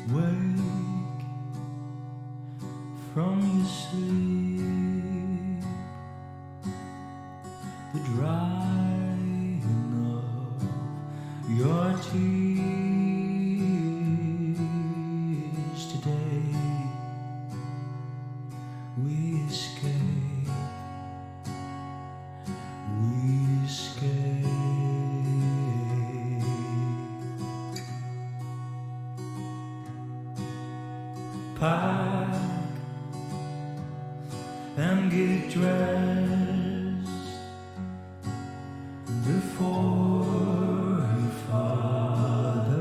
Wake from your sleep, the drying of your tears today. We escape, we escape. Pack and get dressed before your father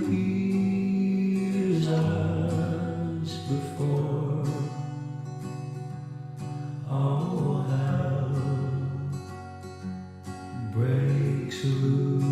hears us, before all hell breaks loose.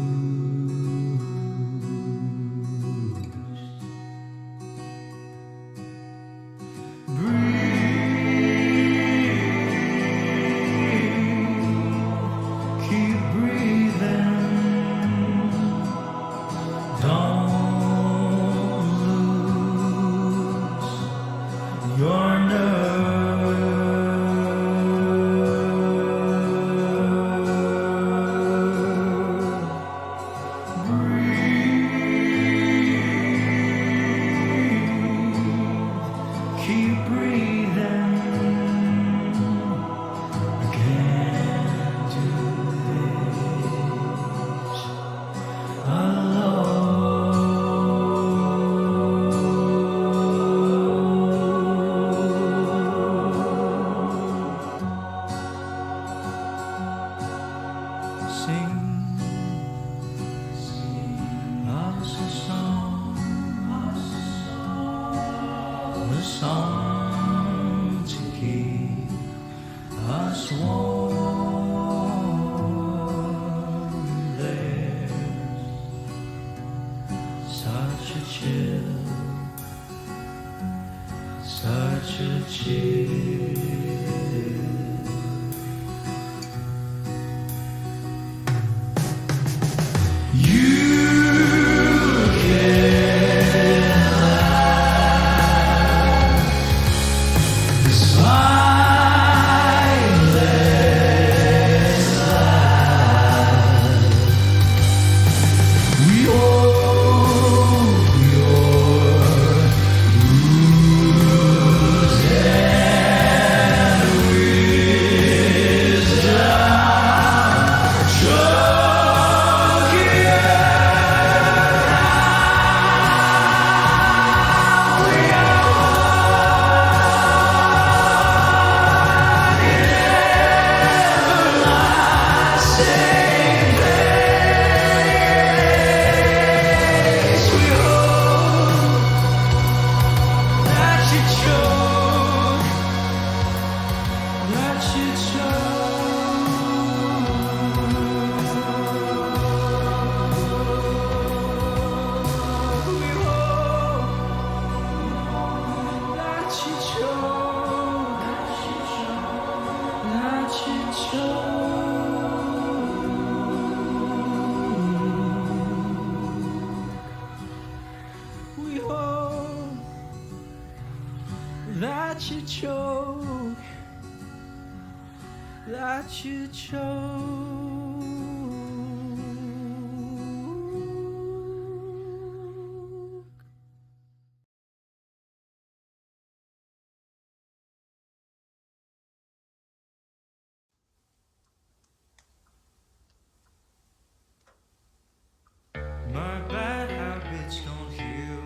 My bad habits don't heal,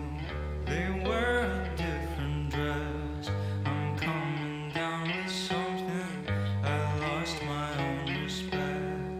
they wear a different dress. I'm coming down with something, I lost my own respect.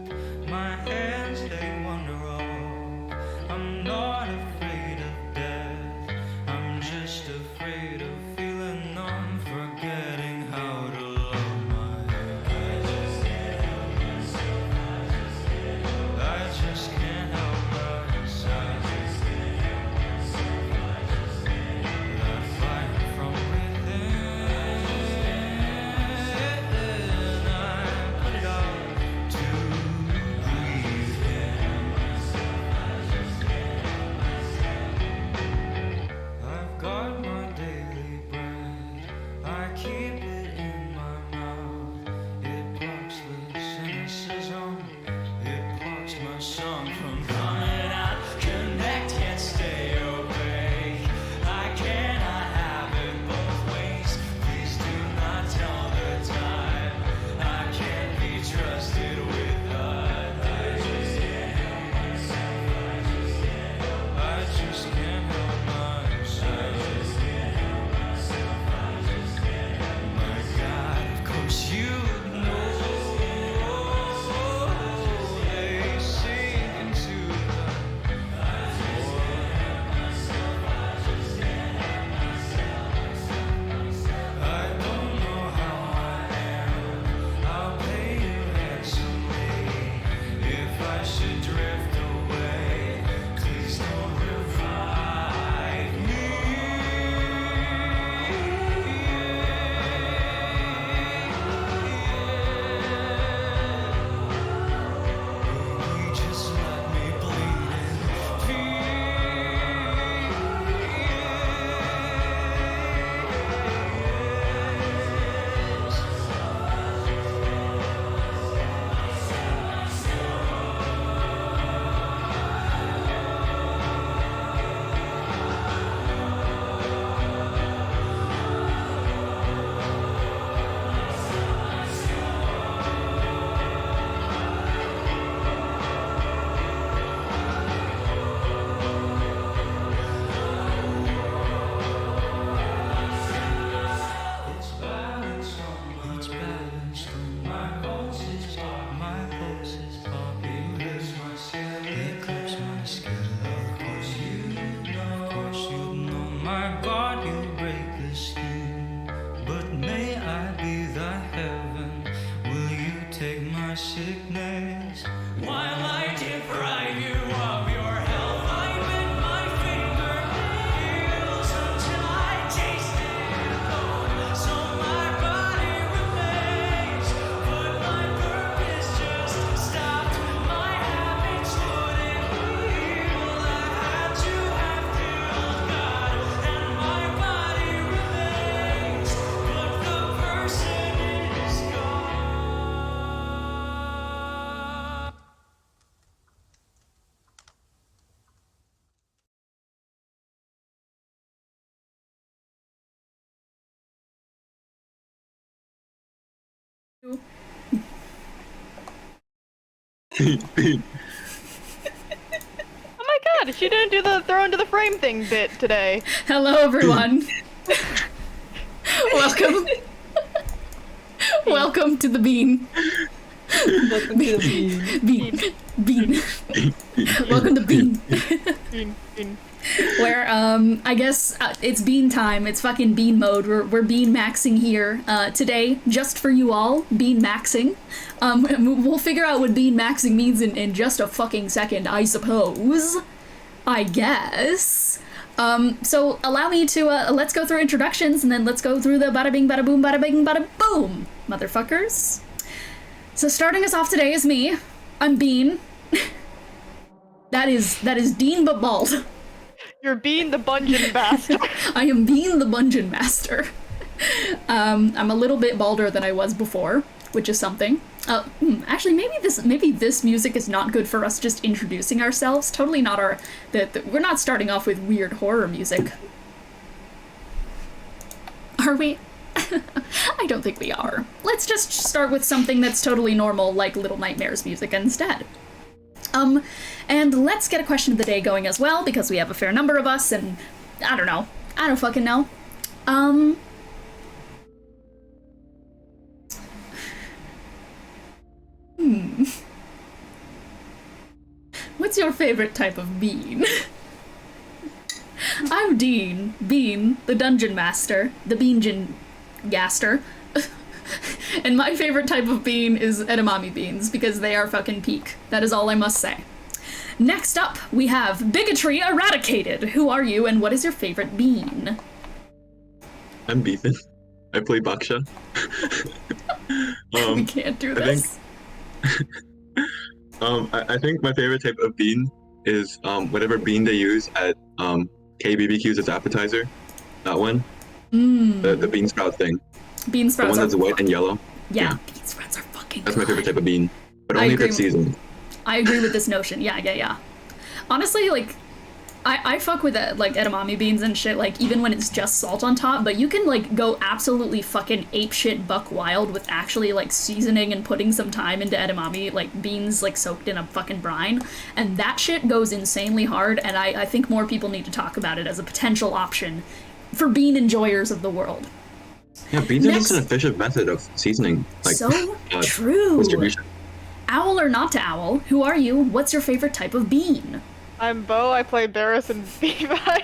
God you break the scheme, but may I be thy heaven. Will you take my sickness while I deprive you of your health? I bend my fingernails until I taste it cold, so my body remains, but my purpose just stopped. My habits wouldn't heal. I had to have killed God, and my body remains, but the person is gone. Oh my god, she didn't do the throw into the frame thing bit today. Hello, everyone. Welcome. Welcome to the bean. Welcome to the bean. Bean. Welcome to bean. Bean. Where I guess it's bean time. It's fucking bean mode. We're bean maxing here today, just for you all. Bean maxing. We'll figure out what bean maxing means in just a fucking second, I suppose. I guess. So allow me to let's go through introductions and then let's go through the bada bing, bada boom, bada bing, bada boom, motherfuckers. So starting us off today is me. I'm Bean. That is Dean but bald. You're being the Bungeon bastard. I am Bean the Bungeon Master. I'm a little bit balder than I was before, which is something. Actually, maybe this music is not good for us just introducing ourselves. Totally not we're not starting off with weird horror music. Are we? I don't think we are. Let's just start with something that's totally normal, like Little Nightmares music instead. And let's get a question of the day going as well, because we have a fair number of us, and I don't know. I don't fucking know. What's your favorite type of bean? I'm Dean, Bean, the Dungeon Master, the Beangeon Gaster. And my favorite type of bean is edamame beans, because they are fucking peak. That is all I must say. Next up, we have Bigotry Eradicated. Who are you, and what is your favorite bean? I'm Beefin. I play Yaksha. We can't do this. I think my favorite type of bean is whatever bean they use at KBBQs as appetizer. That one. The bean sprout thing. Bean sprouts. The one that's white and yellow. Yeah, bean sprouts are fucking That's good. my favorite type of bean. But only if it's seasoned. I agree with this notion. Yeah. Honestly, like, I fuck with like edamame beans and shit, like, even when it's just salt on top, but you can, like, go absolutely fucking apeshit buck wild with actually, like, seasoning and putting some time into edamame, like, beans, like, soaked in a fucking brine, and that shit goes insanely hard, and I think more people need to talk about it as a potential option for bean enjoyers of the world. Yeah, beans are just an efficient method of seasoning. Like, so true. Distribution. Owl or not to owl, who are you? What's your favorite type of bean? I'm Bo, I play Barris and Beevi.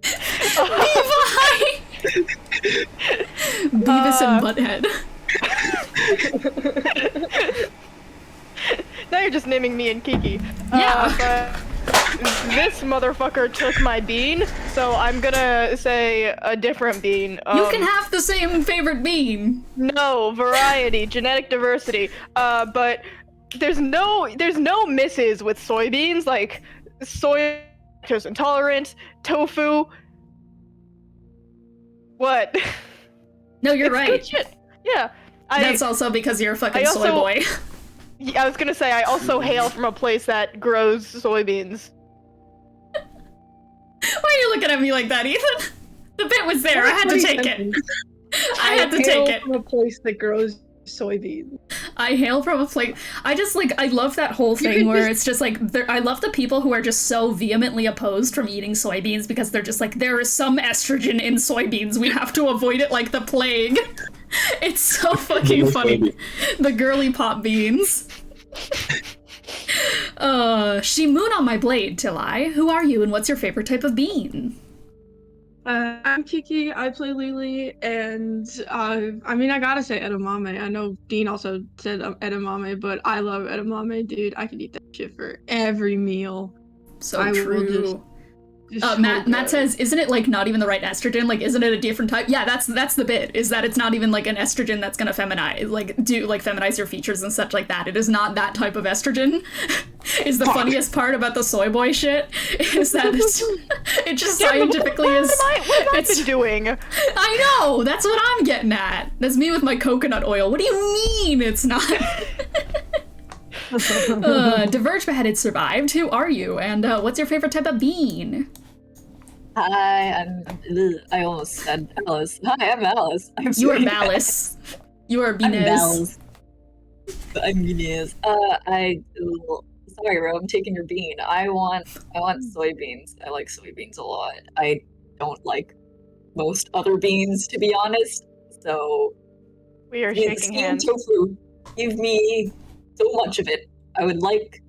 Beevi! Beavis and Butthead. Now you're just naming me and Kiki. Yeah. But this motherfucker took my bean, so I'm gonna say a different bean. You can have the same favorite bean. No, variety, genetic diversity. But there's no misses with soybeans, like soy lactose intolerant, tofu. What? No, you're it's right. Good shit. Yeah. That's also because you're a fucking soy boy. Yeah, I was gonna say, I also hail from a place that grows soybeans. Why are you looking at me like that, Ethan? The bit was there. I had to take it. I had to take it. From a place that grows soybeans. I hail from a place. I just, like, I love that whole thing where it's just like, I love the people who are just so vehemently opposed from eating soybeans because they're just like, there is some estrogen in soybeans. We have to avoid it like the plague. It's so fucking funny. The girly pop beans. She moon on my blade, till I. Who are you and what's your favorite type of bean? I'm Kiki. I play Lelee, and I mean, I gotta say edamame. I know Dean also said edamame, but I love edamame, dude. I could eat that shit for every meal. So I will true. so Matt good. says, isn't it like not even the right estrogen? Like, isn't it a different type? Yeah, that's the bit, is that it's not even like an estrogen that's gonna feminize, like feminize your features and such like that. It is not that type of estrogen. Is the funniest part about the soy boy shit, is that it just scientifically is. What have I been doing? I know, that's what I'm getting at. That's me with my coconut oil. What do you mean it's not? Diverge Beheaded survived. Who are you? And what's your favorite type of bean? Hi, I almost said Alice. Hi, I'm Alice. You are Malice. You are Beanez. I'm Ines. Sorry, Ro, I'm taking your bean. I want soybeans. I like soybeans a lot. I don't like most other beans, to be honest. So We are shaking hands. tofu. Give me so much of it. I would like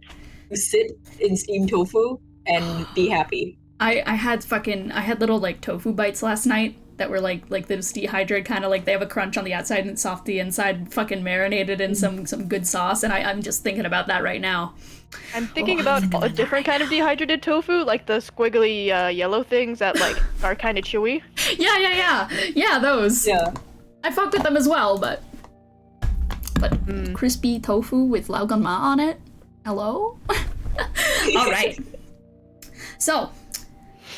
to sit in steamed tofu and be happy. I had little like tofu bites last night that were like those dehydrated kind of like they have a crunch on the outside and soft the inside, fucking marinated in some good sauce, and I'm just thinking about that right now. I'm thinking about a different kind of dehydrated tofu, like the squiggly yellow things that like are kind of chewy. Yeah, those. Yeah. I fucked with them as well, but crispy tofu with laugan ma on it. Hello. All right. So,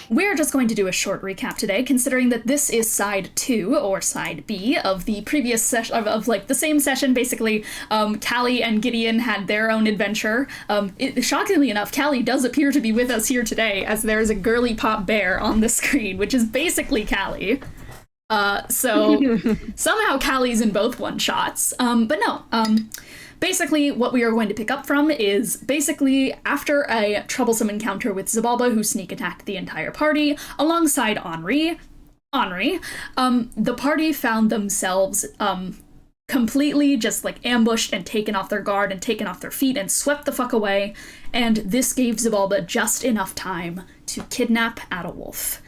we're just going to do a short recap today, considering that this is side 2, or side B, of the previous session, of like the same session, basically. Callie and Gideon had their own adventure. Shockingly enough, Callie does appear to be with us here today, as there is a girly pop bear on the screen, which is basically Callie. So somehow Callie's in both one-shots. But no, basically, what we are going to pick up from is basically after a troublesome encounter with Xibalba, who sneak attacked the entire party, alongside Henri, the party found themselves completely just like ambushed and taken off their guard and taken off their feet and swept the fuck away, and this gave Xibalba just enough time to kidnap Adalwulf.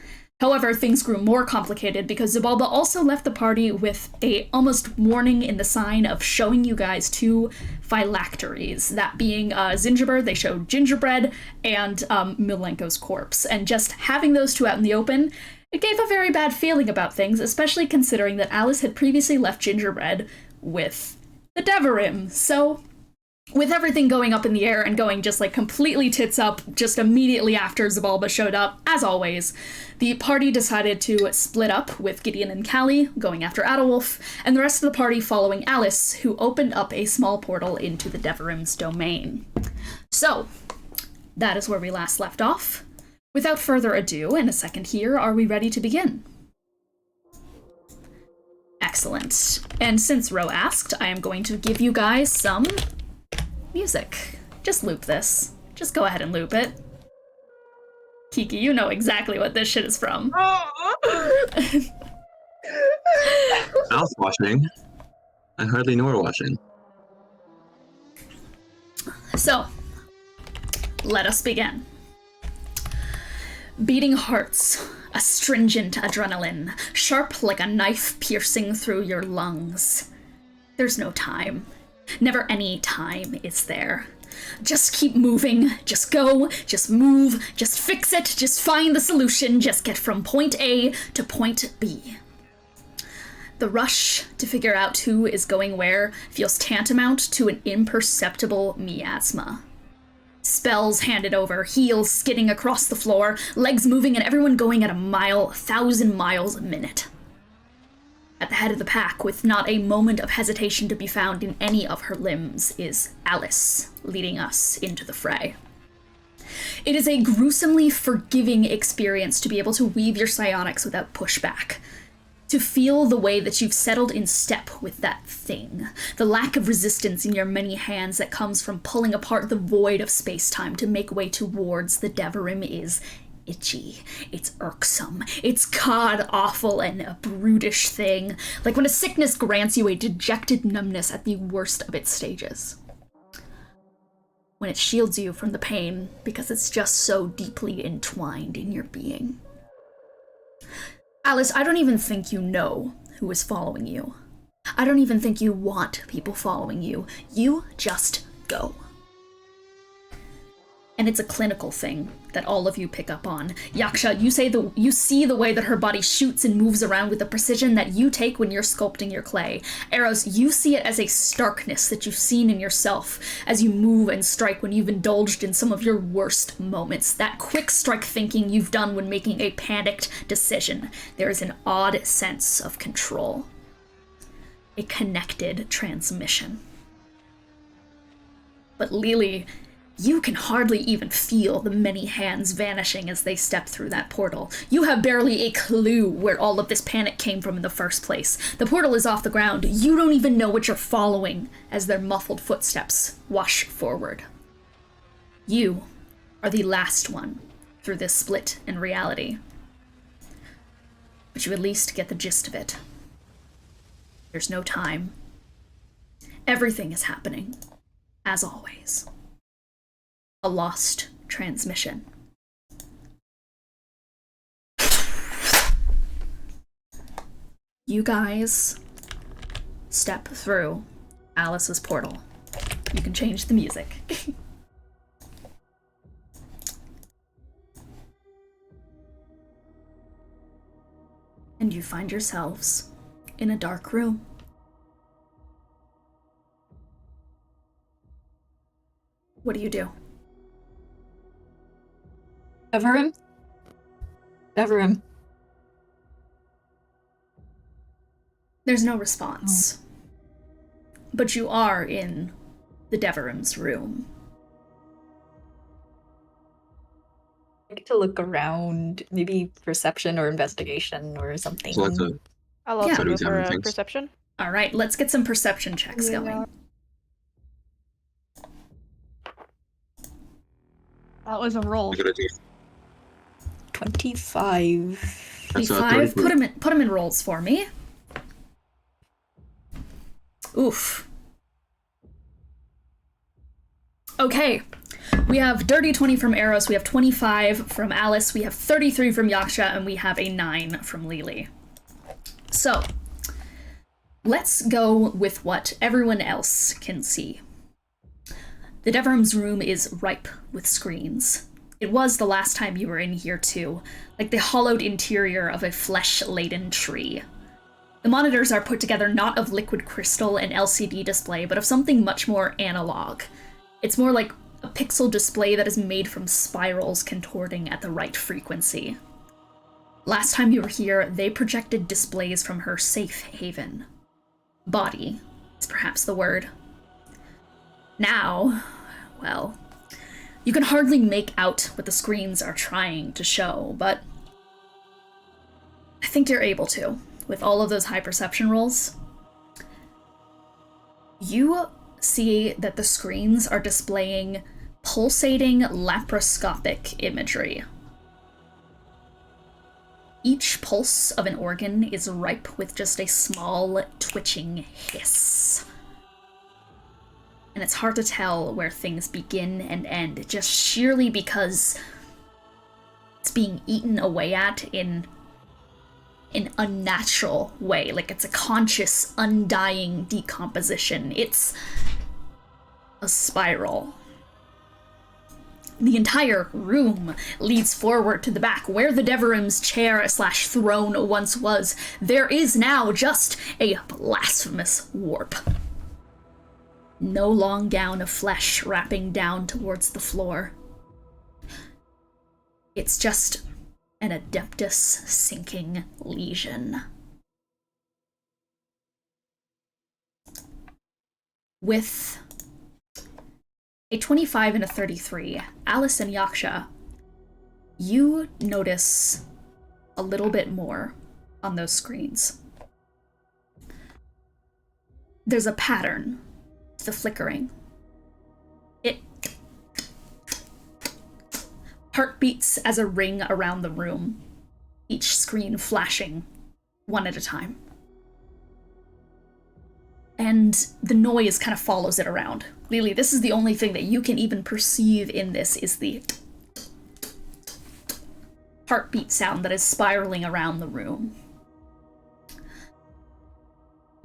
However, things grew more complicated because Xibalba also left the party with a almost warning in the sign of showing you guys 2 phylacteries, that being Zingiber, they showed gingerbread, and Milenko's corpse. And just having those 2 out in the open, it gave a very bad feeling about things, especially considering that Alice had previously left gingerbread with the Devarim. So, with everything going up in the air and going just like completely tits up just immediately after Xibalba showed up, as always, the party decided to split up, with Gideon and Callie going after Adalwulf, and the rest of the party following Alice, who opened up a small portal into the Devarim's domain. So, that is where we last left off. Without further ado, in a second here, are we ready to begin? Excellent. And since Ro asked, I am going to give you guys some music. Just loop this. Just go ahead and loop it. Kiki, you know exactly what this shit is from. Mouth washing. I hardly know we're washing. So, let us begin. Beating hearts, astringent adrenaline, sharp like a knife piercing through your lungs. There's no time. Never any time is there. Just keep moving, just go, just move, just fix it, just find the solution, just get from point A to point B. The rush to figure out who is going where feels tantamount to an imperceptible miasma. Spells handed over, heels skidding across the floor, legs moving, and everyone going at 1,000 miles a minute. At the head of the pack, with not a moment of hesitation to be found in any of her limbs, is Alice, leading us into the fray. It is a gruesomely forgiving experience to be able to weave your psionics without pushback. To feel the way that you've settled in step with that thing. The lack of resistance in your many hands that comes from pulling apart the void of space-time to make way towards the Devarim is itchy, it's irksome, it's god-awful and a brutish thing, like when a sickness grants you a dejected numbness at the worst of its stages. When it shields you from the pain because it's just so deeply entwined in your being. Alice, I don't even think you know who is following you. I don't even think you want people following you. You just go. And it's a clinical thing that all of you pick up on. Yaksha, you see the way that her body shoots and moves around with the precision that you take when you're sculpting your clay. Aros, you see it as a starkness that you've seen in yourself as you move and strike when you've indulged in some of your worst moments. That quick strike thinking you've done when making a panicked decision. There is an odd sense of control. A connected transmission. But Lelee, you can hardly even feel the many hands vanishing as they step through that portal. You have barely a clue where all of this panic came from in the first place. The portal is off the ground. You don't even know what you're following as their muffled footsteps wash forward. You are the last one through this split in reality. But you at least get the gist of it. There's no time. Everything is happening, as always. A lost transmission. You guys step through Alice's portal. You can change the music. And you find yourselves in a dark room. What do you do? Devarim? Devarim. There's no response. But you are in the Devarim's room. I get to look around, maybe perception or investigation or something. So that's I'll also Yeah. go for examine a things. perception. All right, let's get some perception checks Yeah. going. That was a roll. a good idea. 25. That's 5. 30. Put him in rolls for me. Oof. Okay. We have dirty 20 from Aros, we have 25 from Alice, we have 33 from Yaksha, and we have a 9 from Lelee. So, let's go with what everyone else can see. The Devarim's room is ripe with screens. It was the last time you were in here too, like the hollowed interior of a flesh-laden tree. The monitors are put together not of liquid crystal and LCD display, but of something much more analog. It's more like a pixel display that is made from spirals contorting at the right frequency. Last time you were here, they projected displays from her safe haven. Body is perhaps the word. Now, well, you can hardly make out what the screens are trying to show, but I think you're able to, with all of those high perception rolls. You see that the screens are displaying pulsating laparoscopic imagery. Each pulse of an organ is ripe with just a small, twitching hiss. And it's hard to tell where things begin and end, just sheerly because it's being eaten away at in an unnatural way. Like it's a conscious, undying decomposition. It's a spiral. The entire room leads forward to the back, where the Devarim's chair/throne once was. There is now just a blasphemous warp. No long gown of flesh wrapping down towards the floor. It's just an adeptus sinking lesion. With a 25 and a 33, Alice and Yaksha, you notice a little bit more on those screens. There's a pattern to the flickering. It heartbeats as a ring around the room, each screen flashing one at a time. And the noise kind of follows it around. Lelee, this is the only thing that you can even perceive in this, is the heartbeat sound that is spiraling around the room.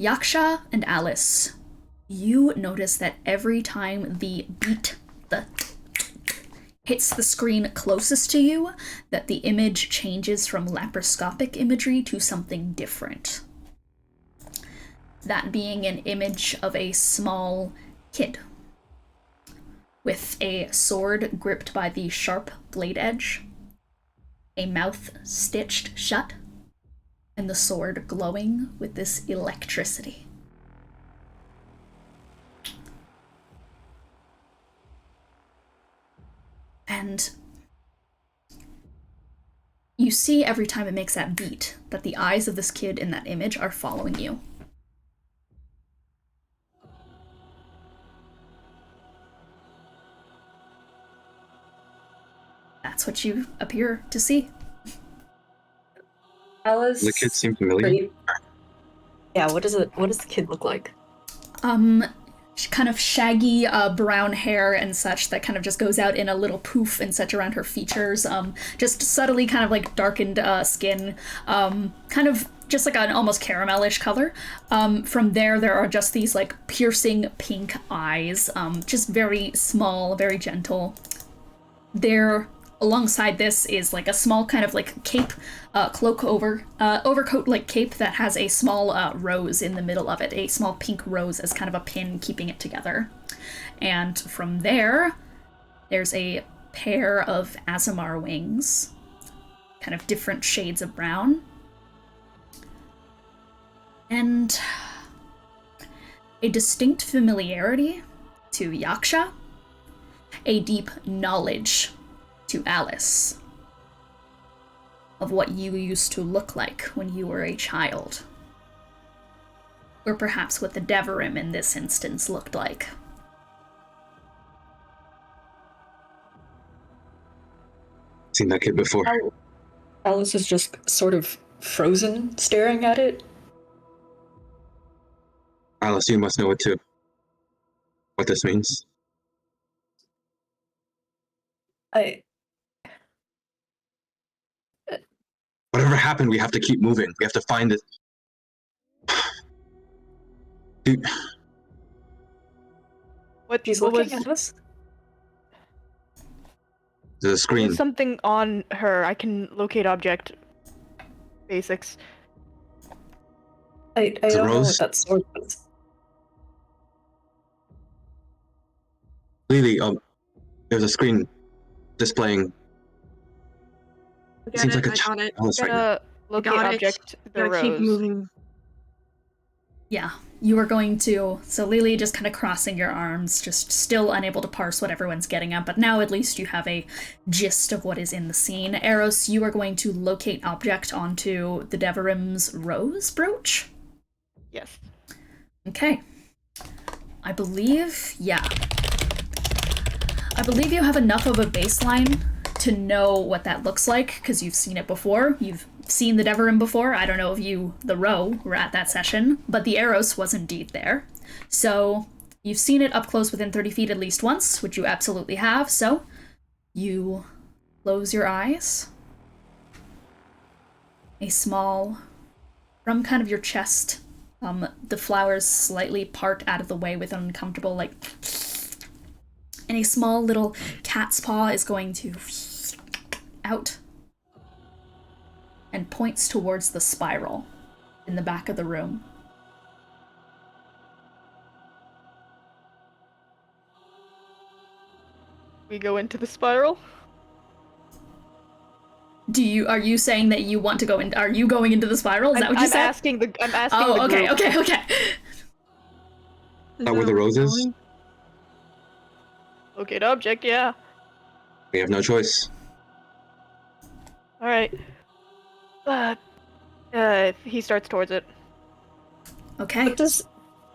Yaksha and Alis, you notice that every time the beat hits the screen closest to you, that the image changes from laparoscopic imagery to something different. That being an image of a small kid with a sword gripped by the sharp blade edge, a mouth stitched shut, and the sword glowing with this electricity. And you see every time it makes that beat that the eyes of this kid in that image are following you. That's what you appear to see. Alice. The kid seemed familiar. Pretty... Yeah, what does the kid look like? Kind of shaggy brown hair and such that kind of just goes out in a little poof and such around her features. Just subtly kind of like darkened skin. Kind of just like an almost caramelish color. From there are just these like piercing pink eyes. Just very small, very gentle. Alongside this is like a small kind of like cape, overcoat like cape that has a small rose in the middle of it, a small pink rose as kind of a pin keeping it together. And from there's a pair of Aasimar wings, kind of different shades of brown. And a distinct familiarity to Yaksha, a deep knowledge to Alis of what you used to look like when you were a child. Or perhaps what the Devarim in this instance looked like. Seen that kid before. Alice is just sort of frozen, staring at it. Alice, you must know it too. What this means. Whatever happened, we have to keep moving. We have to find it. Dude. She's looking at us? There's a screen. There's something on her. I can locate object basics. I don't know what that sword was. Lelee, there's a screen displaying. It seems like a got it. Alice right now. Locate Got object. it. The Gotta rose. keep moving. Yeah, you are going to... So Lelee just kind of crossing your arms, just still unable to parse what everyone's getting at, but now at least you have a gist of what is in the scene. Aros, you are going to locate object onto the Devarim's rose brooch? Yes. Okay. I believe you have enough of a baseline to know what that looks like, because you've seen it before. You've seen the Devarim before. I don't know if you, the row, were at that session, but the Aros was indeed there. So you've seen it up close within 30 feet at least once, which you absolutely have, so you close your eyes. A small, from kind of your chest, the flowers slightly part out of the way with an uncomfortable, like, and a small little cat's paw is going to out and points towards the spiral in the back of the room. We go into the spiral? Are you saying that you want to go in? Are you going into the spiral? Is that what you said? I'm asking the Oh, okay, group. okay. Is that where the rose is? Locate object, yeah. We have no choice. Alright. He starts towards it. Okay. What does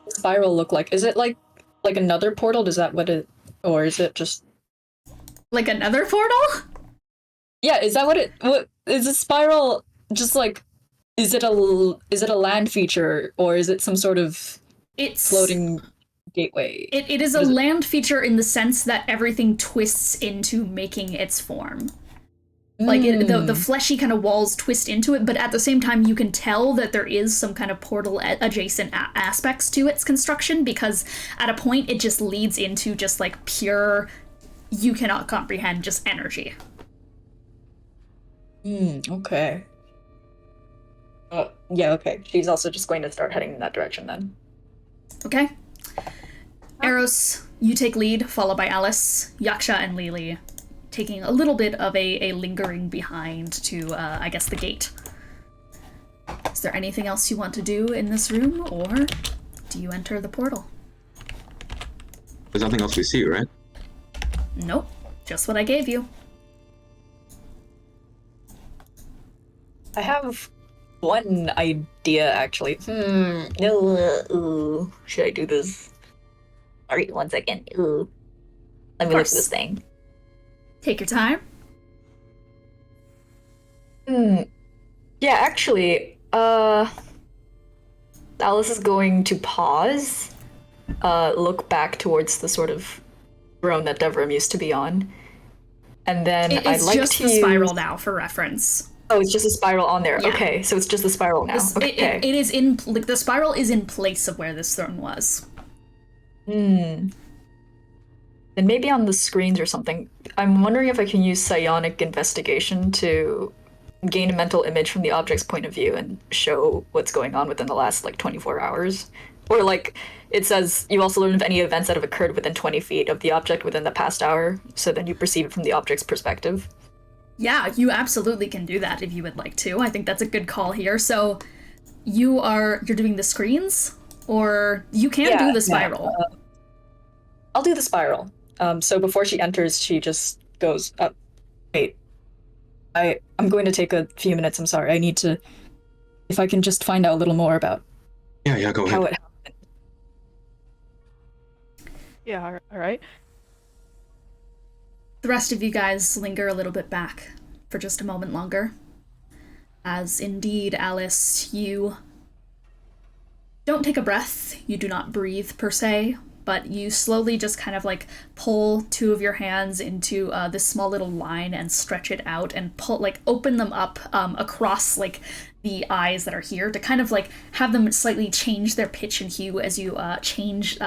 the spiral look like? Is it like another portal? Is that what it... Or is it just... Like another portal? Yeah, is that what it... What is a spiral just like... Is it a land feature, or is it some sort of floating gateway? It is a land feature in the sense that everything twists into making its form. Like, the fleshy kind of walls twist into it, but at the same time, you can tell that there is some kind of portal-adjacent aspects to its construction, because at a point, it just leads into just, like, pure, you cannot comprehend, just energy. Okay. Yeah, okay. She's also just going to start heading in that direction then. Okay. Aros, you take lead, followed by Alis, Yaksha, and Lelee, taking a little bit of a lingering behind to, I guess, the gate. Is there anything else you want to do in this room, or do you enter the portal? There's nothing else we see, right? Nope. Just what I gave you. I have one idea, actually. Should I do this? Alright, 1 second. Let me look at this thing. Take your time. Yeah, actually, Alice is going to pause, look back towards the sort of throne that Devarim used to be on, and then I'd like to It's just the spiral now, for reference. Oh, it's just a spiral on there. Yeah. Okay, so it's just the spiral now. Okay. It is in, like, the spiral is in place of where this throne was. Then maybe on the screens or something. I'm wondering if I can use psionic investigation to gain a mental image from the object's point of view and show what's going on within the last, like, 24 hours. Or, like, it says, you also learn of any events that have occurred within 20 feet of the object within the past hour, so then you perceive it from the object's perspective. Yeah, you absolutely can do that if you would like to. I think that's a good call here. So, you're doing the screens? Or you can do the spiral. Yeah. I'll do the spiral. So before she enters, she just goes, wait. I'm going to take a few minutes, I'm sorry. I need to, if I can just find out a little more about Yeah, go ahead. how it happened. Yeah, alright. The rest of you guys linger a little bit back for just a moment longer. As indeed, Alice, you don't take a breath, you do not breathe per se, but you slowly just kind of like pull two of your hands into this small little line and stretch it out and open them up across like the eyes that are here to kind of like have them slightly change their pitch and hue as you change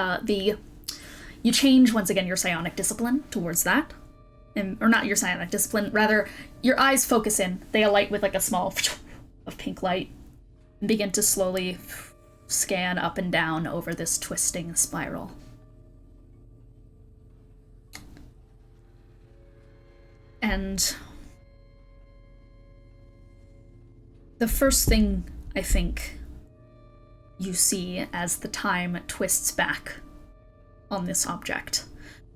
you change once again your psionic discipline towards that. Or not your psionic discipline, rather your eyes focus in. They alight with like a small of pink light and begin to slowly scan up and down over this twisting spiral. And the first thing I think you see as the time twists back on this object,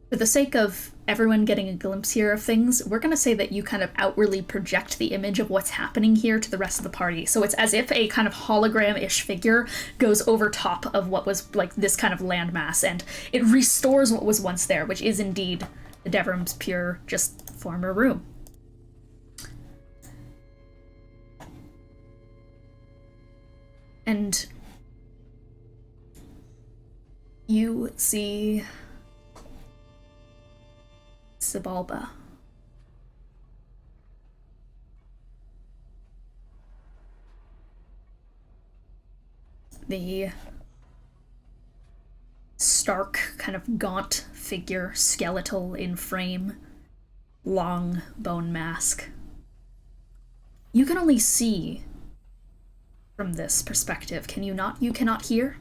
for the sake of everyone getting a glimpse here of things, we're going to say that you kind of outwardly project the image of what's happening here to the rest of the party. So it's as if a kind of hologram-ish figure goes over top of what was like this kind of landmass, and it restores what was once there, which is indeed the Devarim's pure, just former room. And you see Xibalba. The stark, kind of gaunt figure, skeletal in frame, long bone mask. You can only see from this perspective, can you not? You cannot hear?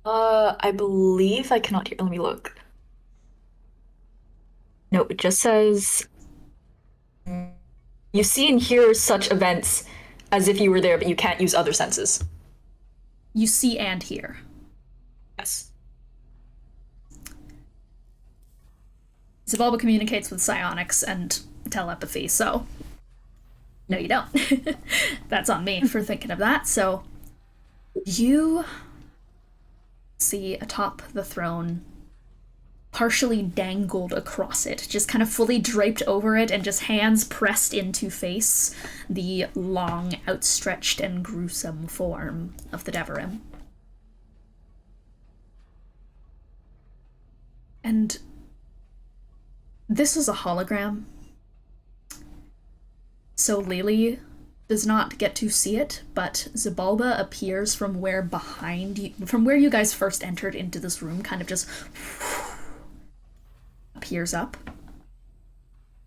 I believe I cannot hear. Let me look. No, it just says you see and hear such events as if you were there, but you can't use other senses. You see and hear. Yes. Xibalba communicates with psionics and telepathy, so no, you don't. That's on me for thinking of that. So you see atop the throne, partially dangled across it, just kind of fully draped over it and just hands pressed into face, the long, outstretched and gruesome form of the Devarim. And this is a hologram. So Lelee does not get to see it, but Xibalba appears from where behind you, from where you guys first entered into this room, kind of just appears up.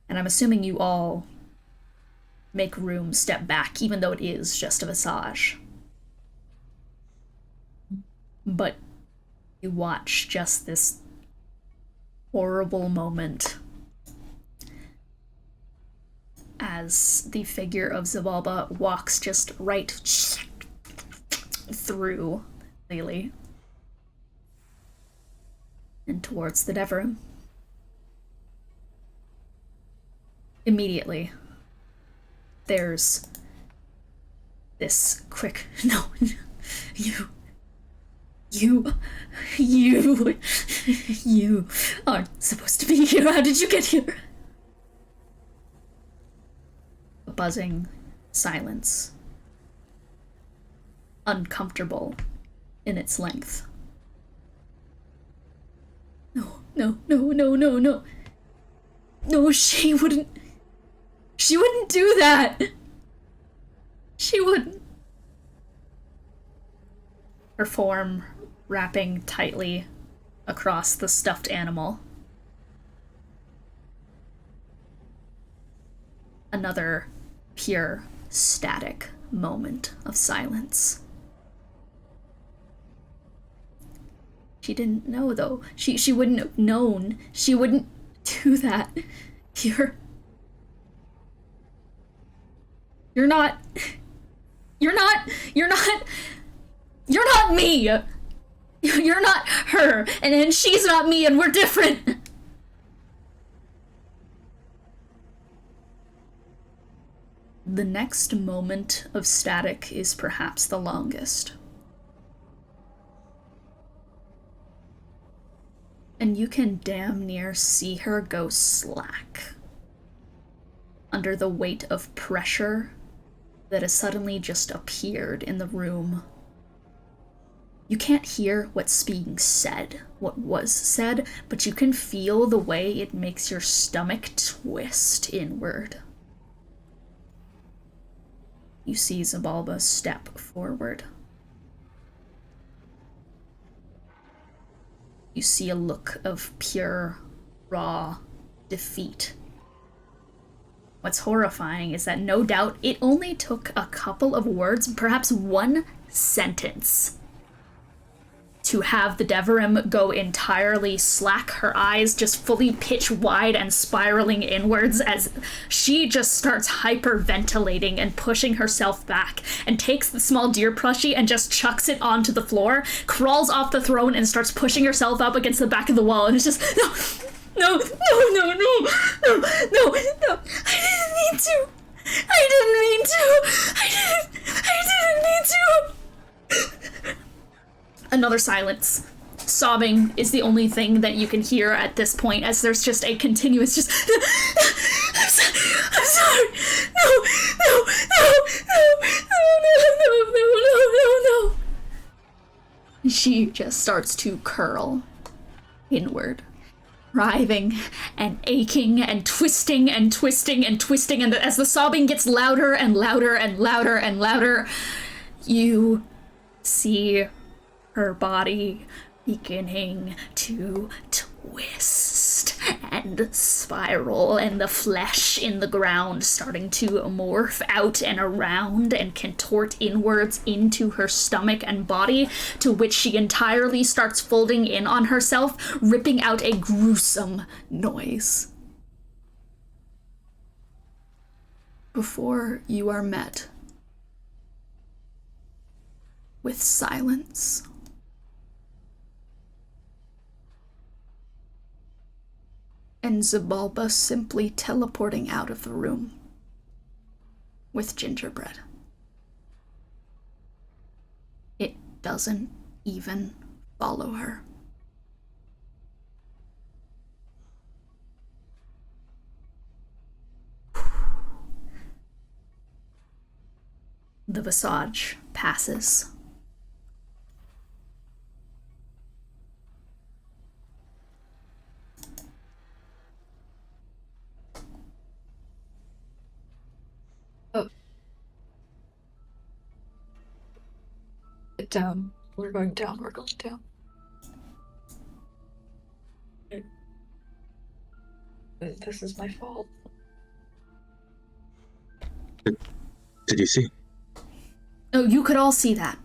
And I'm assuming you all make room, step back, even though it is just a visage. But you watch just this horrible moment as the figure of Xibalba walks just right through Lelee and towards the Devarim. Immediately, there's this quick, no, you aren't supposed to be here. How did you get here? A buzzing silence, uncomfortable in its length. No, she wouldn't do that. She wouldn't. Her form wrapping tightly across the stuffed animal. Another pure, static moment of silence. She didn't know, though. She wouldn't have known. She wouldn't do that. You're not me! You're not her, and she's not me, and we're different! The next moment of static is perhaps the longest. And you can damn near see her go slack under the weight of pressure that has suddenly just appeared in the room. You can't hear what's being said, what was said, but you can feel the way it makes your stomach twist inward. You see Xibalba step forward. You see a look of pure, raw defeat. What's horrifying is that no doubt it only took a couple of words, perhaps one sentence, to have the Devarim go entirely slack, her eyes just fully pitch wide and spiraling inwards as she just starts hyperventilating and pushing herself back, and takes the small deer plushie and just chucks it onto the floor, crawls off the throne and starts pushing herself up against the back of the wall, and it's just, no, I didn't mean to. Another silence. Sobbing is the only thing that you can hear at this point, as there's just a continuous I'm sorry. No. She just starts to curl inward, writhing and aching and twisting, and as the sobbing gets louder and louder, you see her body beginning to twist and spiral, and the flesh in the ground starting to morph out and around and contort inwards into her stomach and body, to which she entirely starts folding in on herself, ripping out a gruesome noise. Before you are met with silence. And Xibalba simply teleporting out of the room with gingerbread. It doesn't even follow her. The visage passes. down. We're going down. We're going down. This is my fault. Did you see? Oh, you could all see that.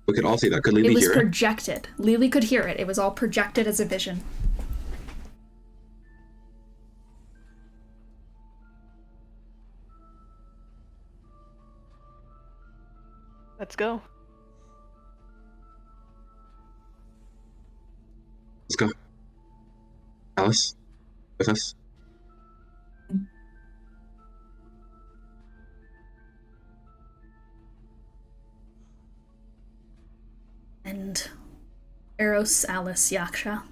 We could all see that. Could Lelee It was hear projected. Lelee could hear it. It was all projected as a vision. Let's go. Let's go. Alice, with us. And Aros, Alis, Yaksha,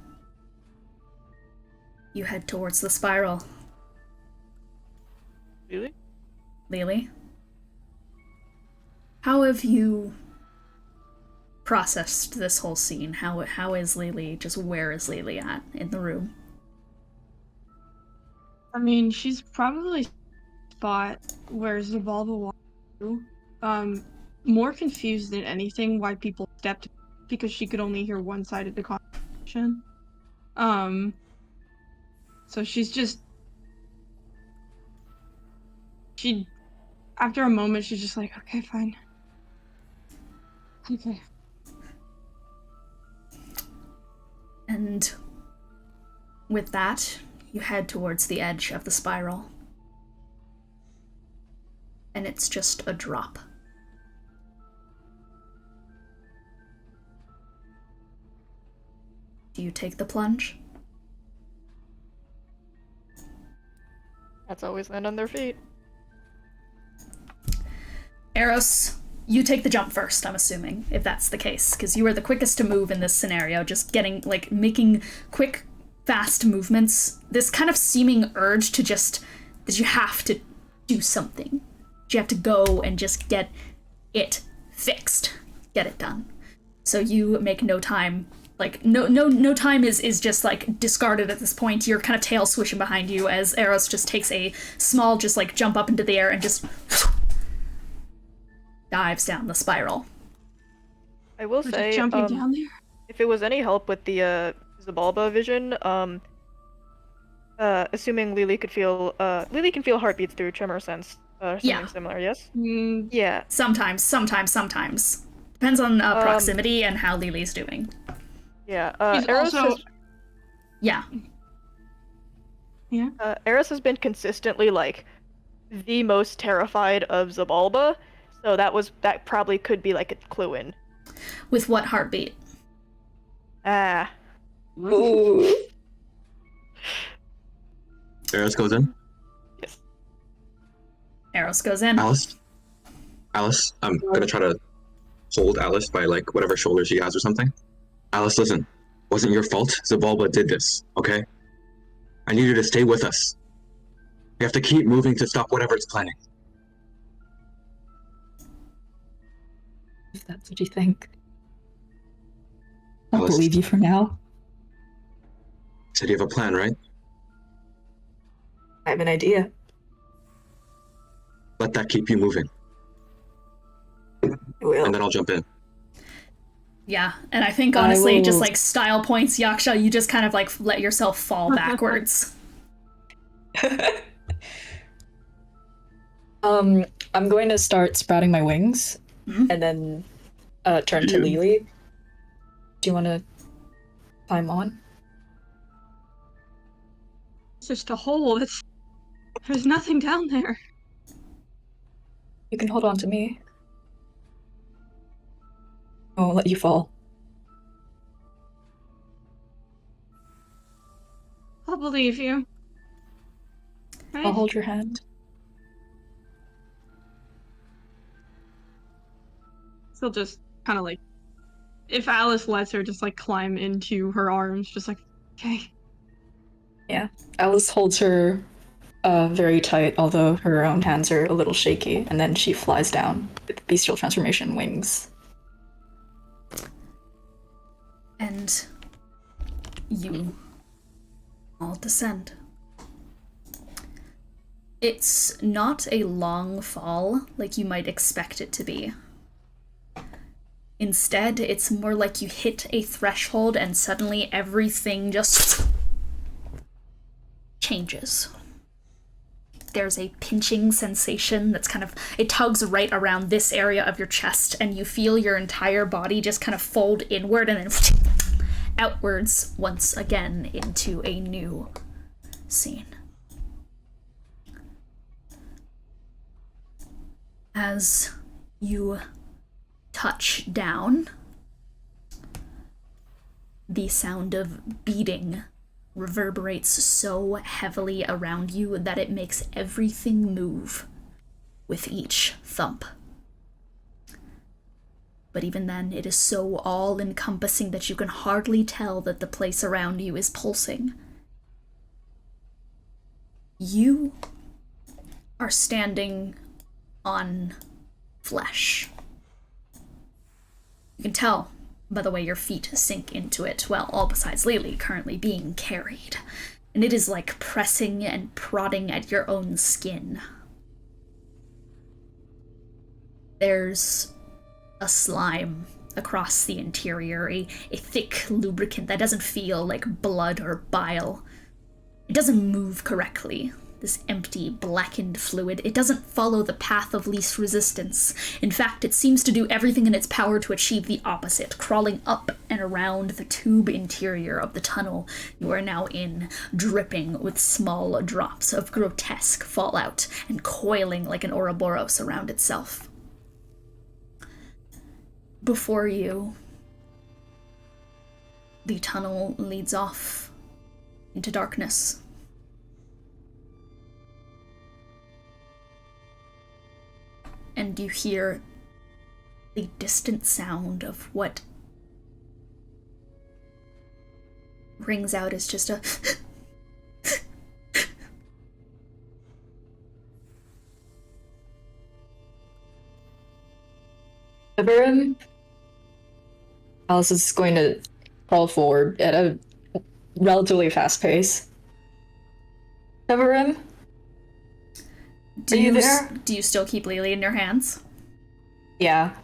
you head towards the spiral. Really? Lelee, how have you processed this whole scene? How is Lelee? Just where is Lelee at in the room? I mean, she's probably spot where Xibalba walked through. More confused than anything why people stepped, because she could only hear one side of the conversation. So she's just... After a moment, she's just like, okay, fine. Okay. And with that, you head towards the edge of the spiral. And it's just a drop. Do you take the plunge? That's always land on their feet. Aros, you take the jump first, I'm assuming, if that's the case, because you are the quickest to move in this scenario, just making quick, fast movements. This kind of seeming urge to just, that you have to do something. You have to go and just get it fixed. Get it done. So you make no time, no time is just, discarded at this point. You're kind of tail swishing behind you as Aros just takes a small, jump up into the air and just dives down the spiral. I will We're say, just jumping down there? if it was any help with the Xibalba vision, assuming Lelee could feel, Lelee can feel heartbeats through tremor sense, or something similar, yes? Yeah. Sometimes. Depends on proximity and how Lelee's doing. Yeah, She's Aros also- has... Yeah. Yeah? Aros has been consistently, the most terrified of Xibalba, so that probably could be, a clue in. With what heartbeat? Ah. Ooh. Aros goes in. Yes. Aros goes in. Alice, I'm gonna try to hold Alice by whatever shoulder she has or something. Alice, listen. Wasn't your fault. Xibalba did this, okay? I need you to stay with us. We have to keep moving to stop whatever it's planning. If that's what you think. I'll Alice. believe you for now. Said you have a plan, right? I have an idea. Let that keep you moving, I will. and then I'll jump in. Yeah, and I think honestly, will- just style points, Yaksha, you just kind of let yourself fall backwards. I'm going to start sprouting my wings, Mhm. and then turn to Lelee. Do you want to climb on? It's just a hole. There's nothing down there. You can hold on to me. I won't let you fall. I'll believe you. Right? I'll hold your hand. She'll just kind of if Alice lets her just climb into her arms, just okay. Yeah. Alice holds her very tight, although her own hands are a little shaky, and then she flies down with bestial transformation wings. And you all descend. It's not a long fall like you might expect it to be. Instead, it's more like you hit a threshold and suddenly everything just changes. There's a pinching sensation that's kind of, it tugs right around this area of your chest, and you feel your entire body just kind of fold inward and then outwards once again into a new scene. As you touch down, the sound of beating reverberates so heavily around you that it makes everything move with each thump. But even then, it is so all-encompassing that you can hardly tell that the place around you is pulsing. You are standing on flesh. You can tell by the way your feet sink into it, well, all besides Lelee currently being carried. And it is like pressing and prodding at your own skin. There's a slime across the interior, a thick lubricant that doesn't feel like blood or bile. It doesn't move correctly. This empty, blackened fluid, it doesn't follow the path of least resistance. In fact, it seems to do everything in its power to achieve the opposite, crawling up and around the tube interior of the tunnel you are now in, dripping with small drops of grotesque fallout and coiling like an Ouroboros around itself. Before you, the tunnel leads off into darkness. And you hear the distant sound of what rings out as just a Devarim. Alice is going to crawl forward at a relatively fast pace. Devarim? Are you there? Do you still keep Lelee in your hands? Yeah.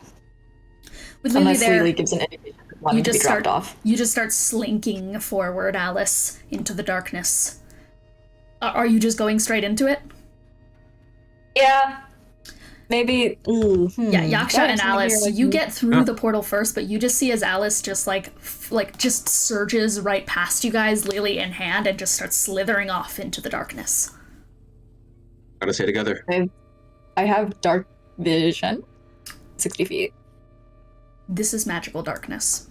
With Lelee Unless there, Lelee gives an indication of wanting to be dropped off. You just start slinking forward, Alice, into the darkness. Are you just going straight into it? Yeah. Maybe. Yeah, Yaksha and Alice, you get through Yeah. the portal first, but you just see as Alice just just surges right past you guys, Lelee in hand, and just starts slithering off into the darkness. Gotta stay together. I have dark vision. 60 feet. This is magical darkness.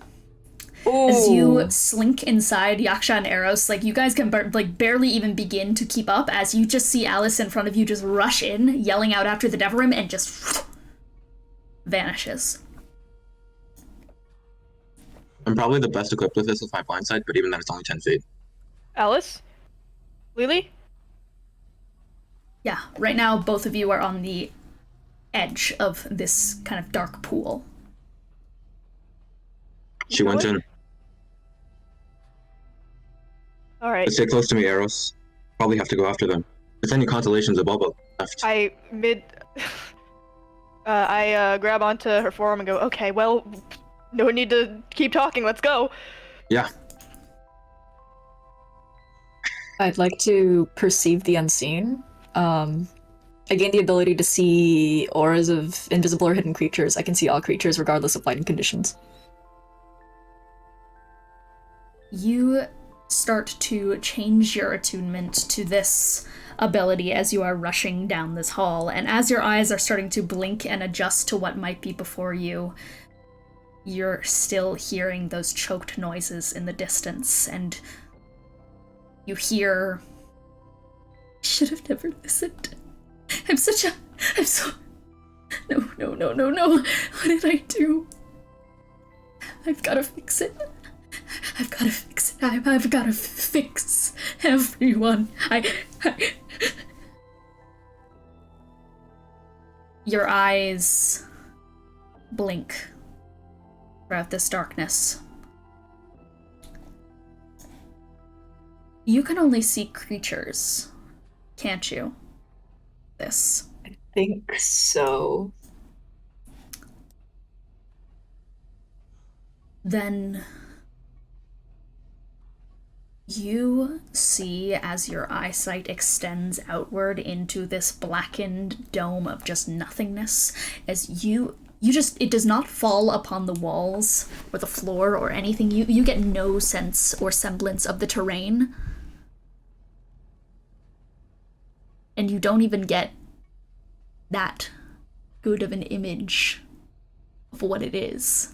Ooh. As you slink inside Yaksha and Aros, you guys can barely even begin to keep up as you just see Alice in front of you just rush in, yelling out after the Devarim, and just vanishes. I'm probably the best equipped with this with my blind sight, but even then it's only 10 feet. Alice? Lelee? Yeah, right now both of you are on the edge of this kind of dark pool. She went in. Alright. Stay close to me, Aros. Probably have to go after them. If any constellations of Xibalba left. I grab onto her forearm and go, okay, well, no need to keep talking, let's go. Yeah. I'd like to perceive the unseen. I gain the ability to see auras of invisible or hidden creatures. I can see all creatures regardless of lighting conditions. You start to change your attunement to this ability as you are rushing down this hall, and as your eyes are starting to blink and adjust to what might be before you, you're still hearing those choked noises in the distance, and you hear... I should have never listened. I'm so... No. What did I do? I've gotta fix it. I've gotta fix it. I've gotta fix everyone. Your eyes blink throughout this darkness. You can only see creatures, can't you? This. I think so. Then you see, as your eyesight extends outward into this blackened dome of just nothingness, as it does not fall upon the walls or the floor or anything. You get no sense or semblance of the terrain. And you don't even get that good of an image of what it is.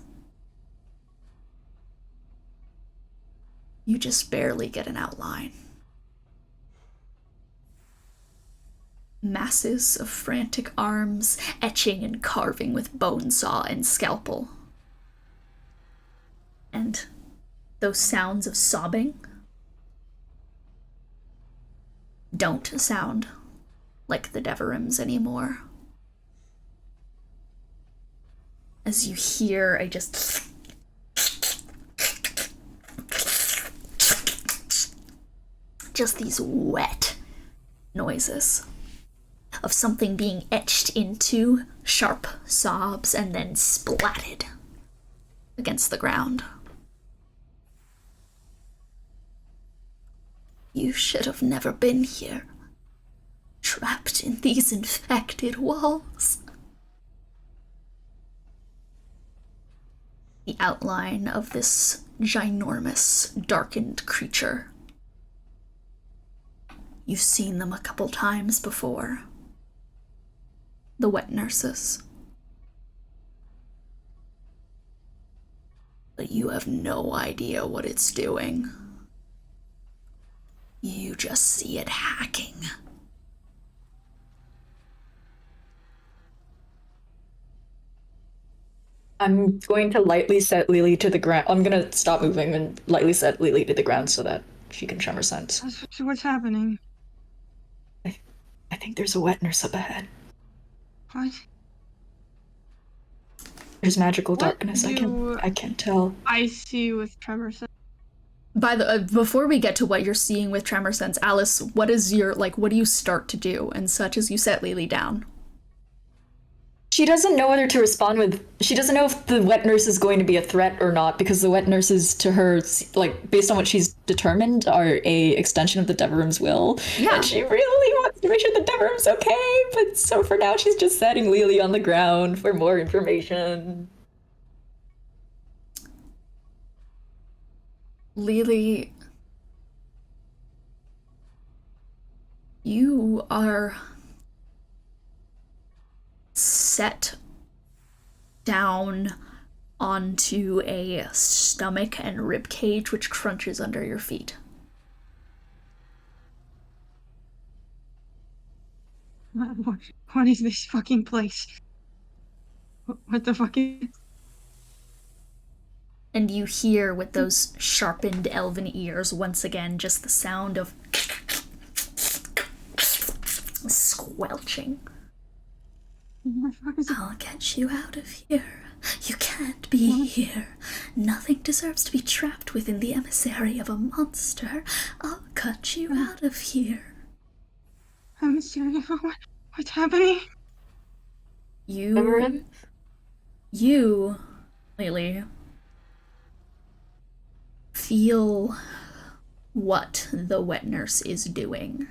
You just barely get an outline. Masses of frantic arms, etching and carving with bone saw and scalpel. And those sounds of sobbing don't sound like the Devarims anymore. As you hear just these wet noises of something being etched into sharp sobs and then splatted against the ground. You should have never been here, trapped in these infected walls. The outline of this ginormous, darkened creature. You've seen them a couple times before. The wet nurses. But you have no idea what it's doing. You just see it hacking. I'm going to lightly set Lelee to the ground. I'm gonna stop moving and lightly set Lelee to the ground so that she can tremor sense. What's happening? I think there's a wet nurse up ahead. What? There's magical What darkness. I can't tell. I see with tremor sense. Before we get to what you're seeing with tremor sense, Alice, what do you start to do? And such as you set Lelee down. She doesn't know whether to respond with. She doesn't know if the wet nurse is going to be a threat or not, because the wet nurses, to her, like, based on what she's determined, are a extension of the Devarim's will. Yeah. And she really wants to make sure the Devarim's okay, but so for now she's just setting Lelee on the ground for more information. Lelee, you are set down onto a stomach and rib cage which crunches under your feet. What is this fucking place? What the fuck is... And you hear, with those sharpened elven ears, once again just the sound of squelching. What the fuck is it? I'll get you out of here. You can't be here. Nothing deserves to be trapped within the emissary of a monster. I'll cut you out of here. I'm serious. What's happening? Remember him? You, Lelee, feel what the wet nurse is doing.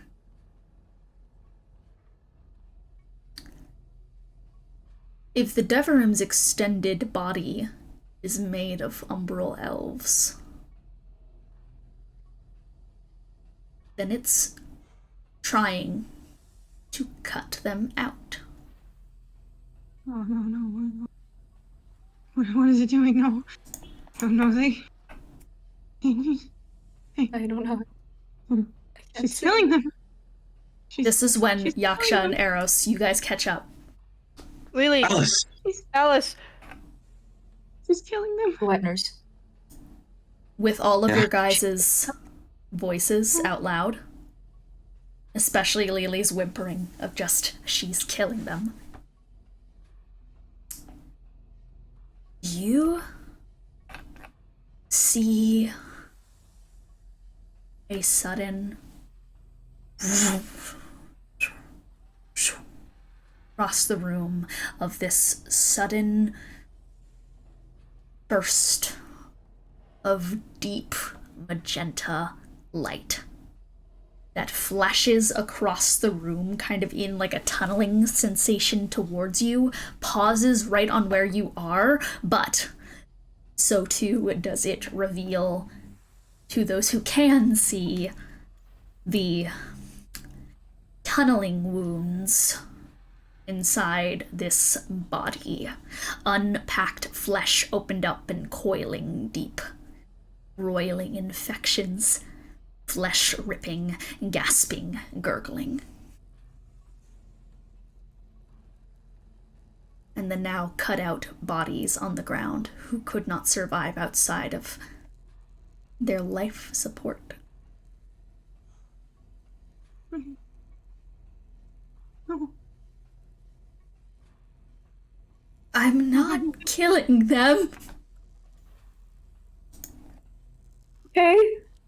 If the Devarim's extended body is made of umbral elves, then it's trying to cut them out. Oh, no. What is it doing? No. No, they... I don't know. She's killing them. This is when she's Yaksha killing and Aros, you guys catch up. Lelee, Alice! Alice, She's killing them. Wet nurse. With all of Yeah. your guys' voices out loud. Especially Lelee's whimpering of just, she's killing them. You see a sudden across the room of this sudden burst of deep magenta light that flashes across the room, kind of in like a tunneling sensation towards you, pauses right on where you are, but so too does it reveal to those who can see the tunneling wounds inside this body. Unpacked flesh opened up and coiling deep, roiling infections, flesh ripping, gasping, gurgling. And the now cut out bodies on the ground who could not survive outside of their life support. I'm not killing them. Okay,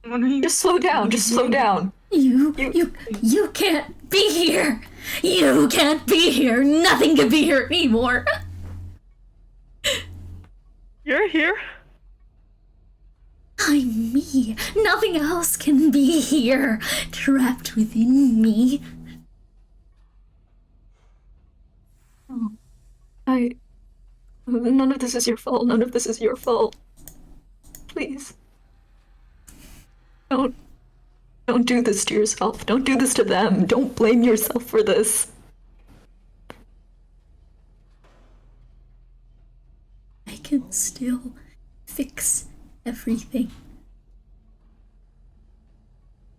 What are you- just slow down. Just slow down. You can't be here. You can't be here. Nothing can be here anymore. You're here? I'm me. Nothing else can be here. Trapped within me. None of this is your fault. None of this is your fault. Please. Don't do this to yourself. Don't do this to them. Don't blame yourself for this. I can still fix everything.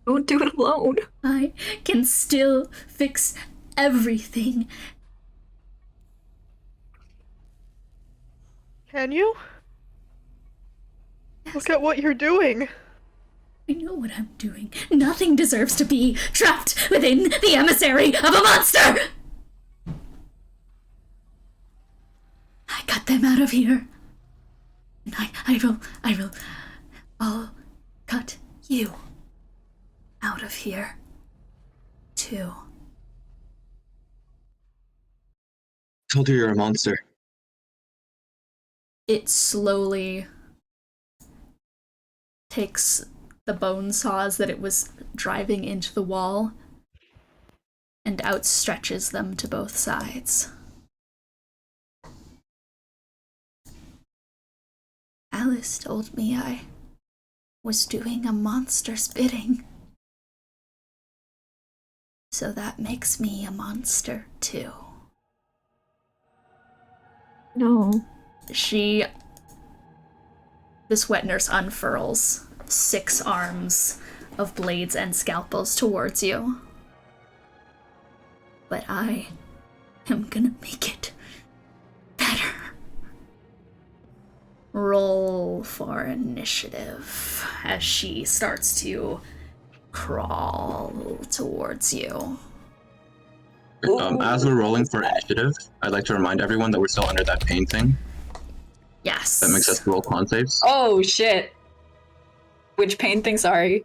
Don't do it alone. I can still fix everything. Can you? Look at what you're doing. I know what I'm doing. Nothing deserves to be trapped within the emissary of a monster! I got them out of here. And I'll cut you out of here, too. Told you you're a monster. It slowly takes the bone saws that it was driving into the wall and outstretches them to both sides. Alice told me I was doing a monster's bidding. So that makes me a monster too. No. This wet nurse unfurls 6 arms of blades and scalpels towards you. But I am gonna make it better. Roll for initiative as she starts to crawl towards you. As we're rolling for initiative, I'd like to remind everyone that we're still under that pain thing. Yes. That makes us roll con saves. Oh shit. Which pain thing? Sorry.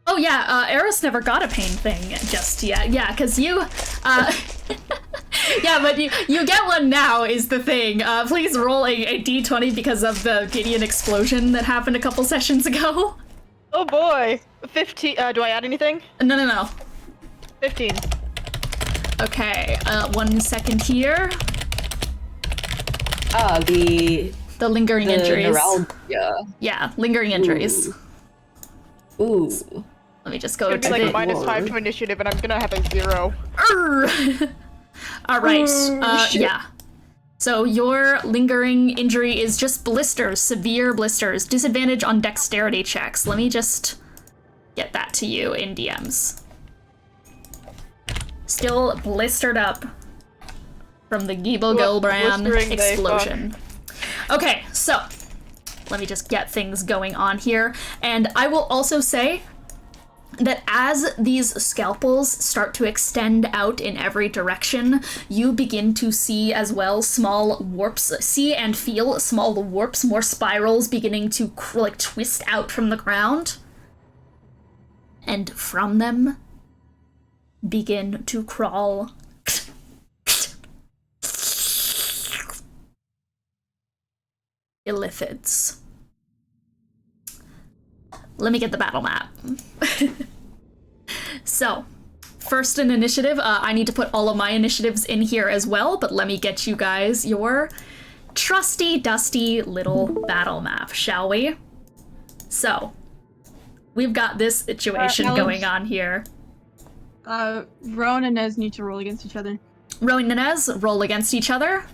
Oh yeah, Aros never got a pain thing just yet. Yeah, because you, yeah, but you get one now is the thing. Please roll a d20 because of the Gideon explosion that happened a couple sessions ago. Oh boy. 15. Do I add anything? No. 15. Okay, 1 second here. The lingering injuries. Neuralgia. Yeah, lingering injuries. Ooh. Let me just go It's to gonna be the... like -5 to initiative, and I'm gonna have a 0. All right. Shit. Yeah. So your lingering injury is just blisters, severe blisters, disadvantage on dexterity checks. Let me just get that to you in DMs. Still blistered up from the Godbrand blistering they explosion. Okay, so let me just get things going on here. And I will also say that as these scalpels start to extend out in every direction, you begin to see as well small warps, see and feel small warps, more spirals beginning to like twist out from the ground. And from them begin to crawl illithids. let me get the battle map. So, first in initiative, I need to put all of my initiatives in here as well, but let me get you guys your trusty, dusty little battle map, shall we? So, we've got this situation going on here. Rowan and Ines need to roll against each other. Rowan and Ines roll against each other.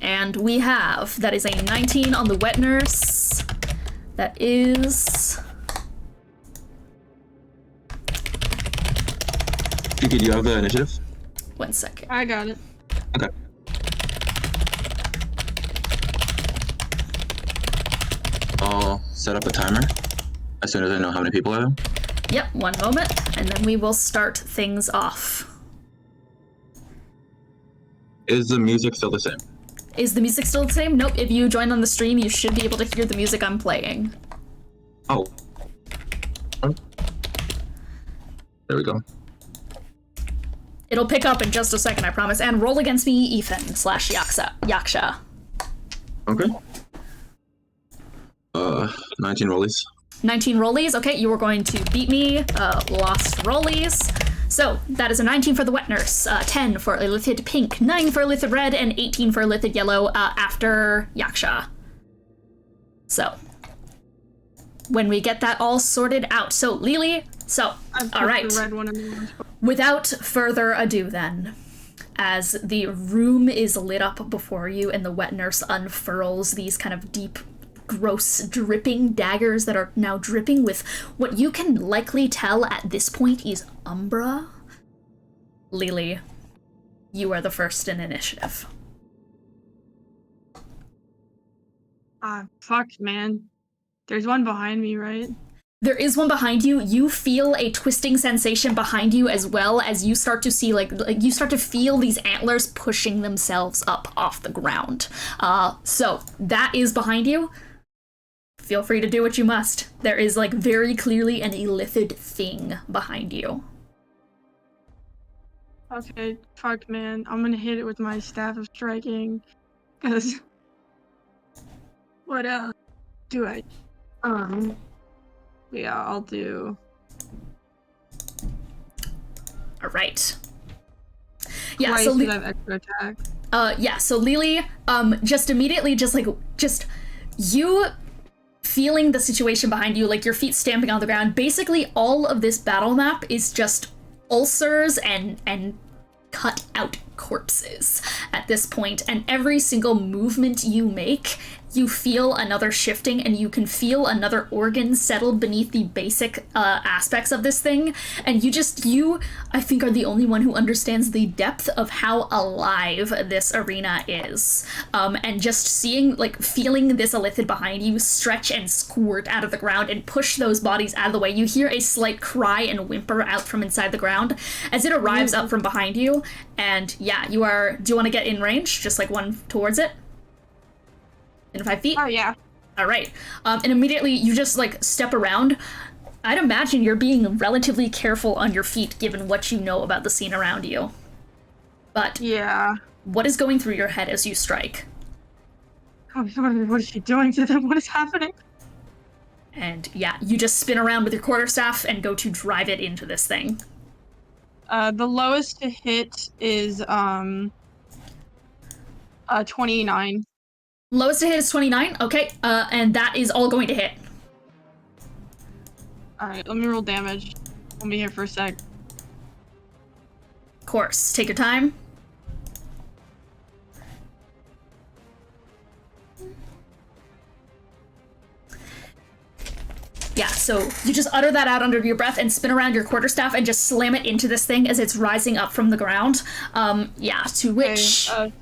And we have, that is a 19 on the wet nurse. That is... Kiki, do you have the initiative? 1 second. I got it. Okay. I'll set up a timer as soon as I know how many people are there. Yep, 1 moment, and then we will start things off. Is the music still the same? Is the music still the same? Nope, if you join on the stream, you should be able to hear the music I'm playing. Oh. There we go. It'll pick up in just a second, I promise. And roll against me, Ethan / Yaksha. Okay. 19 rollies. 19 rollies. Okay, you are going to beat me. Lost rollies. So, that is a 19 for the wet nurse, 10 for Illithid pink, 9 for Illithid red, and 18 for Illithid yellow after Yaksha. So, when we get that all sorted out. So, Lelee, all right. The red one in the orange. Without further ado then, as the room is lit up before you and the wet nurse unfurls these kind of deep, gross, dripping daggers that are now dripping with what you can likely tell at this point is Umbra. Lelee, you are the first in initiative. Fuck, man. There's one behind me, right? There is one behind you. You feel a twisting sensation behind you as well as you start to see, like you start to feel these antlers pushing themselves up off the ground. So that is behind you. Feel free to do what you must. There is, like, very clearly an illithid thing behind you. Okay, fuck, man. I'm gonna hit it with my staff of striking. Cause... What, do I... Yeah, I'll do... Alright. Yeah, Twice so... I have extra attack. Yeah, so Lelee, just immediately, you... feeling the situation behind you, like your feet stamping on the ground, basically all of this battle map is just ulcers and cut out corpses at this point, and every single movement you make, you feel another shifting, and you can feel another organ settled beneath the basic aspects of this thing, and you, I think, are the only one who understands the depth of how alive this arena is. And just seeing, like, feeling this illithid behind you stretch and squirt out of the ground and push those bodies out of the way, you hear a slight cry and whimper out from inside the ground as it arrives up from behind you, and yeah, do you want to get in range? Just, like, one towards it? In 5 feet? Oh, yeah. Alright. And immediately you just, like, step around. I'd imagine you're being relatively careful on your feet given what you know about the scene around you. But yeah, what is going through your head as you strike? Oh, what is she doing to them? What is happening? And yeah, you just spin around with your quarterstaff and go to drive it into this thing. The lowest to hit is 29. Lowest to hit is 29. Okay, and that is all going to hit. Alright, let me roll damage. I'll be here for a sec. Of course, take your time. Yeah, so you just utter that out under your breath and spin around your quarterstaff and just slam it into this thing as it's rising up from the ground. Yeah, to which... Okay,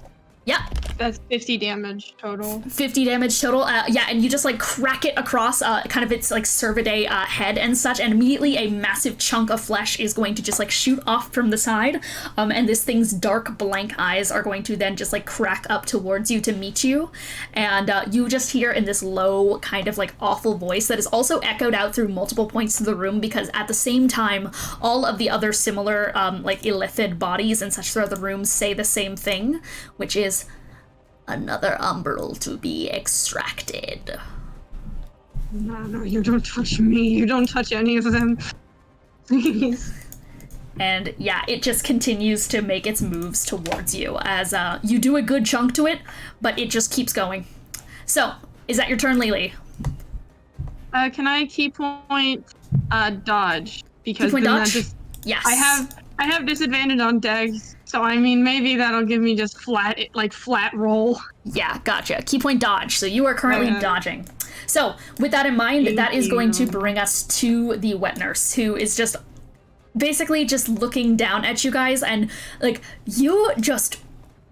yeah. That's 50 damage total. 50 damage total, yeah, and you just, like, crack it across kind of its, like, cervidae head and such, and immediately a massive chunk of flesh is going to just, like, shoot off from the side, and this thing's dark, blank eyes are going to then just, like, crack up towards you to meet you, and you just hear in this low, kind of, like, awful voice that is also echoed out through multiple points of the room, because at the same time, all of the other similar, like, illithid bodies and such throughout the room say the same thing, which is... another umbral to be extracted. No, you don't touch me. You don't touch any of them. Please. And yeah, it just continues to make its moves towards you as you do a good chunk to it, but it just keeps going. So, is that your turn, Lelee? Can I key point dodge? Because Key point then dodge? that just Yes. I have disadvantage on dex, so I mean maybe that'll give me just flat roll. Yeah, gotcha. Key point dodge. So you are currently Okay. dodging. So, with that in mind, Thank that is going to you. bring us to the wet nurse, who is just basically just looking down at you guys, and like you just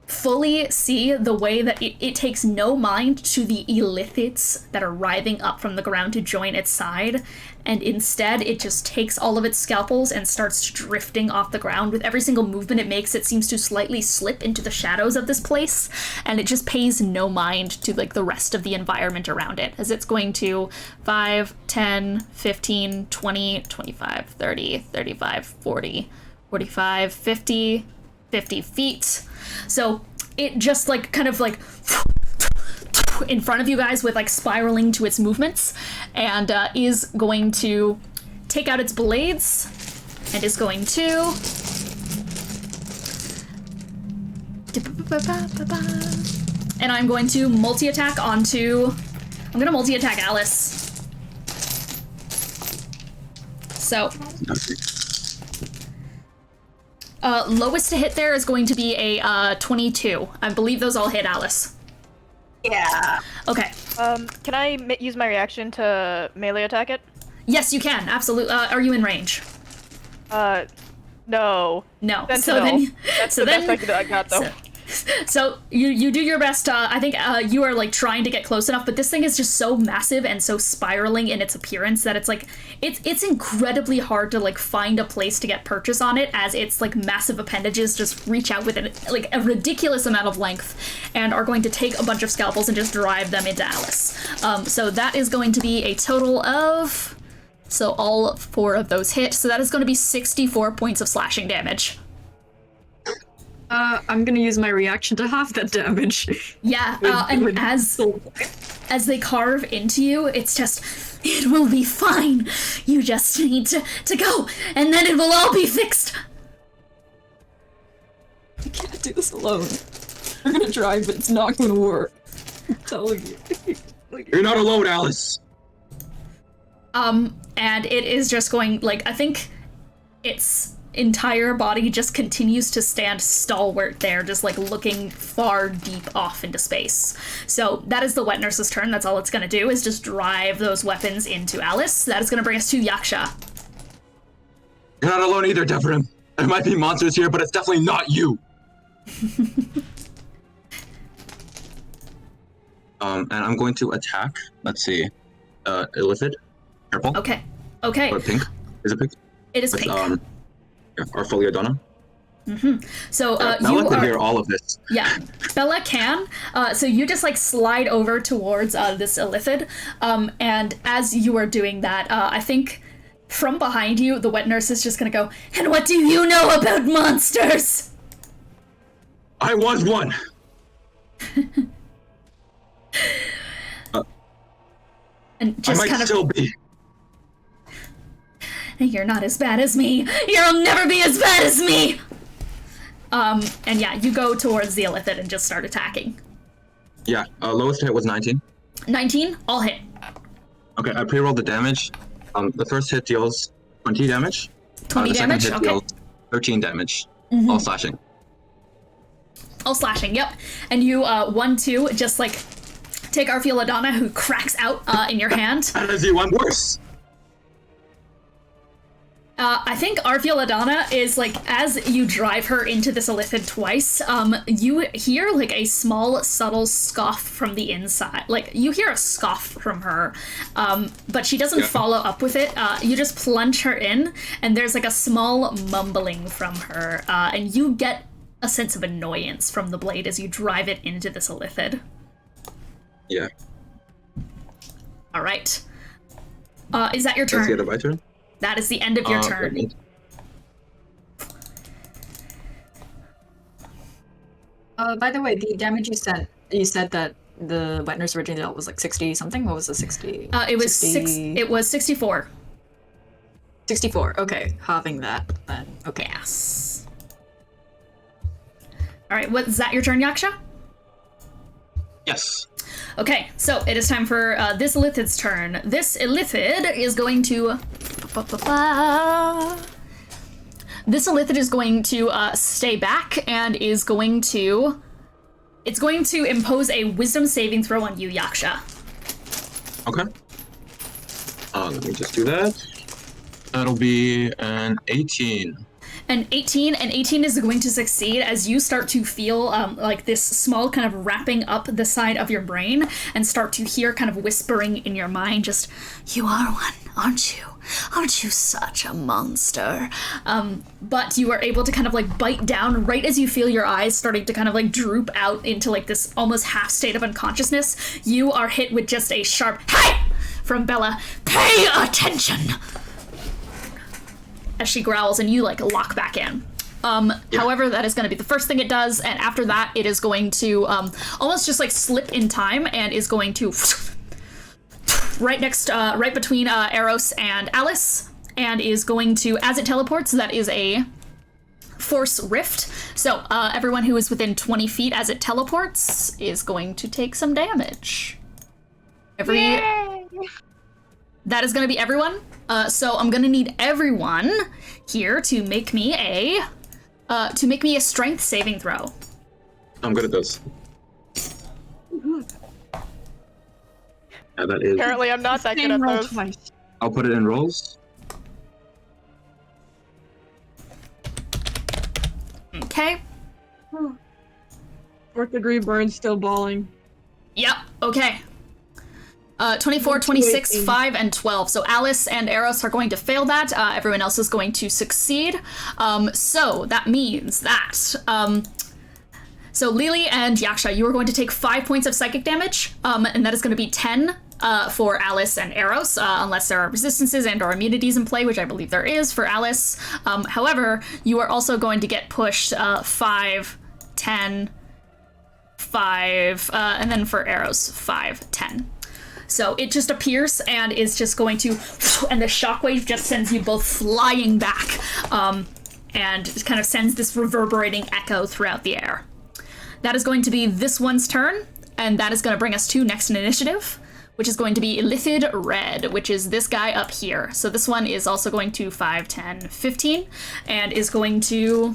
fully see the way that it takes no mind to the illithids that are writhing up from the ground to join its side, and instead it just takes all of its scalpels and starts drifting off the ground. With every single movement it makes, it seems to slightly slip into the shadows of this place, and it just pays no mind to like the rest of the environment around it, as it's going to 5, 10, 15, 20, 25, 30, 35, 40, 45, 50 feet. So it just like kind of like in front of you guys with like spiraling to its movements, and is going to take out its blades and is going to and I'm going to multi-attack onto I'm gonna multi-attack Alice. So lowest to hit there is going to be a 22. I believe those all hit Alice. Yeah. Okay. Can I use my reaction to melee attack it? Yes, you can. Absolutely. Are you in range? No. No. Then So no. then, That's so the then, best I got though. so you do your best. I think you are like trying to get close enough, but this thing is just so massive and so spiraling in its appearance that it's like it's incredibly hard to like find a place to get purchase on it, as its like massive appendages just reach out with like a ridiculous amount of length and are going to take a bunch of scalpels and just drive them into Alice. So that is going to be a total of, so all 4 of those hit. So that is going to be 64 points of slashing damage. I'm gonna use my reaction to half that damage. Yeah, and as they carve into you, it's just, it will be fine. You just need to go, and then it will all be fixed. I can't do this alone. We're gonna try, but it's not gonna work. I'm telling you. You're not alone, Alice. And it is just going, like, I think its entire body just continues to stand stalwart there, just like looking far deep off into space. So that is the wet nurse's turn. That's all it's gonna do, is just drive those weapons into Alice. That is gonna bring us to Yaksha. You're not alone either, Devarim. There might be monsters here, but it's definitely not you. And I'm going to attack. Let's see. Illithid. Purple. Okay. Okay. Or pink. Is it pink? It is pink. Or Foliodonna. So Bella you can are. hear all of this. Yeah, Bella can. So you just like slide over towards this illithid, and as you are doing that, I think from behind you, the wet nurse is just gonna go, "And what do you know about monsters?" I was one. And I just might kind of, still be. "You're not as bad as me. You'll never be as bad as me." And yeah, you go towards the illithid and just start attacking. Yeah. Lowest hit was 19. 19, all hit. Okay, I pre-rolled the damage. The first hit deals 20 damage. 20 the damage. second hit Okay. deals 13 damage. All slashing. All slashing, yep. And you, 1-2, just like take Arfioladonna, who cracks out in your hand. As you, I'm worse. I think Arfioladonna is like, as you drive her into this illithid twice, you hear like a small, subtle scoff from the inside. Like, you hear a scoff from her, but she doesn't follow up with it. You just plunge her in, and there's like a small mumbling from her, and you get a sense of annoyance from the blade as you drive it into this illithid. Yeah. All right. Is that your turn? That's the end of my turn? That is the end of your turn. By the way, the damage you said that the wet nurse originally dealt was like 60 something. What was the 60? It was 60... It was 64. 64. Okay, halving that then. Okay. Yes. All right. What is that? Your turn, Yaksha? Yes. Okay, so it is time for this Illithid's turn. This Illithid is going to... This Illithid is going to stay back and is going to... It's going to impose a wisdom saving throw on you, Yaksha. Okay. Let me just do that. That'll be an 18. An 18 is going to succeed as you start to feel like this small kind of wrapping up the side of your brain and start to hear kind of whispering in your mind just, you are one, aren't you? Aren't you such a monster? But you are able to kind of like bite down right as you feel your eyes starting to kind of like droop out into like this almost half state of unconsciousness. You are hit with just a sharp, hey! From Bella. Pay attention! As she growls and you like lock back in. However, that is going to be the first thing it does, and after that it is going to almost just like slip in time and is going to right between Aros and Alis, and is going to, as it teleports, that is a force rift. So everyone who is within 20 feet as it teleports is going to take some damage. Yay! That is going to be everyone. So I'm going to need everyone here to make me a strength saving throw. I'm good at this. Yeah, that is. Apparently, I'm not that good at roll those. twice. I'll put it in rolls. Okay. Fourth degree burn, still balling. Yep. Okay. 24, 26, 5, and 12. So Alis and Aros are going to fail that. Everyone else is going to succeed. So that means that... so Lelee and Yaksha, you are going to take 5 points of psychic damage, and that is going to be 10 for Alis and Aros, unless there are resistances and or immunities in play, which I believe there is for Alis. However, you are also going to get pushed 5, 10, 5, and then for Aros, 5, 10. So it just appears and is just going to, and the shockwave just sends you both flying back, and it kind of sends this reverberating echo throughout the air. That is going to be this one's turn, and that is going to bring us to next in initiative, which is going to be Illithid Red, which is this guy up here. So this one is also going to 5, 10, 15, and is going to...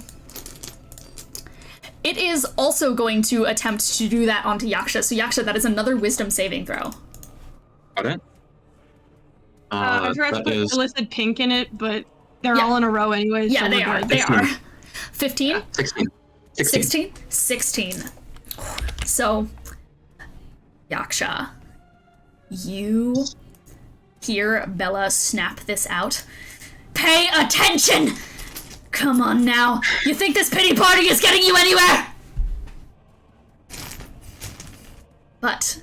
It is also going to attempt to do that onto Yaksha. So Yaksha, that is another wisdom saving throw. Got it. I forgot to put is... illicit pink in it, but they're Yeah. all in a row anyway. Yeah, so they we're are. good. They 16. are. 15? 16. 16? 16. So, Yaksha, you hear Bella snap this out. Pay attention! Come on now. You think this pity party is getting you anywhere? But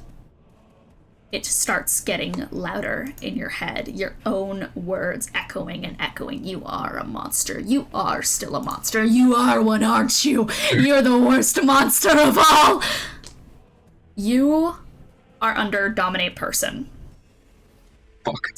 it starts getting louder in your head, your own words echoing and echoing. You are a monster. You are still a monster. You are one, aren't you? You're the worst monster of all! You are under Dominate Person. Fuck.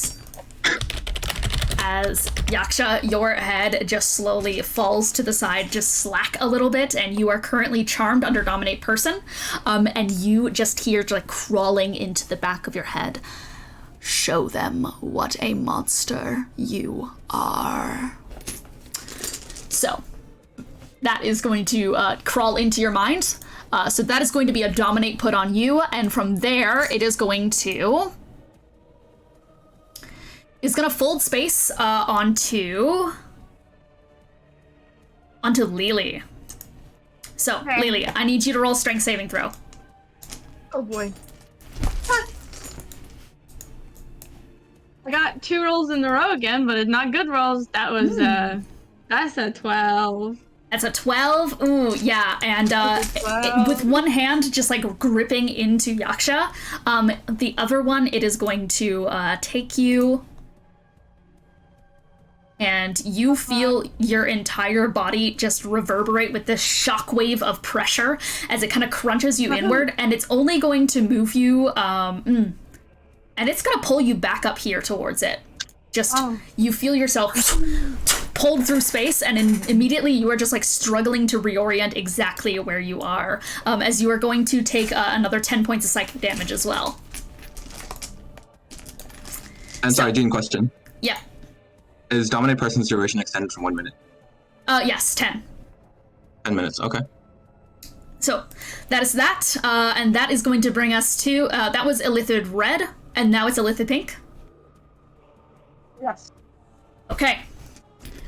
As Yaksha, your head just slowly falls to the side, just slack a little bit, and you are currently charmed under Dominate Person, and you just hear like crawling into the back of your head. Show them what a monster you are. So, that is going to crawl into your mind. So that is going to be a Dominate put on you, and from there, it is going to... Is gonna fold space onto Lelee. So, Okay. Lelee, I need you to roll strength saving throw. Oh boy. I got 2 rolls in a row again, but it's not good rolls. That was that's a 12. That's a 12. Ooh, yeah, and with one hand just like gripping into Yaksha, the other one it is going to take you and you feel your entire body just reverberate with this shockwave of pressure as it kind of crunches you inward, and it's only going to move you, and it's going to pull you back up here towards it. Just, you feel yourself pulled through space, and immediately you are just like struggling to reorient exactly where you are, as you are going to take another 10 points of psychic damage as well. And sorry, Jean, question. Yeah. Is Dominate Person's duration extended from 1 minute? Yes, 10. 10 minutes, okay. So, that is that, and that is going to bring us to, that was Illithid Red, and now it's Illithid Pink. Yes. Okay.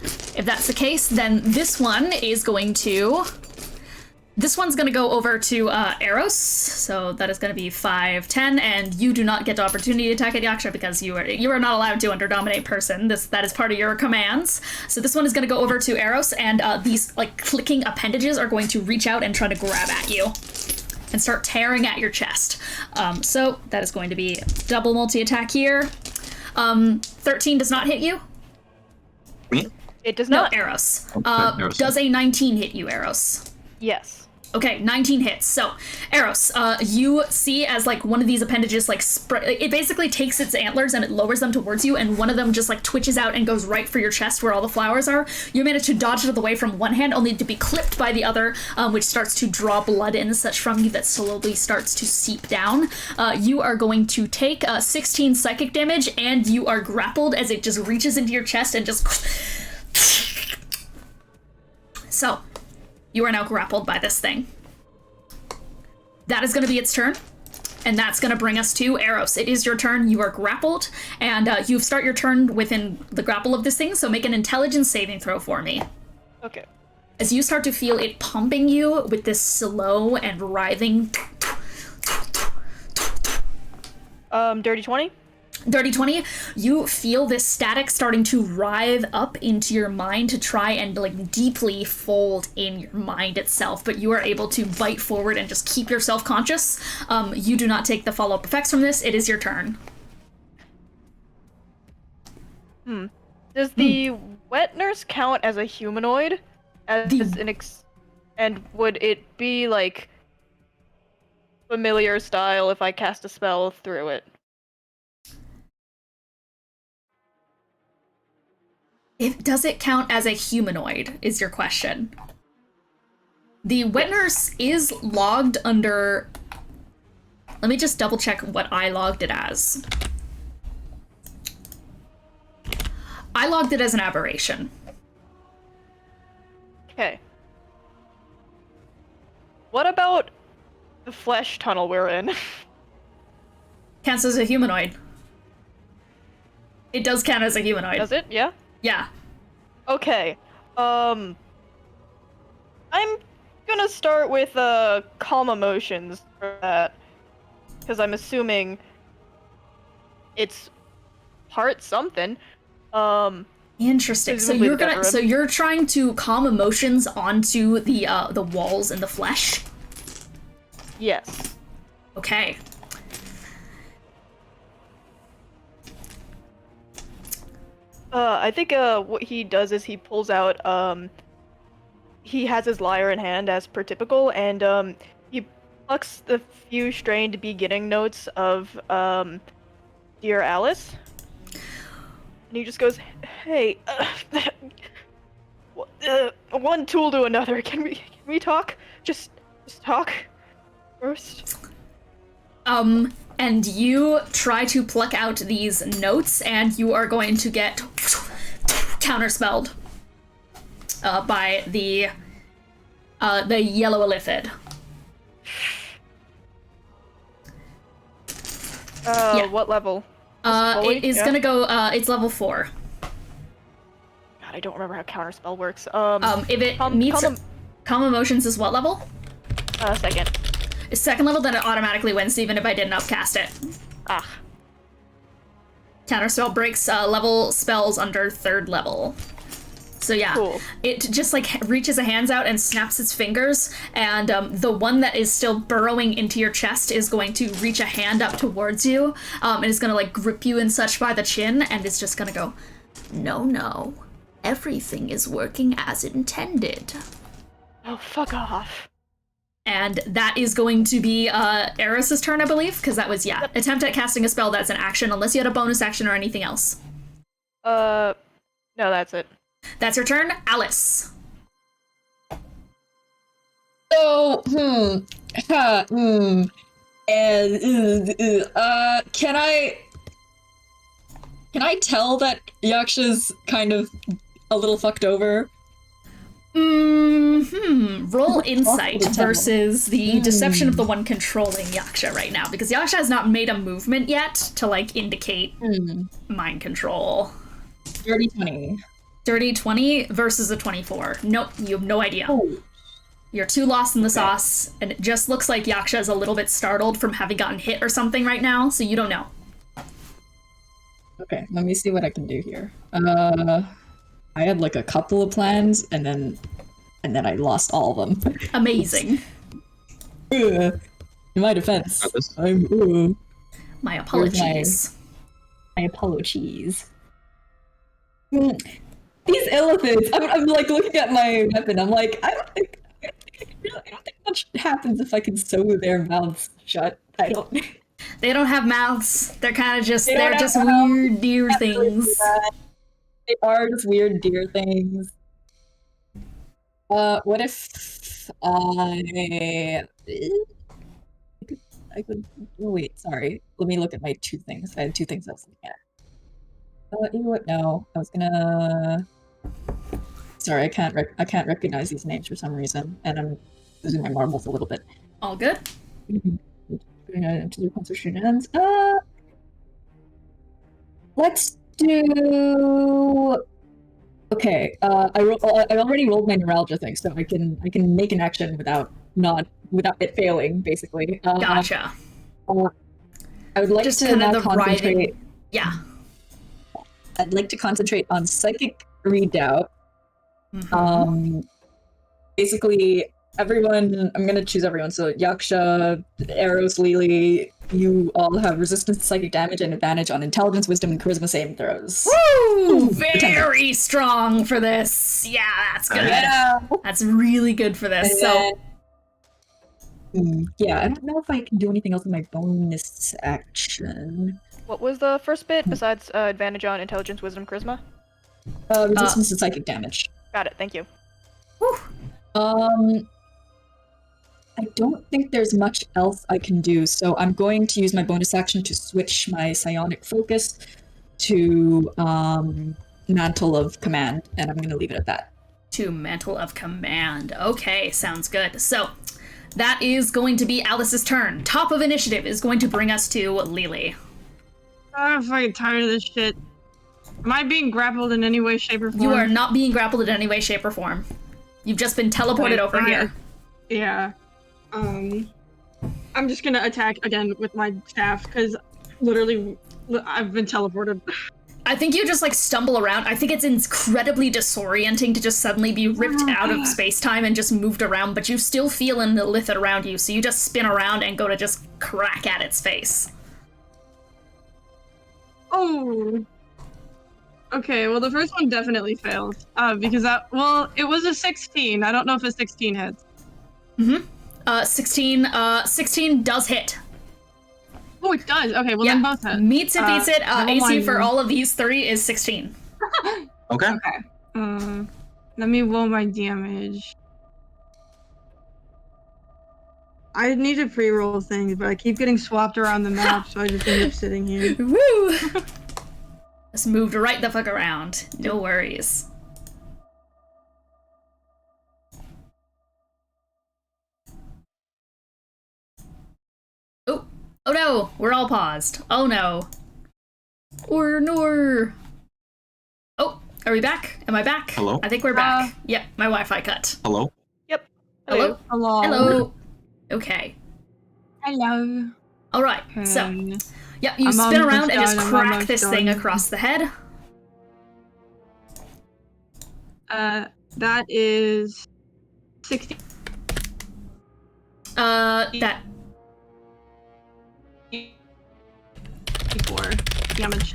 If that's the case, then this one is going to... This one's going to go over to Aros, so that is going to be 5, 10, and you do not get the opportunity to attack at Yaksha because you are not allowed to under Dominate Person. That is part of your commands. So this one is going to go over to Aros, and these like clicking appendages are going to reach out and try to grab at you and start tearing at your chest. So that is going to be double multi-attack here. 13 does not hit you. Me? It does not. No, Aros. Aros. Does a 19 hit you, Aros? Yes. Okay, 19 hits. So, Aros, you see as, like, one of these appendages, like, it basically takes its antlers and it lowers them towards you, and one of them just, like, twitches out and goes right for your chest where all the flowers are. You manage to dodge it out of the way from one hand, only to be clipped by the other, which starts to draw blood and such from you that slowly starts to seep down. You are going to take 16 psychic damage, and you are grappled as it just reaches into your chest and just... So... You are now grappled by this thing. That is going to be its turn, and that's going to bring us to Aros. It is your turn. You are grappled, and you start your turn within the grapple of this thing, so make an intelligence saving throw for me. Okay. As you start to feel it pumping you with this slow and writhing... Dirty 20? Dirty 20, you feel this static starting to writhe up into your mind to try and like deeply fold in your mind itself, but you are able to bite forward and just keep yourself conscious. You do not take the follow-up effects from this. It is your turn. Does the wet nurse count as a humanoid? And would it be like familiar style if I cast a spell through it? Does it count as a humanoid, is your question. The wet nurse is logged under... Let me just double check what I logged it as. I logged it as an aberration. Okay. What about the flesh tunnel we're in? Counts as a humanoid. It does count as a humanoid. Does it? Yeah? Yeah. Okay. I'm gonna start with calm emotions for that, because I'm assuming it's part something. Interesting. So you're trying to calm emotions onto the walls and the flesh? Yes. Okay. I think what he does is he pulls out he has his lyre in hand as per typical, and he plucks the few strained beginning notes of Dear Alice. And he just goes, "Hey, one tool to another. Can we talk? Just talk first." And you try to pluck out these notes, and you are going to get counterspelled by the yellow illithid. Yeah. What level? It is gonna go, it's level 4. God, I don't remember how counterspell works. If it meets calm emotions is what level? Second. Second level, then it automatically wins, even if I didn't upcast it. Ah. Counterspell breaks level spells under 3rd level. So yeah, cool. It just like reaches a hands out and snaps its fingers, and the one that is still burrowing into your chest is going to reach a hand up towards you, and is gonna like grip you and such by the chin, and it's just gonna go, "No, everything is working as intended. Oh, fuck off. And that is going to be Aros' turn, I believe, because that was, yeah. Attempt at casting a spell, that's an action, unless you had a bonus action or anything else. No, that's it. That's your turn. Alice. So, can I tell that Yaksha's kind of a little fucked over? Roll insight versus the deception of the one controlling Yaksha right now, because Yaksha has not made a movement yet to, like, indicate mind control. Dirty 20. Dirty 20 versus a 24. Nope, you have no idea. Oh. You're too lost in the sauce, and it just looks like Yaksha is a little bit startled from having gotten hit or something right now, so you don't know. Okay, let me see what I can do here. I had like a couple of plans, and then I lost all of them. Amazing. In my defense, I'm. My apologies. My apologies. These elephants. I'm like looking at my weapon. I'm like, I don't think much happens if I can sew their mouths shut. I don't. They don't have mouths. They're kind of just they're just weird deer things. They are just weird deer things. What if I could oh, wait, sorry. Let me look at my two things. I had two things I was looking at. You know what? No, I was gonna. Sorry, I can't recognize these names for some reason, and I'm losing my marbles a little bit. All good. To the concentration ends. Let's do. Okay. I already rolled my neuralgia thing, so I can make an action without it failing, basically. Gotcha. I would like Just to kind now of the concentrate. writing. Yeah. I'd like to concentrate on psychic redoubt. Basically, everyone. I'm gonna choose everyone. So Yaksha, Aros, Lelee, you all have resistance to psychic damage and advantage on intelligence, wisdom, and charisma saving throws. Woo! Very strong for this. Yeah, that's good. That's really good for this. So. Yeah, I don't know if I can do anything else with my bonus action. What was the first bit besides advantage on intelligence, wisdom, charisma? Resistance to psychic damage. Got it, thank you. Whew. I don't think there's much else I can do, so I'm going to use my bonus action to switch my psionic focus to Mantle of Command, and I'm going to leave it at that. To Mantle of Command. Okay, sounds good. So, that is going to be Alice's turn. Top of initiative is going to bring us to Lelee. I'm fucking tired of this shit. Am I being grappled in any way, shape, or form? You are not being grappled in any way, shape, or form. You've just been teleported over here. Yeah. I'm just gonna attack again with my staff, because literally I've been teleported. I think you just, like, stumble around. I think it's incredibly disorienting to just suddenly be ripped out of space-time and just moved around, but you still feel in the lith around you, so you just spin around and go to just crack at its face. Oh. Okay, well, the first one definitely failed. Because it was a 16. I don't know if a 16 hits. 16 does hit. Oh, it does. Okay, well, then both hit. Meets and beats it. AC mind. for all of these three is 16. Okay. Let me roll my damage. I need to pre-roll things, but I keep getting swapped around the map, so I just end up sitting here. Woo! Just moved right the fuck around. No worries. Oh no, we're all paused. Oh no. Or no. Oh, are we back? Am I back? Hello? I think we're back. Yep, my Wi-Fi cut. Hello? Yep. Hello? Hello. Hello. Okay. Hello. All right. So, yep, you I'm spin almost around and just done, I'm crack almost this thing done. across the head. That is 60. That 4 damage.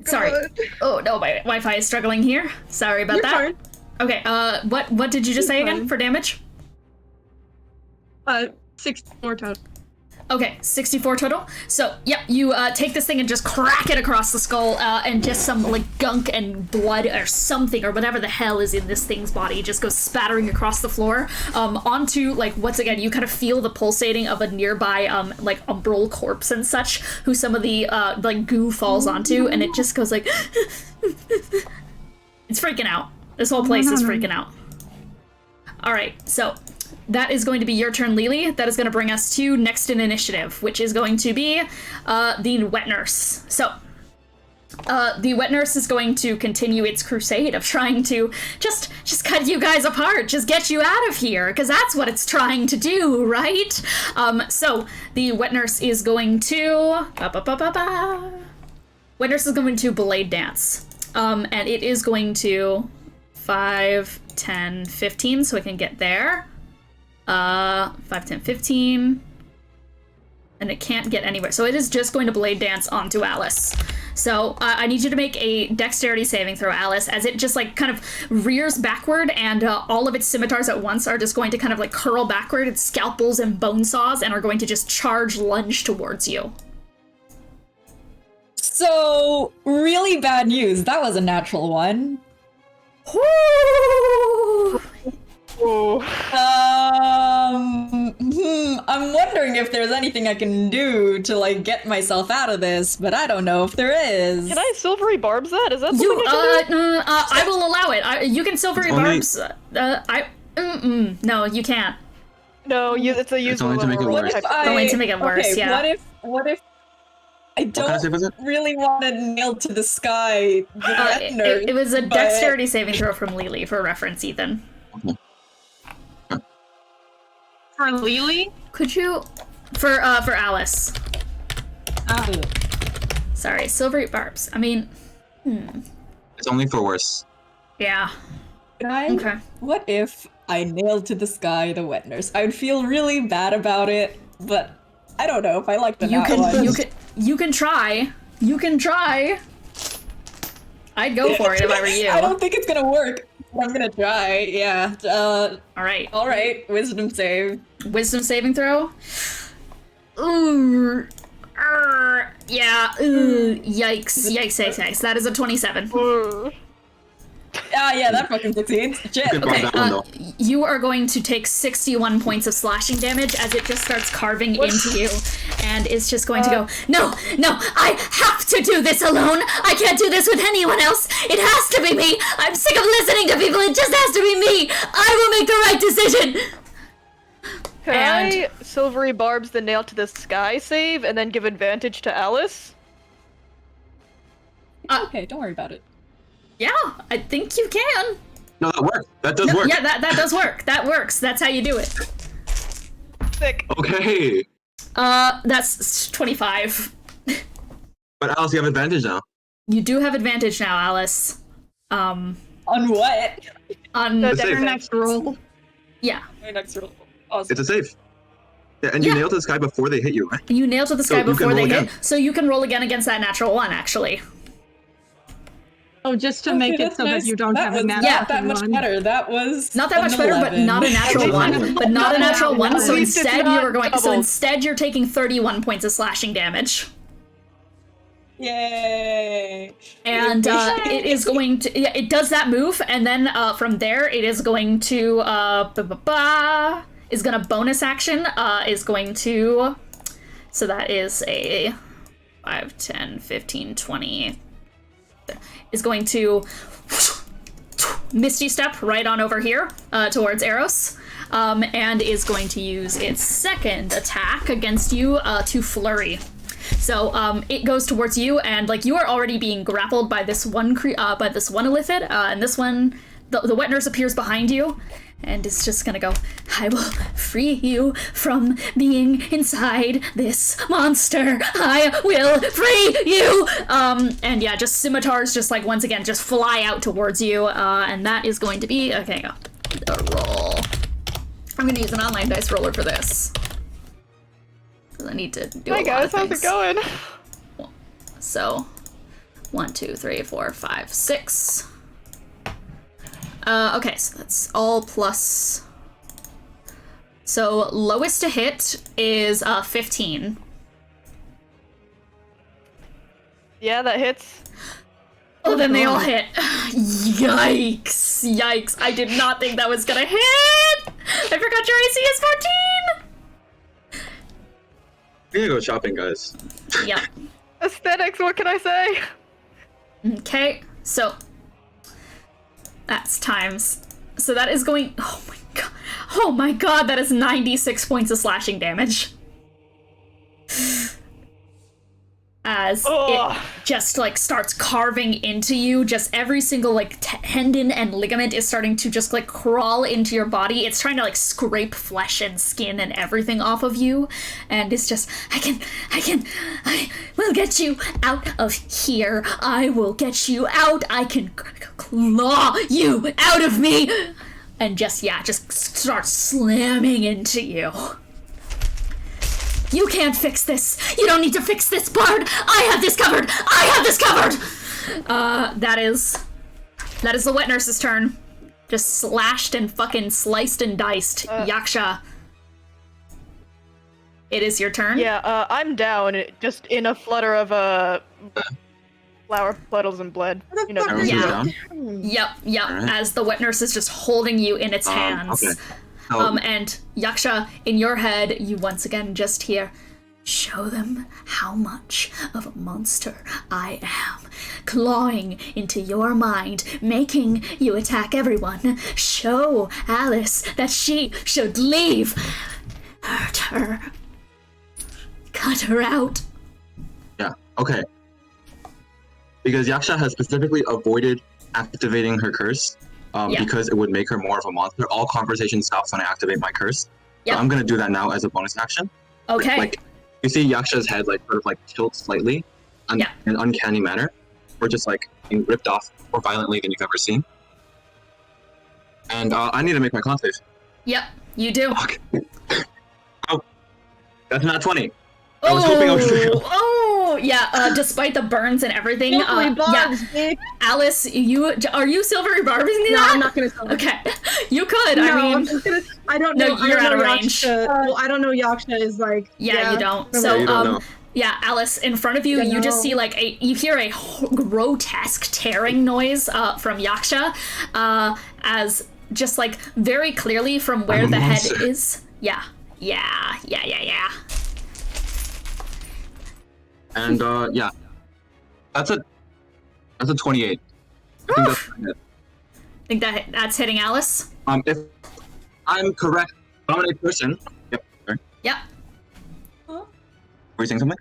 Sorry. Oh no, my Wi-Fi is struggling here. Sorry about You're that. fine. Okay, what did you just say again fine. for damage? 64 total. Okay, 64 total. So, yep, you take this thing and just crack it across the skull, and just some, like, gunk and blood or something, or whatever the hell is in this thing's body, just goes spattering across the floor, onto, like, once again, you kind of feel the pulsating of a nearby, like, umbral corpse and such, who some of the, like, goo falls onto, and it just goes, like... It's freaking out. This whole place is freaking out. Alright, so... That is going to be your turn, Lelee. That is going to bring us to next in initiative, which is going to be the wet nurse. So, the wet nurse is going to continue its crusade of trying to just cut you guys apart, just get you out of here, because that's what it's trying to do, right? So the wet nurse is going to wet nurse is going to blade dance, and it is going to 5, 10, 15, so I can get there. 5, 10, 15. And it can't get anywhere. So it is just going to blade dance onto Alice. So I need you to make a dexterity saving throw, Alice, as it just like kind of rears backward, and all of its scimitars at once are just going to kind of like curl backward, its scalpels and bone saws, and are going to just lunge towards you. So, really bad news. That was a natural one. I'm wondering if there's anything I can do to like get myself out of this, but I don't know if there is. Can I silvery barbs that? Is that something I can do? I will allow it. You can silvery barbs. No, you can't. No, it's a useful only to make it worse. Only to make it worse, okay, yeah. What if I don't kind of save was it? really want to nail to the sky the wet nurse, it was a but- dexterity saving throw from Lelee for reference, Ethan. For Lelee? Could you, for Alice? Oh. Sorry, silvery barbs. I mean, It's only for worse. yeah. Okay. What if I nailed to the sky the wet nurse? I'd feel really bad about it, but I don't know if I like the You that can one. you can try. You can try. I'd go for it if I were you. I don't think it's gonna work. I'm gonna try, yeah. Alright. Wisdom save. Wisdom saving throw? Ooh. Yeah. Ooh. Yikes. That is a 27. Yeah, that fucking succeeds. Shit. Good Okay, that one, though. you are going to take 61 points of slashing damage as it just starts carving into you, and it's just going to go, no, I have to do this alone. I can't do this with anyone else. It has to be me. I'm sick of listening to people. It just has to be me. I will make the right decision. Can I silvery barbs the nail to the sky save and then give advantage to Alice? Okay, don't worry about it. Yeah, I think you can. No, that worked. That does work. Yeah, that does work. That works. That's how you do it. Sick. Okay. That's 25. But Alice, you have advantage now. You do have advantage now, Alice. On what? On It's safe. Your next roll. yeah. My next roll. Awesome. It's a save. Yeah, and you Yeah. nailed to the sky before they hit you, right? You nailed to the So sky you can before roll they hit, again. so you can roll again against that natural one, actually. Oh, just to make it that's so nice. that you don't have a was natural not that much one. better. That was Not that much better, but 11. not a natural one. But not a natural one. So At least it's instead, not you are going. So doubled. instead, you're taking 31 points of slashing damage, Yay! and it is going to. Yeah, it does that move, and then from there, it is going to. Is going to bonus action. Is going to. So that is a 5, 10, 15, 20. Is going to Misty Step right on over here towards Aros, and is going to use its second attack against you to flurry. So it goes towards you, and like you are already being grappled by this one illithid, and this one, the wet nurse appears behind you, and is just gonna go, I will free you from being inside this monster. I will free you! And yeah, just scimitars just like once again just fly out towards you, and that is going to be, okay, a roll. I'm gonna use an online dice roller for this. Because I need to do a Hi lot guys, of how's things. it going? So, 1, 2, 3, 4, 5, 6. Okay, so that's all plus. So lowest to hit is 15. Yeah, that hits. Oh, then they all hit. Yikes. Yikes. I did not think that was gonna hit. I forgot your AC is 14. We need to go shopping, guys. Yep. Aesthetics, what can I say? Okay, so that's times. So that is going. Oh my god. Oh my god, that is 96 points of slashing damage. As it just like starts carving into you, just every single like tendon and ligament is starting to just like crawl into your body. It's trying to like scrape flesh and skin and everything off of you, and it's just I will get you out of here. I will get you out. I can claw you out of me, and just start slamming into you. You can't fix this. You don't need to fix this, Bard. I have this covered. I have this covered. That is the wet nurse's turn. Just slashed and fucking sliced and diced. Yaksha, it is your turn. Yeah, I'm down, just in a flutter of flower petals and blood. You know. Everyone's Yeah. down? Yep. Alright. As the wet nurse is just holding you in its hands. Okay. Oh, And Yaksha, in your head, you once again just hear, show them how much of a monster I am, clawing into your mind, making you attack everyone. Show Alice that she should leave. Hurt her. Cut her out. yeah, okay. Because Yaksha has specifically avoided activating her curse, Yeah. because it would make her more of a monster. All conversation stops when I activate my curse. Yep. So I'm gonna do that now as a bonus action. Okay. Like, you see Yaksha's head like sort of like tilt slightly in an uncanny manner, or just like being ripped off more violently than you've ever seen. And I need to make my con save. Yep, you do. Fuck. Oh, that's not 20. I was hoping I was real. Oh, yeah. Despite the burns and everything, Alice, are you silvery barbing No, that? I'm not gonna tell. Okay, you could. No, I mean, I'm just gonna. I don't know. you're I don't out of know range. Yaksha, well, I don't know Yaksha is like. yeah, you don't. Yeah, So, you don't know. yeah, Alice, in front of you, you just see like you hear a grotesque tearing noise from Yaksha, as just like very clearly from where I'm a the monster. head is. Yeah. And yeah, that's a 28. I think that's pretty good. Think that's hitting Alice? If I'm correct, dominate person. Yep. Sorry. Yep. Were you saying something?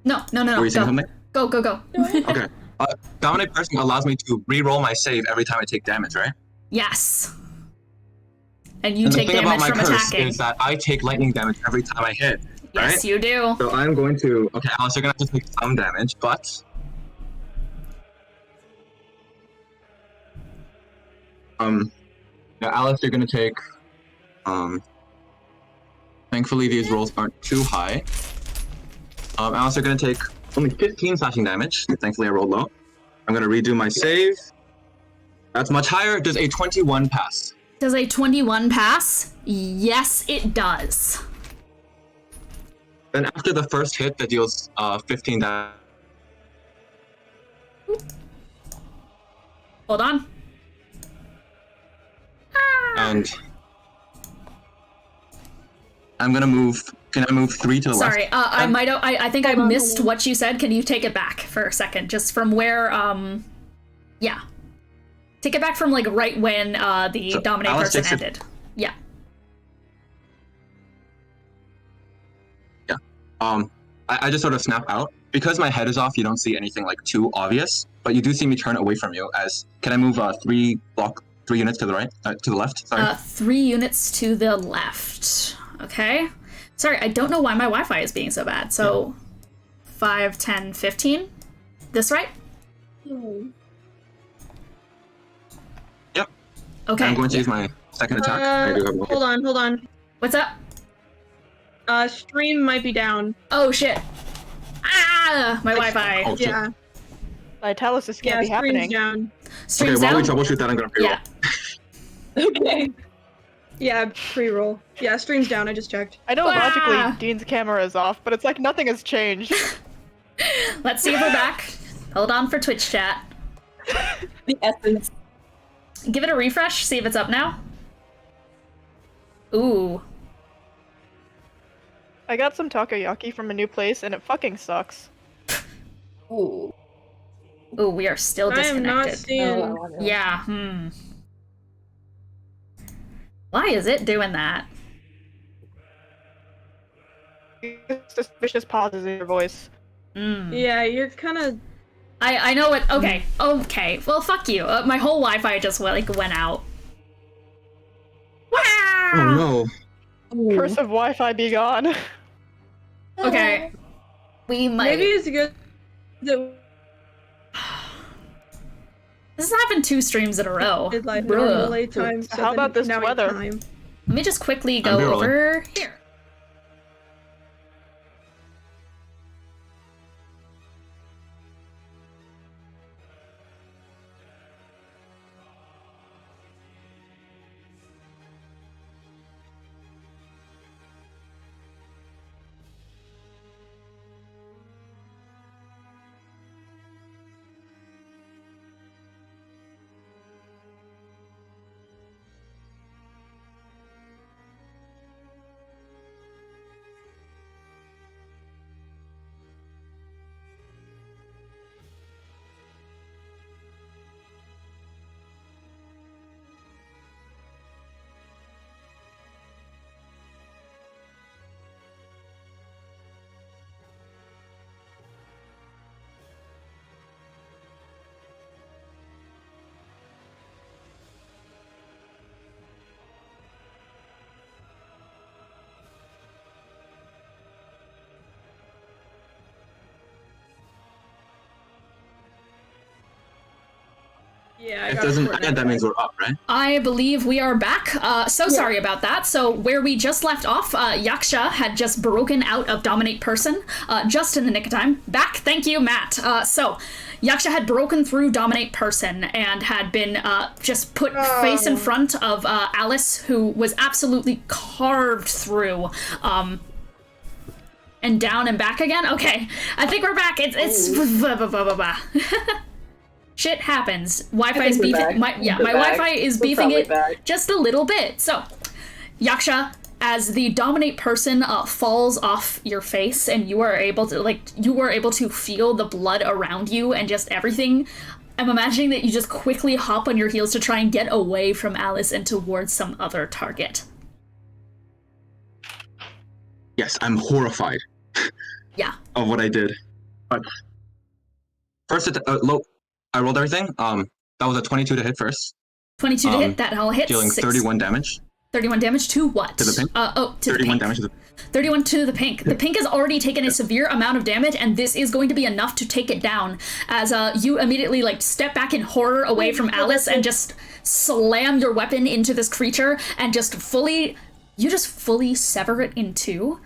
No. Were you saying something? Go. Okay. Dominate person allows me to re-roll my save every time I take damage, right? Yes. And you And take the thing about damage my from curse attacking. is that I take lightning damage every time I hit. Yes, right? you do. So I'm going to. Okay, Alice, you're gonna have to take some damage, but. Yeah, Alice, you're gonna take. Thankfully, these rolls aren't too high. Alice, you're gonna take only 15 slashing damage. Thankfully, I rolled low. I'm gonna redo my save. That's much higher. Does a 21 pass? Does a 21 pass? Yes, it does. Then after the first hit that deals 15 damage. Hold on. And I'm gonna move. Can I move 3 to the left? Sorry, I think I missed what you said. Can you take it back for a second? Just from where, yeah. Take it back from, like, right when the So dominate Alice person takes it- ended. Yeah. I just sort of snap out. Because my head is off, you don't see anything, like, too obvious. But you do see me turn away from you as... Can I move 3 units to the right? To the left? Sorry. 3 units to the left. Okay. Sorry, I don't know why my Wi-Fi is being so bad. So, 5, 10, 15? This right? Yep. Okay. I'm going to use my second attack. I do have one. Hold on. What's up? Stream might be down. Oh, shit. Ah! My Wi-Fi. Oh, shit. Yeah. Italysis can't be stream's happening. down. Streams Okay, while down? we troubleshoot that, I'm gonna pre-roll. Yeah. Okay. Yeah, pre-roll. Yeah, stream's down. I just checked. I know Ah! logically Dean's camera is off, but it's like nothing has changed. Let's see if we're back. Hold on for Twitch chat. The essence. Give it a refresh, see if it's up now. Ooh. I got some takoyaki from a new place, and it fucking sucks. Ooh. Ooh, we are still I am not disconnected. seeing. Yeah, Why is it doing that? Suspicious pauses in your voice. Yeah, you're kind of. I know it. Okay, okay. Well, fuck you. My whole Wi-Fi just went out. Oh no. Curse of Wi-Fi be gone. Okay. We might. Maybe it's good that This has happened 2 streams in a row. it's like Bruh. normal late time. So How about this now it's weather? time. Let me just quickly I'm go barreling. over here. Yeah, I It got doesn't. Fortnite Yeah, that back. means we're up, right? I believe we are back. Sorry about that. So where we just left off, Yaksha had just broken out of Dominate Person, just in the nick of time. Back, thank you, Matt. So Yaksha had broken through Dominate Person and had been just put face in front of Alice, who was absolutely carved through. And down and back again? Okay, I think we're back. It's Shit happens. Wi-Fi is think we're beefing. back. My We're back. Wi-Fi is We're beefing probably it back. just a little bit. So, Yaksha, as the Dominate Person falls off your face, and you are able to feel the blood around you and just everything. I'm imagining that you just quickly hop on your heels to try and get away from Alice and towards some other target. Yes, I'm horrified Yeah. of what I did. But first, I rolled everything. That was a 22 to hit first, 22 to hit. That all hits. dealing 31 damage. 31 damage to what? To the pink? To 31 the pink. damage to the. 31 to the pink. The pink has already taken a severe amount of damage, and this is going to be enough to take it down. As you immediately step back in horror away from Alice and just slam your weapon into this creature and just fully sever it in two.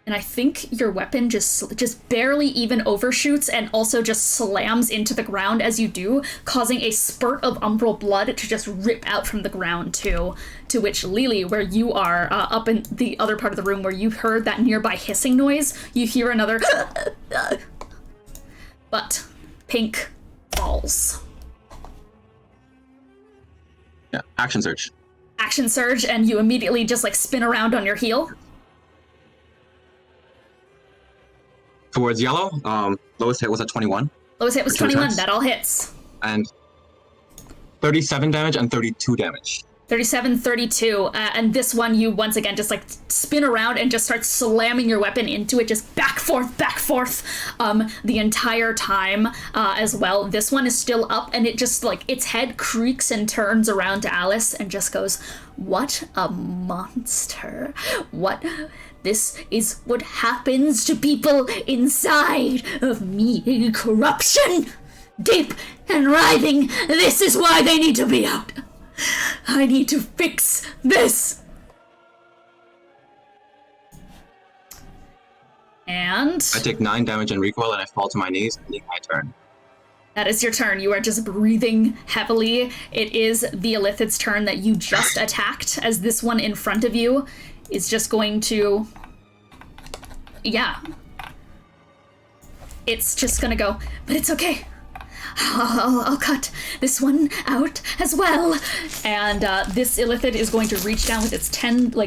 And I think your weapon just barely even overshoots and also just slams into the ground as you do, causing a spurt of umbral blood to just rip out from the ground too. To which Lelee, where you are up in the other part of the room where you heard that nearby hissing noise, you hear another but Pink falls. Yeah, action surge. Action surge, and you immediately just spin around on your heel. Towards yellow, lowest hit was a 21. Lowest hit was For two 21, attacks. that all hits. And 37 damage and 32 damage. 37, 32, and this one you once again just spin around and just start slamming your weapon into it, just back, forth, the entire time as well. This one is still up, and it just its head creaks and turns around to Alice and just goes, "What a monster. This is what happens to people inside of me. Corruption! Deep and writhing. This is why they need to be out. I need to fix this." And I take 9 damage and recoil, and I fall to my knees, ending my turn. That is your turn. You are just breathing heavily. It is the Illithid's turn that you just attacked, as this one in front of you is just going to... Yeah. It's just gonna go, but it's okay. I'll cut this one out as well. And this Illithid is going to reach down with its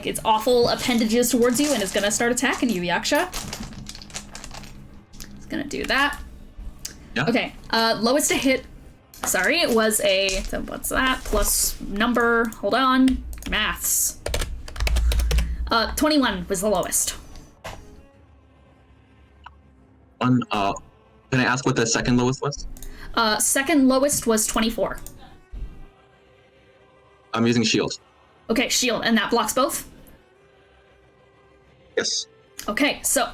its awful appendages towards you and is gonna start attacking you, Yaksha. It's gonna do that. Yeah. Okay, lowest to hit, sorry, it was a, so what's that, plus number, hold on, maths. 21 was the lowest. Can I ask what the second lowest was? Second lowest was 24. I'm using shield. Okay, shield, and that blocks both? Yes. Okay, so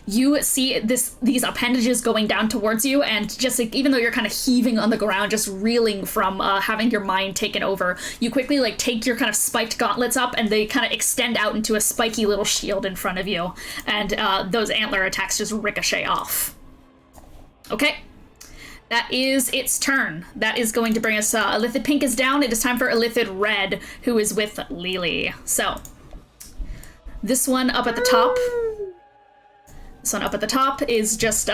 you see these appendages going down towards you, and just like, even though you're kind of heaving on the ground, just reeling from having your mind taken over, you quickly like take your kind of spiked gauntlets up, and they kind of extend out into a spiky little shield in front of you, and those antler attacks just ricochet off. Okay. That is its turn. That is going to bring us, Illithid Pink is down. It is time for Illithid Red, who is with Lelee. So, this one up at the top. This one up at the top is just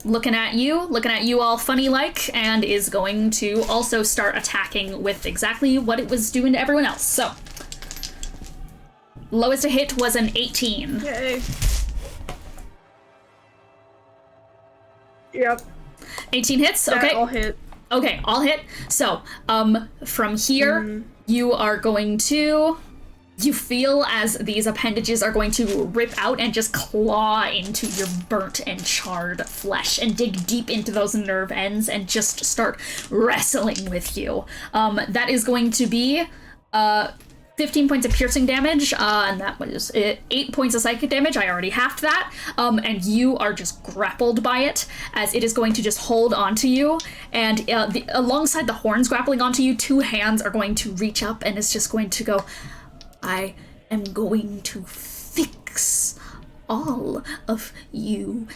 looking at you all funny-like, and is going to also start attacking with exactly what it was doing to everyone else. So, lowest to hit was an 18. Yay. Yep. 18 hits? Okay. All hit. Okay, all hit. So, from here, you are going to... You feel as these appendages are going to rip out and just claw into your burnt and charred flesh and dig deep into those nerve ends and just start wrestling with you. That is going to be 15 points of piercing damage, and that was 8 points of psychic damage. I already halved that. And you are just grappled by it, as it is going to just hold onto you. And alongside the horns grappling onto you, 2 hands are going to reach up, and it's just going to go, I am going to fix all of you.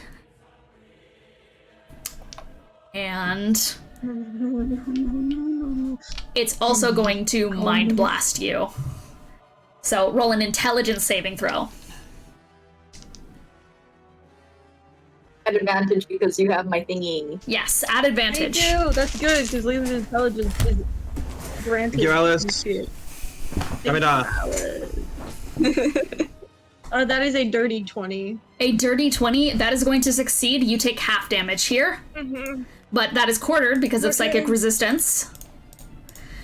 And it's also going to mind blast you. So roll an intelligence saving throw. At advantage because you have my thingy. Yes, at advantage. Thank you. That's good because Leland's intelligence is granted. You're Alice. That is a dirty 20. A dirty 20, that is going to succeed. You take half damage here. Mm-hmm. But that is quartered because of psychic resistance.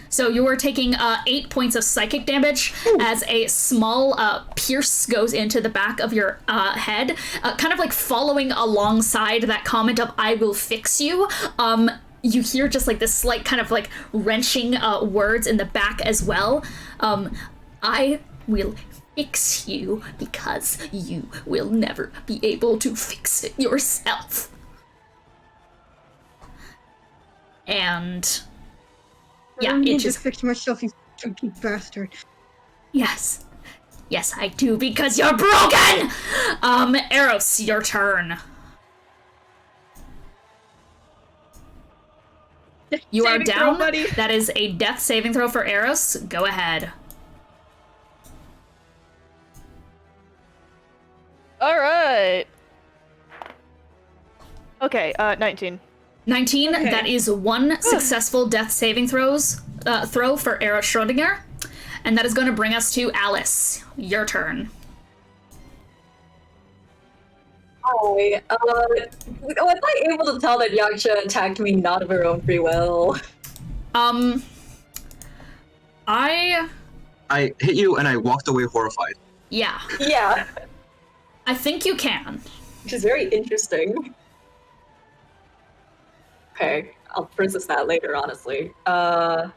So you are taking 8 points of psychic damage. Ooh. As a small pierce goes into the back of your head, kind of like following alongside that comment of "I will fix you." You hear just like this slight kind of like wrenching words in the back as well. I will fix you because you will never be able to fix it yourself. And yeah, I need it just to fix myself, you chunky bastard. Yes, I do because you're broken. Aros, your turn. You are down. Buddy. That is a death saving throw for Aros. Go ahead. All right. Okay, 19. 19, okay. That is 1 successful death saving throw for Aros Schrodinger. And that is going to bring us to Alice. Your turn. Hi. Was I able to tell that Yaksha attacked me not of her own free will? I hit you and I walked away horrified. Yeah. Yeah. I think you can. Which is very interesting. Okay, I'll process that later, honestly. Let's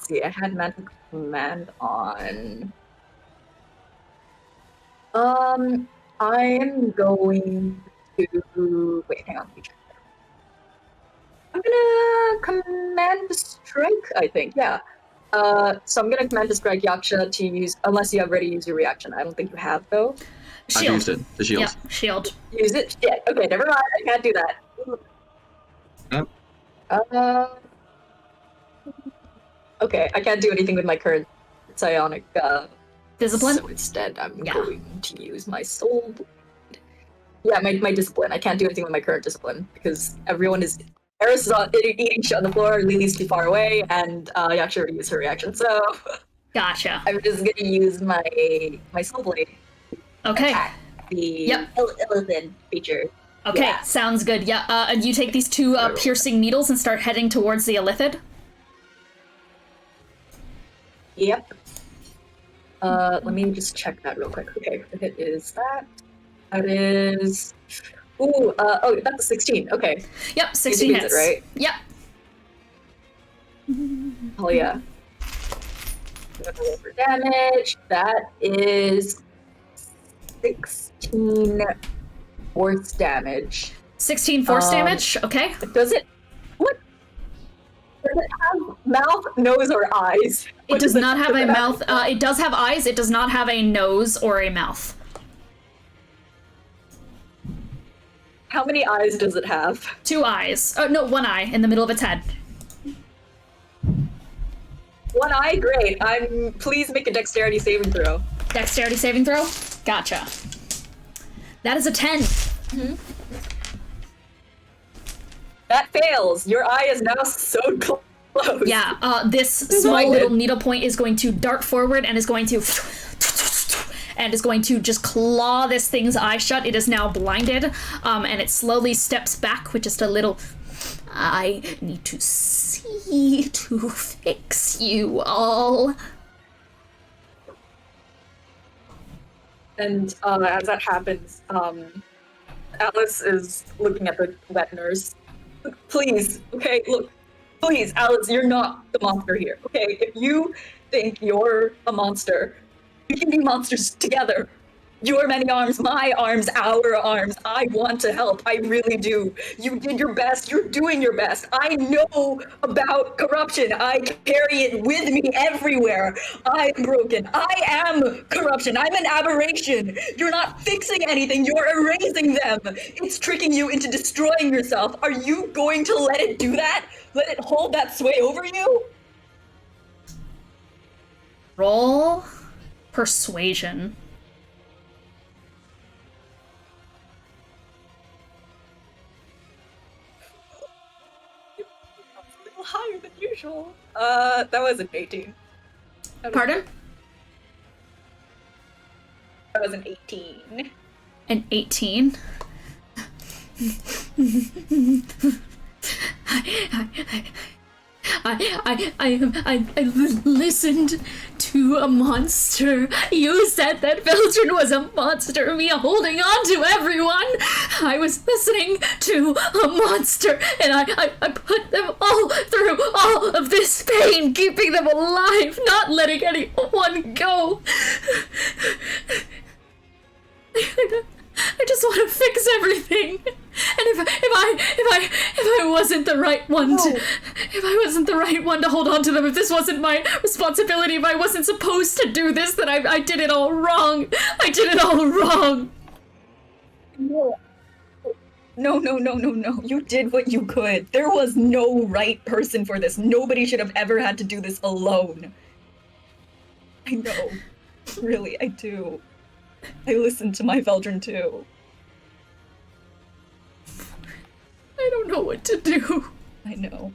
see, I had magic command on. I am going to wait, hang on, let me check. I'm gonna command to strike, I think, yeah. So I'm gonna command to strike Yaksha to use, unless you have already used your reaction. I don't think you have, though. Shield. I've used it. The shield. Yeah, shield. Use it? Shit. Okay, never mind. I can't do that. Okay, I can't do anything with my current psionic Discipline? so instead I'm going to use my soul. Yeah, my discipline. I can't do anything with my current discipline because everyone is Aros is eating shit on the floor, Lily's too far away, and Yaksha already used her reaction, so Gotcha. I'm just gonna use my soul blade. Okay. Attack the Illithid feature. Okay, Yeah. sounds good. Yeah, and you take these two piercing needles and start heading towards the Illithid. Yep. Let me just check that real quick. Okay, if it is that. That is. Ooh, that's a 16. Okay. Yep, 16 Easy hits. peasy, right? Yep. Oh yeah. For damage, that is 16 force damage. 16 force damage, okay. Does it? What? Does it have mouth, nose, or eyes? It does not have a mouth. It does have eyes. It does not have a nose or a mouth. How many eyes does it have? 2 eyes. No, 1 eye in the middle of its head. 1 eye? Great. Please make a dexterity saving throw. Dexterity saving throw? Gotcha. That is a 10. Mm-hmm. That fails. Your eye is now so close. Yeah, this small little needle point is going to dart forward and is going to just claw this thing's eye shut. It is now blinded, and it slowly steps back with just a little, I need to see to fix you all. And as that happens, Alice is looking at the wet nurse. Please, okay, look, please, Alice, you're not the monster here, okay? If you think you're a monster, we can be monsters together. Your many arms, my arms, our arms. I want to help. I really do. You did your best. You're doing your best. I know about corruption. I carry it with me everywhere. I'm broken. I am corruption. I'm an aberration. You're not fixing anything. You're erasing them. It's tricking you into destroying yourself. Are you going to let it do that? Let it hold that sway over you? Roll persuasion. Higher than usual. That was an 18. Pardon? That was an 18. An 18? I listened to a monster. You said that Veldrin was a monster, me holding on to everyone. I was listening to a monster, and I put them all through all of this pain, keeping them alive, not letting anyone go. I just want to fix everything. And if I wasn't the right one to hold on to them, if this wasn't my responsibility, if I wasn't supposed to do this, then I did it all wrong. I did it all wrong. No. No. You did what you could. There was no right person for this. Nobody should have ever had to do this alone. I know. Really, I do. I listened to my Veldrin too. I don't know what to do. I know.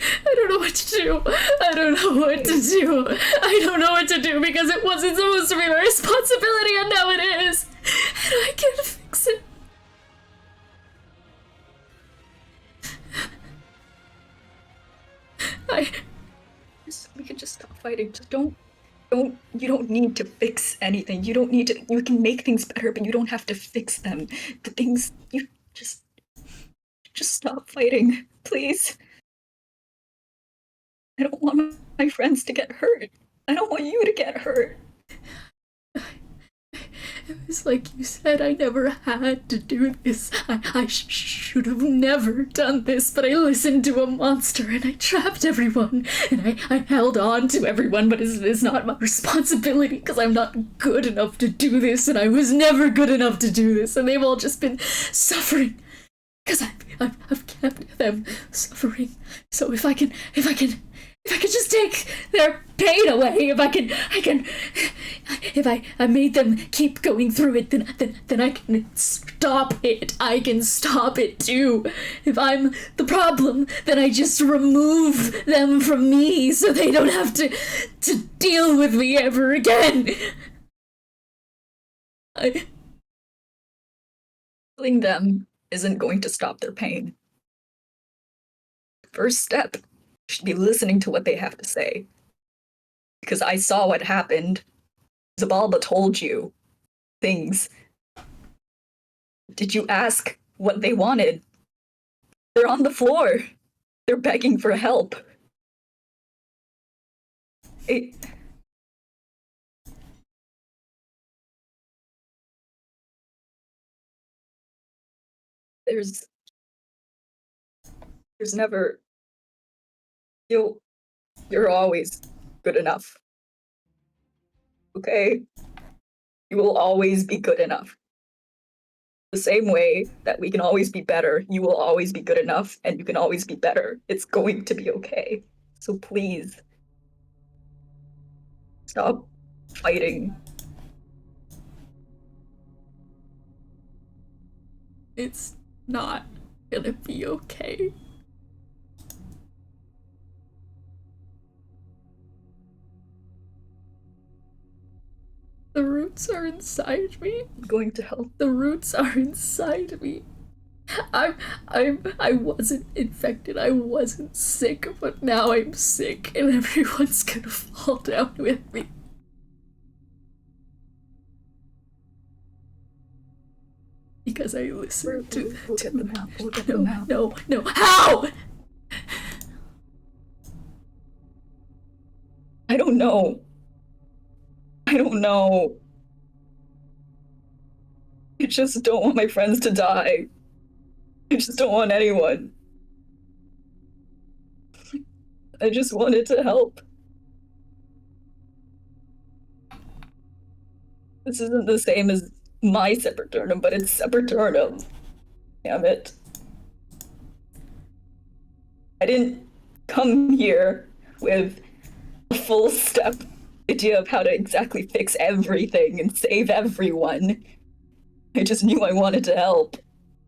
I don't know what to do. I don't know what to do. I don't know what to do because it wasn't supposed to be my responsibility and now it is. And I can't fix it. We can just stop fighting. Just you don't need to fix anything. You can make things better, but you don't have to fix them. The things, you just stop fighting, please. I don't want my friends to get hurt. I don't want you to get hurt. It was like you said, I never had to do this. I should have never done this, but I listened to a monster and I trapped everyone. And I held on to everyone, but it's not my responsibility because I'm not good enough to do this and I was never good enough to do this. And they've all just been suffering because I've kept them suffering. So if I can just take their pain away, if I made them keep going through it, then I can stop it. I can stop it too. If I'm the problem, then I just remove them from me so they don't have to deal with me ever again. Killing them isn't going to stop their pain. First step, you should be listening to what they have to say. Because I saw what happened. Xibalba told you things. Did you ask what they wanted? They're on the floor. They're begging for help. There's never... You're always good enough. Okay? You will always be good enough. The same way that we can always be better, you will always be good enough, and you can always be better. It's going to be okay. So please, stop fighting. It's not gonna be okay. The roots are inside me. I'm going to help. The roots are inside me. I wasn't infected, I wasn't sick, but now I'm sick and everyone's gonna fall down with me. Because I listened to them out. We'll get them out. No, how? I don't know. I just don't want my friends to die. I just don't want anyone. I just wanted to help. This isn't the same as my Sepulturnum, but it's Sepulturnum. Damn it. I didn't come here with a full step idea of how to exactly fix everything and save everyone. I just knew I wanted to help.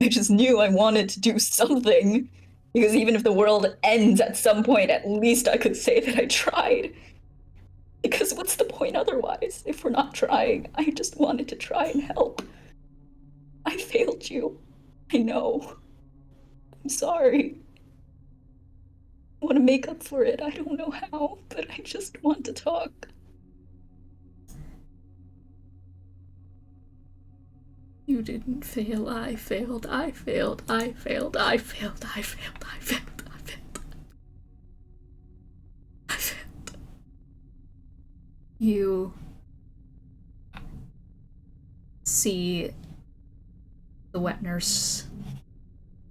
I just knew I wanted to do something. Because even if the world ends at some point, at least I could say that I tried. Because what's the point otherwise if we're not trying? I just wanted to try and help. I failed you. I know. I'm sorry. I want to make up for it. I don't know how, but I just want to talk. You didn't fail, I failed, I failed, I failed, I failed, I failed, I failed, I failed. I failed. You see the wet nurse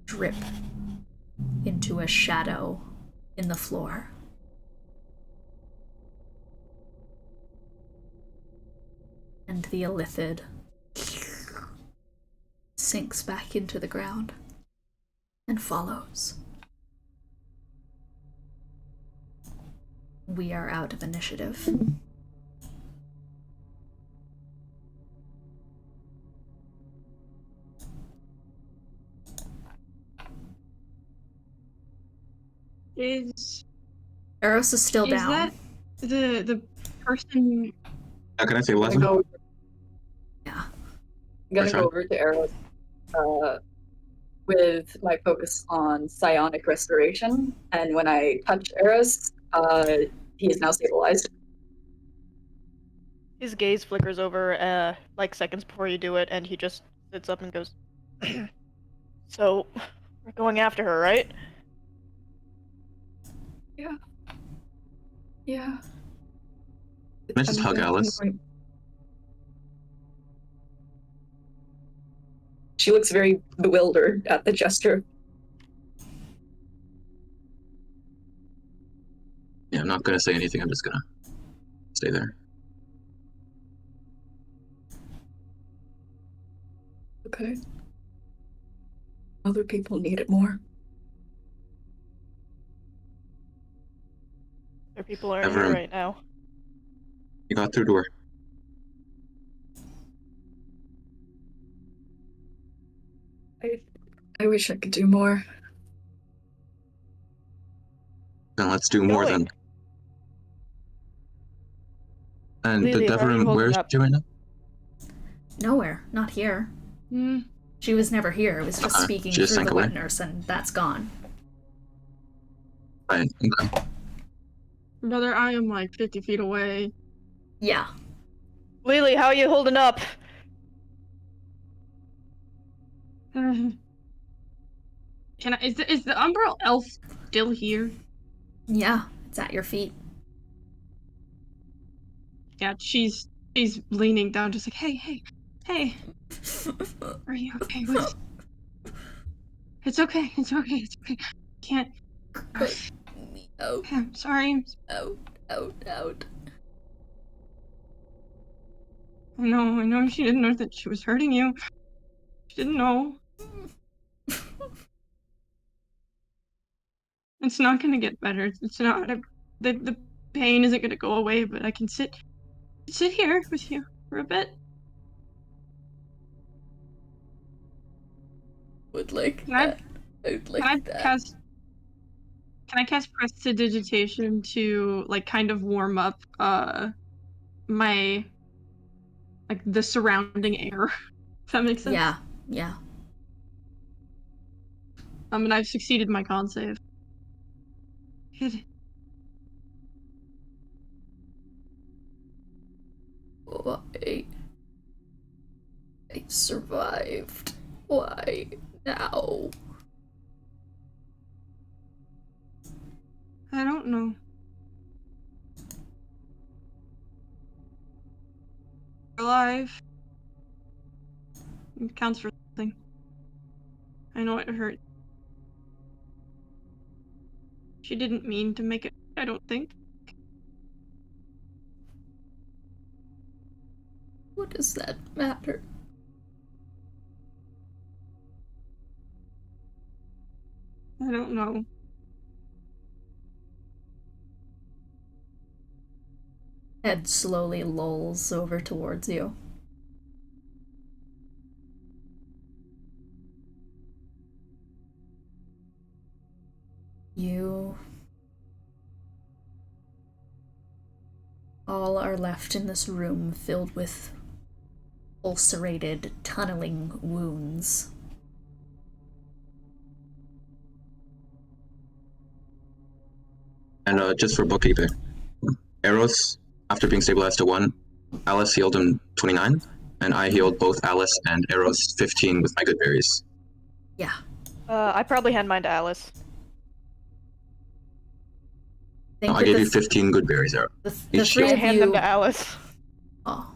drip into a shadow in the floor. And the illithid sinks back into the ground and follows. We are out of initiative. Aros is still down. That the person? How can I say the last I'm one? gonna go over to Aros with my focus on psionic restoration, and when I touch Aros, he is now stabilized. His gaze flickers over, like seconds before you do it, and he just sits up and goes, So, we're going after her, right? Yeah. Can I just hug Alice? She looks very bewildered at the gesture. Yeah, I'm not gonna say anything, I'm just gonna stay there. Okay. Other people need it more. There are people are in Devarim. here right now. You got through to her. I wish I could do more. Then let's do more Going. then. And the Lelee, how are you Devarim, where holding is up? she right now? Nowhere. Not here. She was never here. It was just speaking she just through sank the away? wet nurse, and that's gone. Right, okay. Brother, I am like 50 feet away. Yeah. Lelee, how are you holding up? Can I? Is the Umbral elf still here? Yeah. It's at your feet. Yeah, she's leaning down, just like, hey. Are you okay with? It's okay. Can't. Out, I'm sorry. out. I know. She didn't know that she was hurting you. She didn't know. It's not gonna get better. It's not. The pain isn't gonna go away. But I can sit here with you for a bit. Would like Can I- that. I'd like Can I that. cast prestidigitation to like kind of warm up my like the surrounding air? If that makes sense. Yeah. And I've succeeded my con save. Why? I survived. Why now? I don't know. You're alive. It counts for something. I know it hurt. She didn't mean to make it, I don't think. What does that matter? I don't know. Head slowly lolls over towards you. You all are left in this room filled with ulcerated, tunneling wounds. And just for bookkeeping, Aros, after being stabilized to 1, Alis healed him 29, and I healed both Alis and Aros 15 with my good berries. Yeah. I probably hand mine to Alice. I gave you 15 good berries, Aros. The Each three I of hand them you. to Alice. Oh.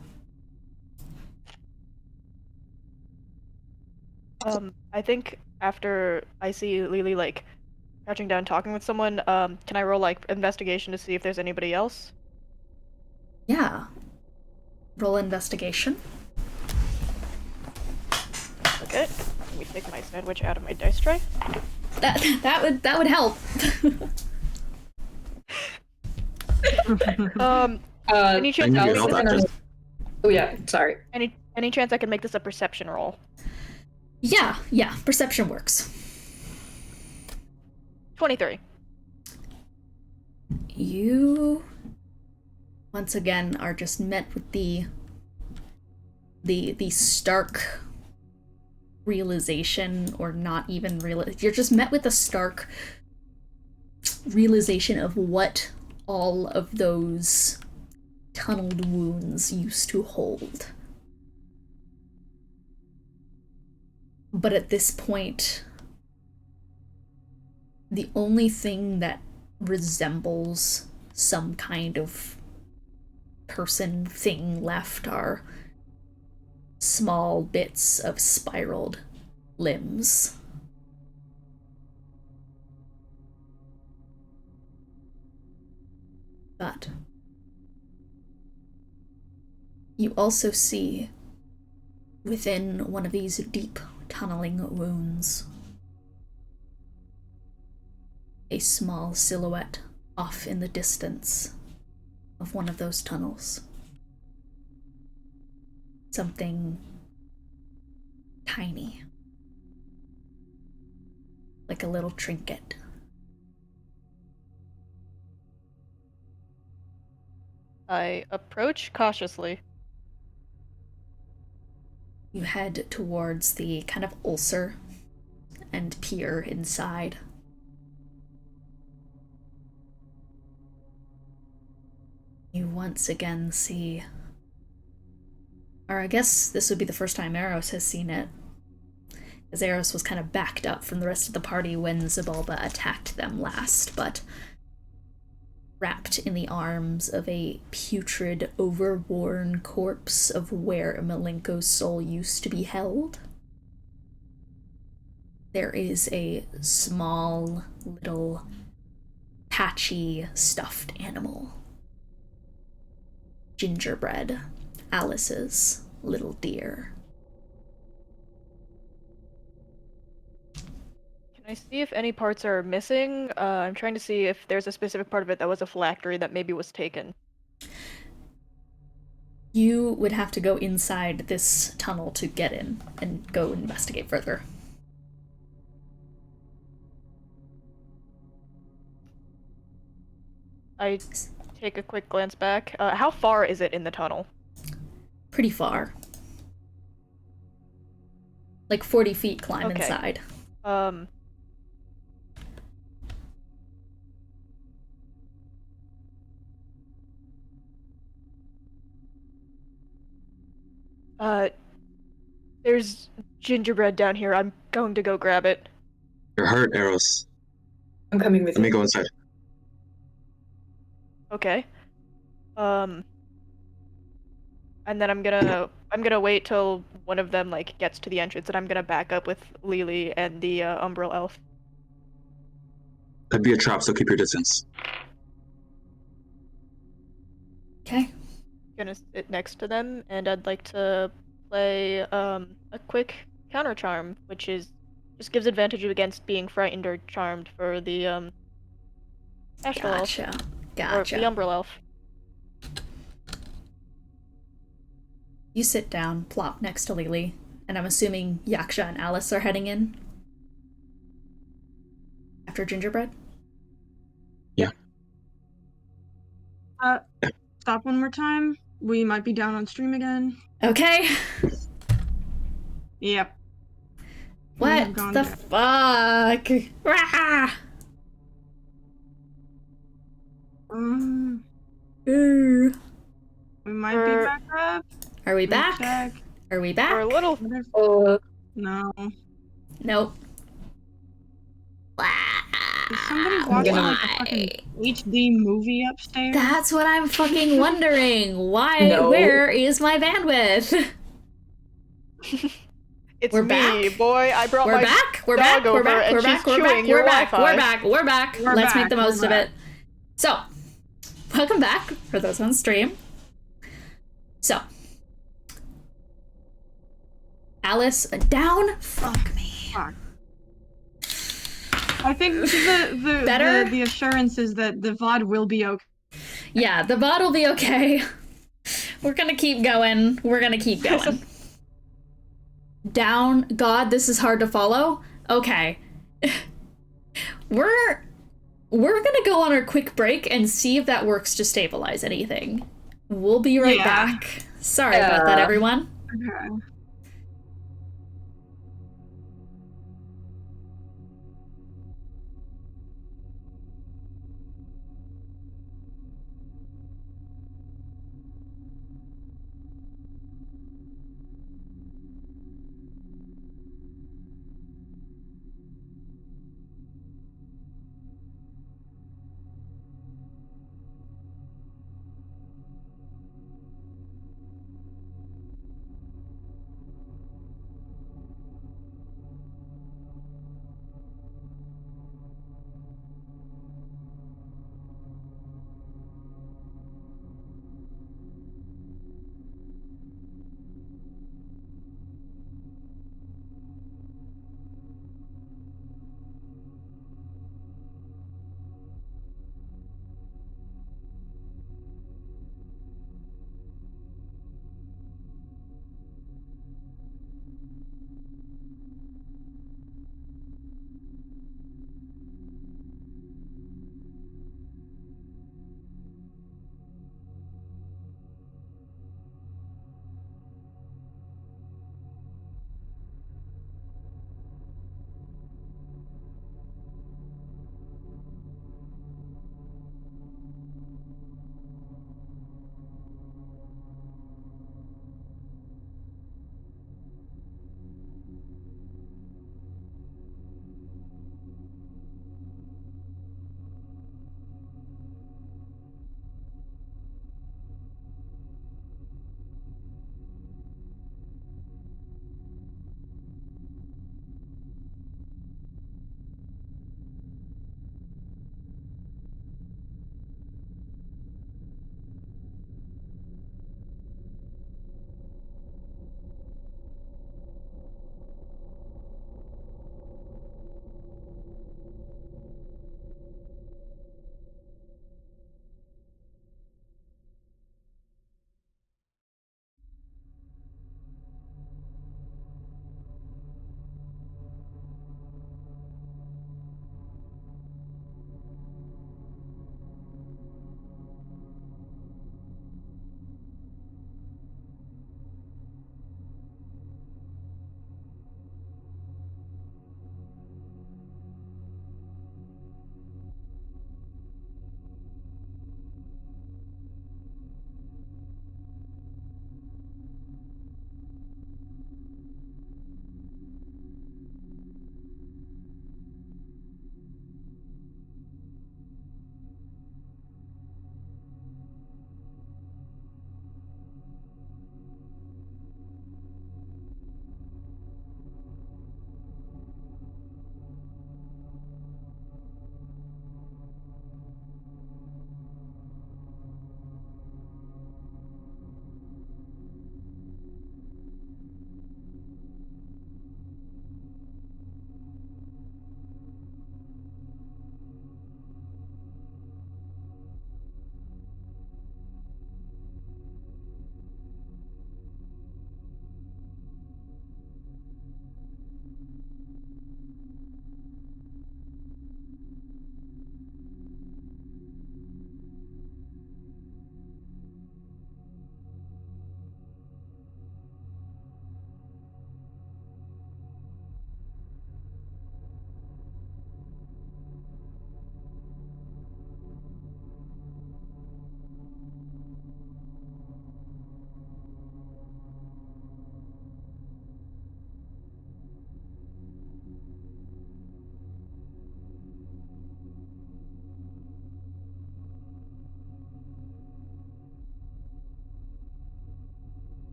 I think after I see Lelee like crouching down talking with someone, can I roll like investigation to see if there's anybody else? Yeah. Roll investigation. Okay. Let me take my sandwich out of my dice tray. That would help. Any chance I I can can help make that. this, Oh yeah, sorry. any chance I can make this a perception roll? Yeah, perception works. 23. You once again are just met with the stark realization, or not even you're just met with the stark realization of what all of those tunneled wounds used to hold. But at this point, the only thing that resembles some kind of person thing left are small bits of spiraled limbs. But you also see within one of these deep tunneling wounds a small silhouette off in the distance of one of those tunnels. Something tiny. Like a little trinket. I approach cautiously. You head towards the kind of ulcer and peer inside. You once again see, or I guess this would be the first time Aros has seen it, as Aros was kind of backed up from the rest of the party when Xibalba attacked them last, but wrapped in the arms of a putrid, overworn corpse of where Malenko's soul used to be held, there is a small, little, patchy, stuffed animal. Gingerbread, Alice's little deer. Can I see if any parts are missing? I'm trying to see if there's a specific part of it that was a phylactery that maybe was taken. You would have to go inside this tunnel to get in and go investigate further. I take a quick glance back. How far is it in the tunnel? Pretty far. Like 40 feet climb Okay. inside. There's gingerbread down here. I'm going to go grab it. You're hurt, Aros. I'm coming with Let me you. go inside. Okay. And then I'm gonna wait till one of them like gets to the entrance, and I'm gonna back up with Lelee and the Umbral Elf. Could be a trap, so keep your distance. Okay. Gonna sit next to them, and I'd like to play a quick counter charm, which is just gives advantage against being frightened or charmed for the Astral Elf Gotcha. or Gotcha. the Umbral Elf. You sit down, plop next to Lelee, and I'm assuming Yaksha and Alis are heading in? After Gingerbread? Yeah. Stop one more time. We might be down on stream again. Okay. Yep. We What have gone the down. fuck? Rah! Ooh. We might be back up. Are we Let me back? check. Are we Or a back? little. No. Nope. Is somebody watching like a Why? fucking HD movie upstairs? That's what I'm fucking wondering. Why? No. Where is my bandwidth? It's We're me, back? boy. I brought We're my back. We're dog back. We're over, back. and We're she's back. We're chewing back. your We're back. Wi-Fi. We're back. We're back. We're Let's make back. the most We're of it. So, welcome back for those on stream. So, Alice down. Fuck me. Fuck. I think the Better? the assurance is that the VOD will be okay. Yeah, the VOD will be okay. We're gonna keep going. We're gonna keep going. Down. God, this is hard to follow. Okay. We're gonna go on our quick break and see if that works to stabilize anything. We'll be right Yeah. back. Sorry about that, everyone. Okay.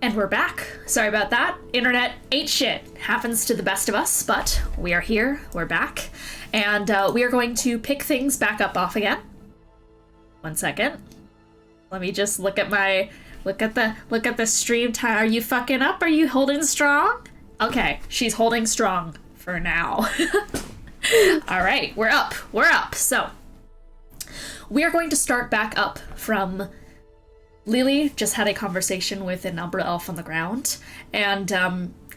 And we're back. Sorry about that. Internet ain't shit. Happens to the best of us, but we are here. We're back. And we are going to pick things back up off again. 1 second. Let me just look at the stream time. Are you fucking up? Are you holding strong? Okay, she's holding strong for now. All right, we're up. We're up. So we are going to start back up from Lelee just had a conversation with an Umbra elf on the ground, and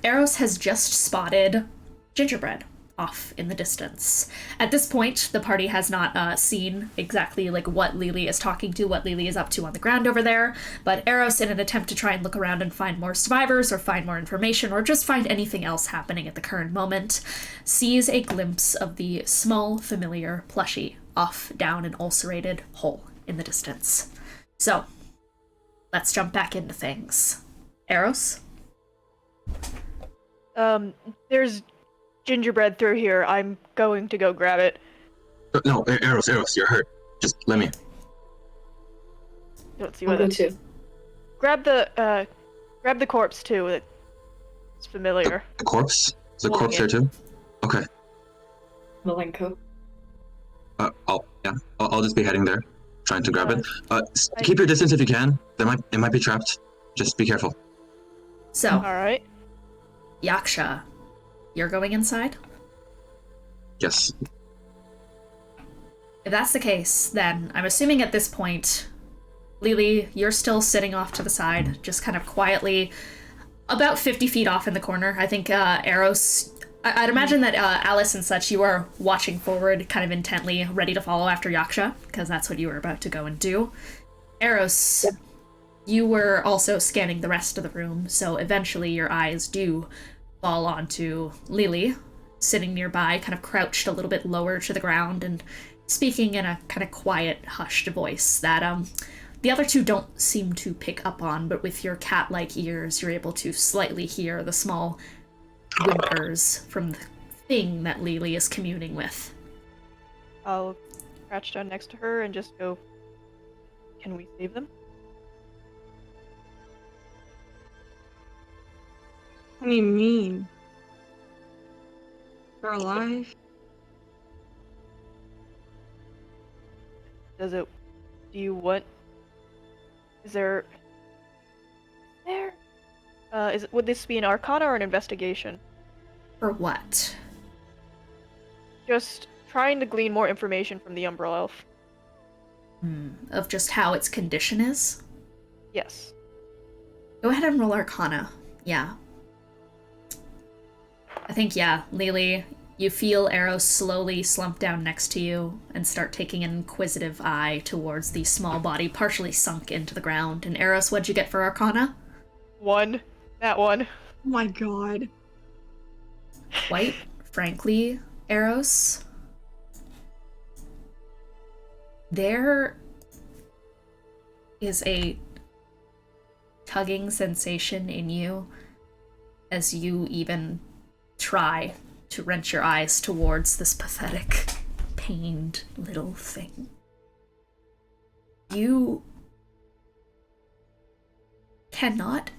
Aros has just spotted Gingerbread off in the distance. At this point, the party has not seen exactly like what Lelee is talking to, what Lelee is up to on the ground over there, but Aros, in an attempt to try and look around and find more survivors or find more information or just find anything else happening at the current moment, sees a glimpse of the small, familiar plushie off down an ulcerated hole in the distance. So, let's jump back into things. Aros? There's gingerbread through here. I'm going to go grab it. No, Aros, you're hurt. Just let me. Don't see I'll what go it's. too. Grab the corpse too. It's familiar. The corpse? Is the corpse there too? Okay. Malenko. I'll just be heading there, trying to grab it. Keep your distance if you can. It might be trapped. Just be careful. So, All right. Yaksha, you're going inside? Yes. If that's the case, then I'm assuming at this point, Lelee, you're still sitting off to the side, just kind of quietly, about 50 feet off in the corner. I think Aros, I'd imagine that Alis and such, you are watching forward kind of intently, ready to follow after Yaksha, because that's what you were about to go and do. Aros, you were also scanning the rest of the room, so eventually your eyes do fall onto Lelee, sitting nearby, kind of crouched a little bit lower to the ground and speaking in a kind of quiet, hushed voice that the other two don't seem to pick up on, but with your cat-like ears, you're able to slightly hear the small whimpers from the thing that Lelee is communing with. I'll crouch down next to her and just go, can we save them? What do you mean? They're alive? Do you want... would this be an Arcana or an investigation? For what? Just trying to glean more information from the Umbral Elf. Of just how its condition is? Yes. Go ahead and roll Arcana. Yeah. I think, yeah, Lelee, you feel Aros slowly slump down next to you and start taking an inquisitive eye towards the small body partially sunk into the ground. And Aros, what'd you get for Arcana? 1. That one. Oh my god. Quite frankly, Aros, there is a tugging sensation in you as you even try to wrench your eyes towards this pathetic, pained little thing. You cannot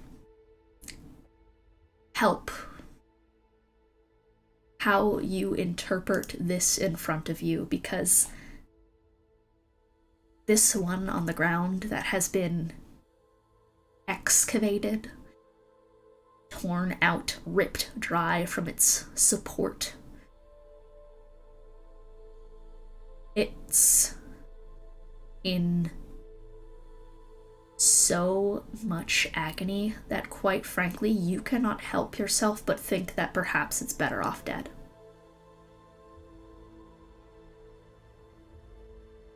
help how you interpret this in front of you, because this one on the ground that has been excavated, torn out, ripped dry from its support, it's in so much agony that, quite frankly, you cannot help yourself but think that perhaps it's better off dead.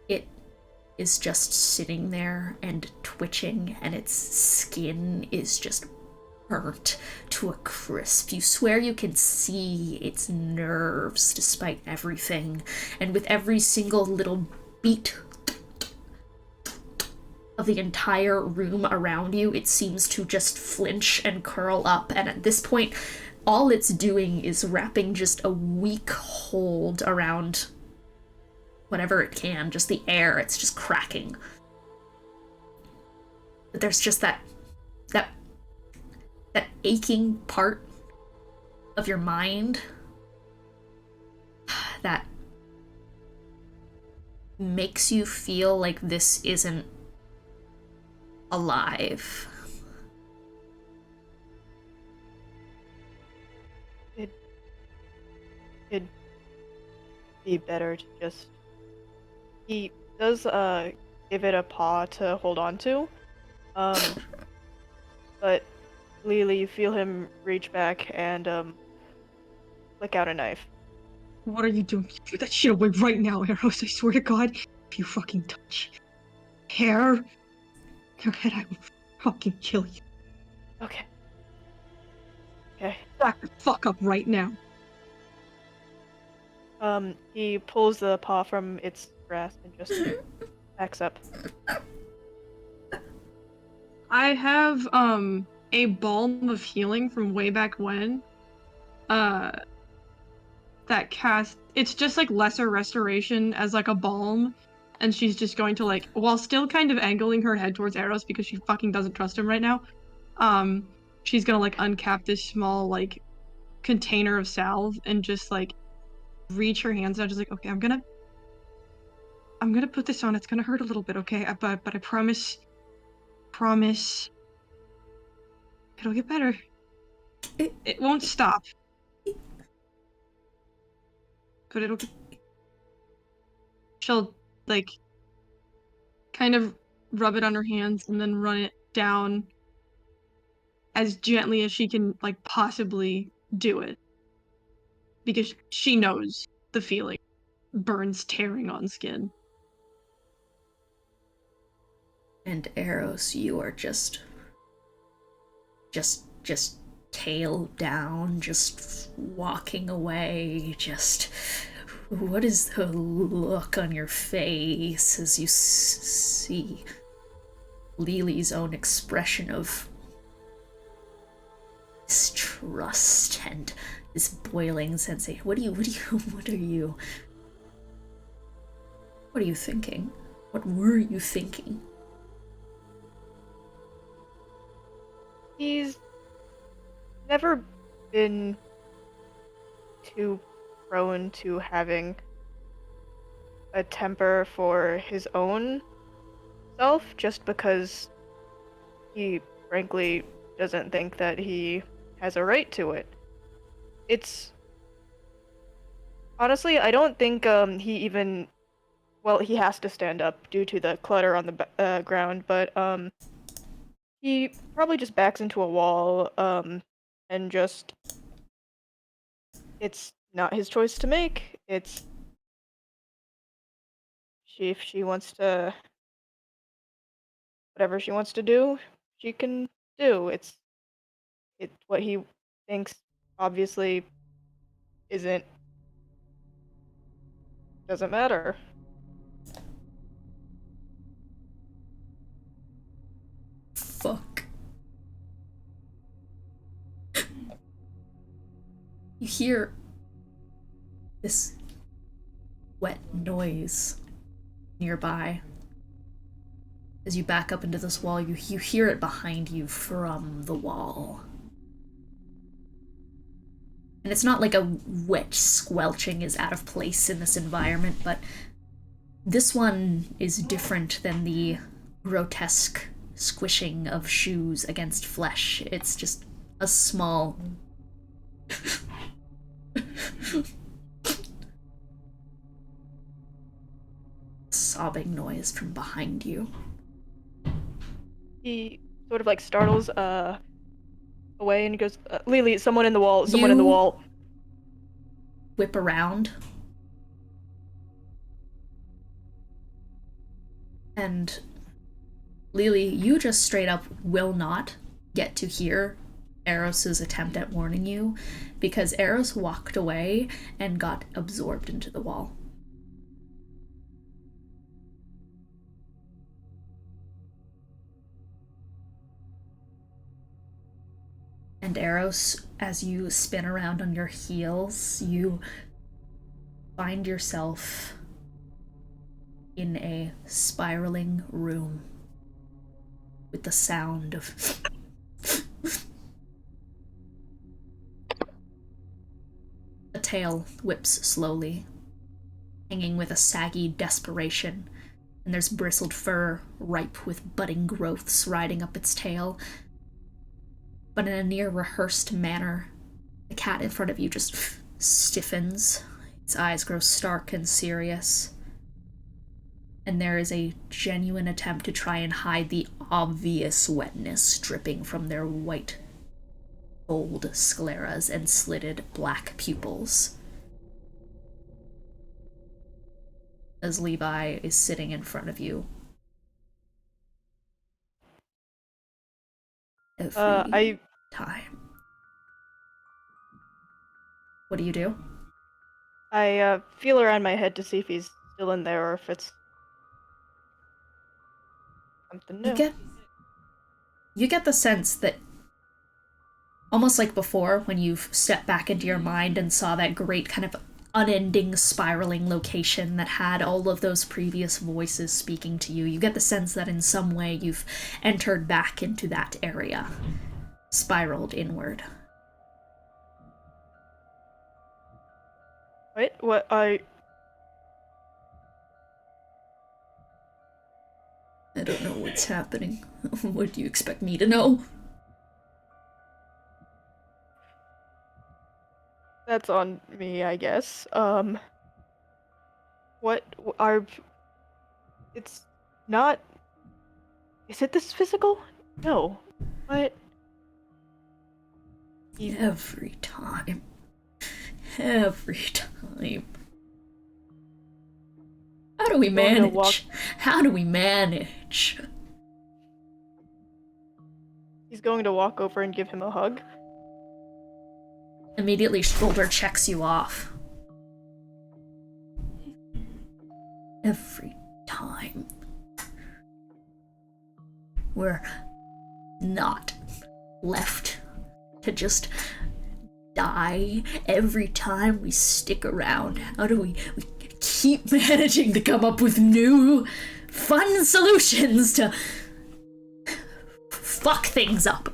It is just sitting there and twitching, and its skin is just burnt to a crisp. You swear you can see its nerves despite everything, and with every single little beat of the entire room around you, it seems to just flinch and curl up, and at this point, all it's doing is wrapping just a weak hold around whatever it can, just the air. It's just cracking. But there's just that that aching part of your mind that makes you feel like this isn't alive. It'd be better to just... He does give it a paw to hold on to. But Lelee, you feel him reach back and flick out a knife. What are you doing? Put that shit away right now, Aros. I swear to God, if you fucking touch hair, your head, I will fucking kill you. Okay. Okay. Back the fuck up right now. He pulls the paw from its grasp and just backs up. I have a balm of healing from way back when. That cast, it's just like lesser restoration as like a balm, and she's just going to like, while still kind of angling her head towards Aros because she fucking doesn't trust him right now, she's gonna like uncap this small like container of salve and just like reach her hands out, just like, okay, I'm gonna put this on. It's gonna hurt a little bit, okay? But I promise, it'll get better. It won't stop. But it'll get... She'll, like, kind of rub it on her hands and then run it down as gently as she can, like, possibly do it. Because she knows the feeling. Burns tearing on skin. And Aros, you are just tail down, just walking away, just... What is the look on your face as you see Lelee's own expression of distrust and this boiling sensation? What are you thinking? What were you thinking? He's never been too prone to having a temper for his own self, just because he frankly doesn't think that he has a right to it. It's... Honestly, I don't think he even... Well, he has to stand up due to the clutter on the ground, but he probably just backs into a wall, and just... It's not his choice to make. It's... If she wants to... Whatever she wants to do, she can do. It's what he thinks, obviously, doesn't matter. Fuck. You hear this wet noise nearby. As you back up into this wall, you hear it behind you from the wall. And it's not like a wet squelching is out of place in this environment, but this one is different than the grotesque squishing of shoes against flesh. It's just a small... sobbing noise from behind you. He sort of like startles away and he goes, Lelee, someone in the wall, someone in the wall. Whip around. And Lelee, you just straight up will not get to hear Aros's attempt at warning you, because Aros walked away and got absorbed into the wall. And Aros, as you spin around on your heels, you find yourself in a spiraling room with the sound of tail whips slowly, hanging with a saggy desperation, and there's bristled fur ripe with budding growths riding up its tail. But in a near-rehearsed manner, the cat in front of you just stiffens. Its eyes grow stark and serious. And there is a genuine attempt to try and hide the obvious wetness dripping from their white, gold scleras and slitted black pupils. As Levi is sitting in front of you. Every time. What do? I feel around my head to see if he's still in there or if it's something new. You get the sense that, almost like before, when you've stepped back into your mind and saw that great kind of unending spiraling location that had all of those previous voices speaking to you, you get the sense that in some way you've entered back into that area, spiraled inward. Wait, what? I don't know what's happening. What do you expect me to know? That's on me, I guess. What are... It's not... Is it this physical? No. What? Every time. Every time. How do we manage? How do we manage? He's going to walk over and give him a hug. Immediately, Shoulder checks you off. Every time. We're not left to just die every time we stick around. How do we keep managing to come up with new, fun solutions to fuck things up?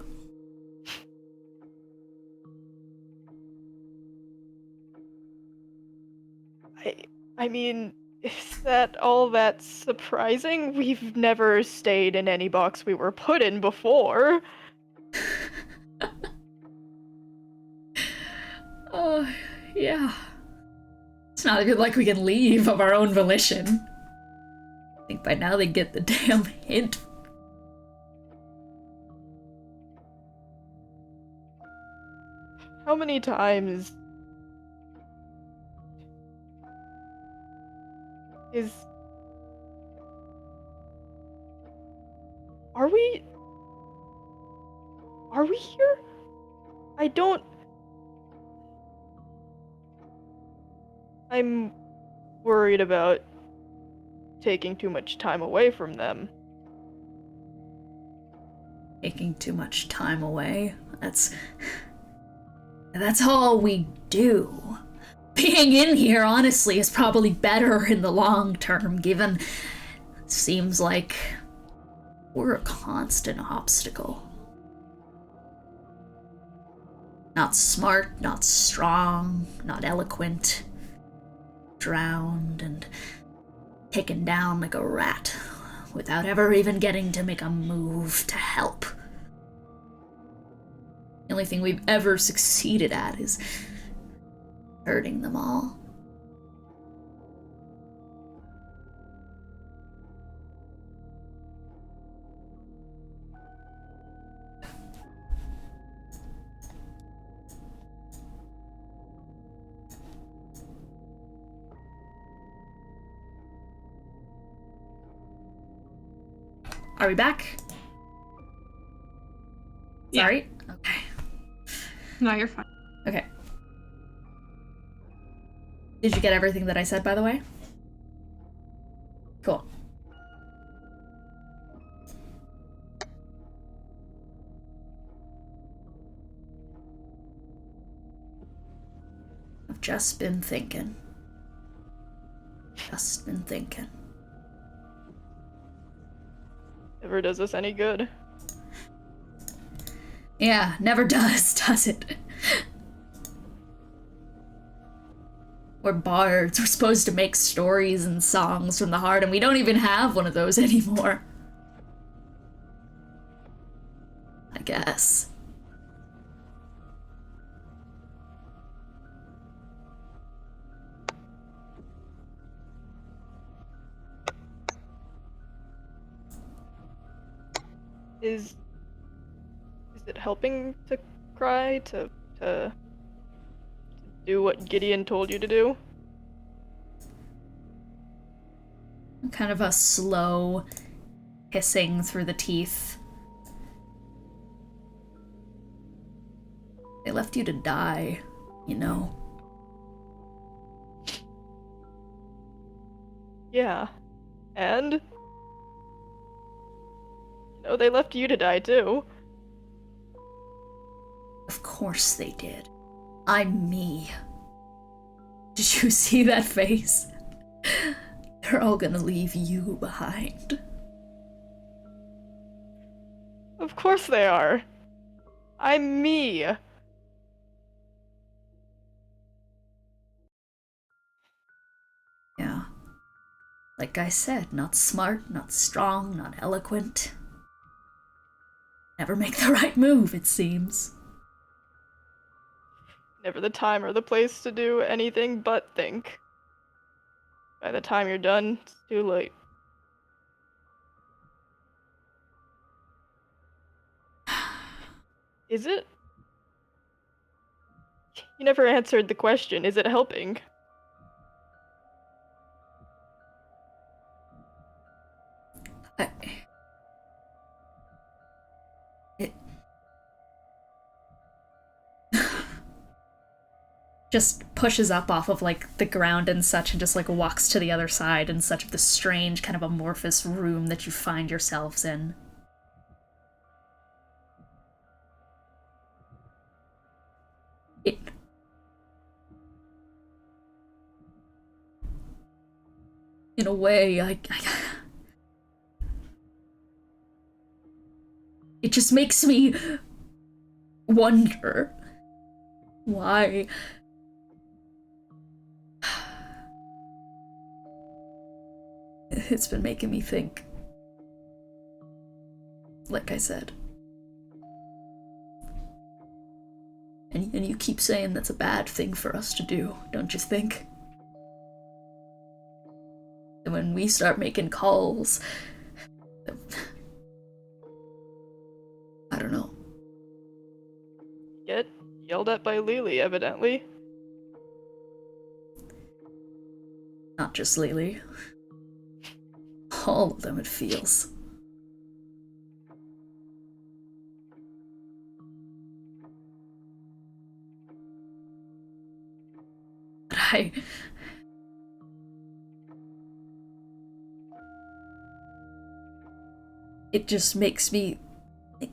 I mean, is that all that surprising? We've never stayed in any box we were put in before. Oh, yeah. It's not even like we can leave of our own volition. I think by now they get the damn hint. How many times Are we here? I'm worried about taking too much time away from them. Taking too much time away? That's all we do. Being in here, honestly, is probably better in the long term, given it seems like we're a constant obstacle. Not smart, not strong, not eloquent. Drowned and taken down like a rat without ever even getting to make a move to help. The only thing we've ever succeeded at is hurting them all. Are we back? Yeah. Sorry? Okay. No, you're fine. Okay. Did you get everything that I said, by the way? Cool. I've just been thinking. Never does us any good. Yeah, never does it? We're bards. We're supposed to make stories and songs from the heart, and we don't even have one of those anymore. I guess. Is it helping to cry, to do what Gideon told you to do? Kind of a slow hissing through the teeth. They left you to die, you know. Yeah. And? You know, they left you to die too. Of course they did. I'm me. Did you see that face? They're all gonna leave you behind. Of course they are. I'm me. Yeah. Like I said, not smart, not strong, not eloquent. Never make the right move, it seems. Never the time or the place to do anything but think. By the time you're done, it's too late. Is it? You never answered the question. Is it helping? It just pushes up off of like the ground and such and just like walks to the other side in such of the strange kind of amorphous room that you find yourselves in. It in a way, it just makes me wonder why. It's been making me think. Like I said. And you keep saying that's a bad thing for us to do, don't you think? And when we start making calls, I don't know. Get yelled at by Lelee, evidently. Not just Lelee. All of them, it feels. But it just makes me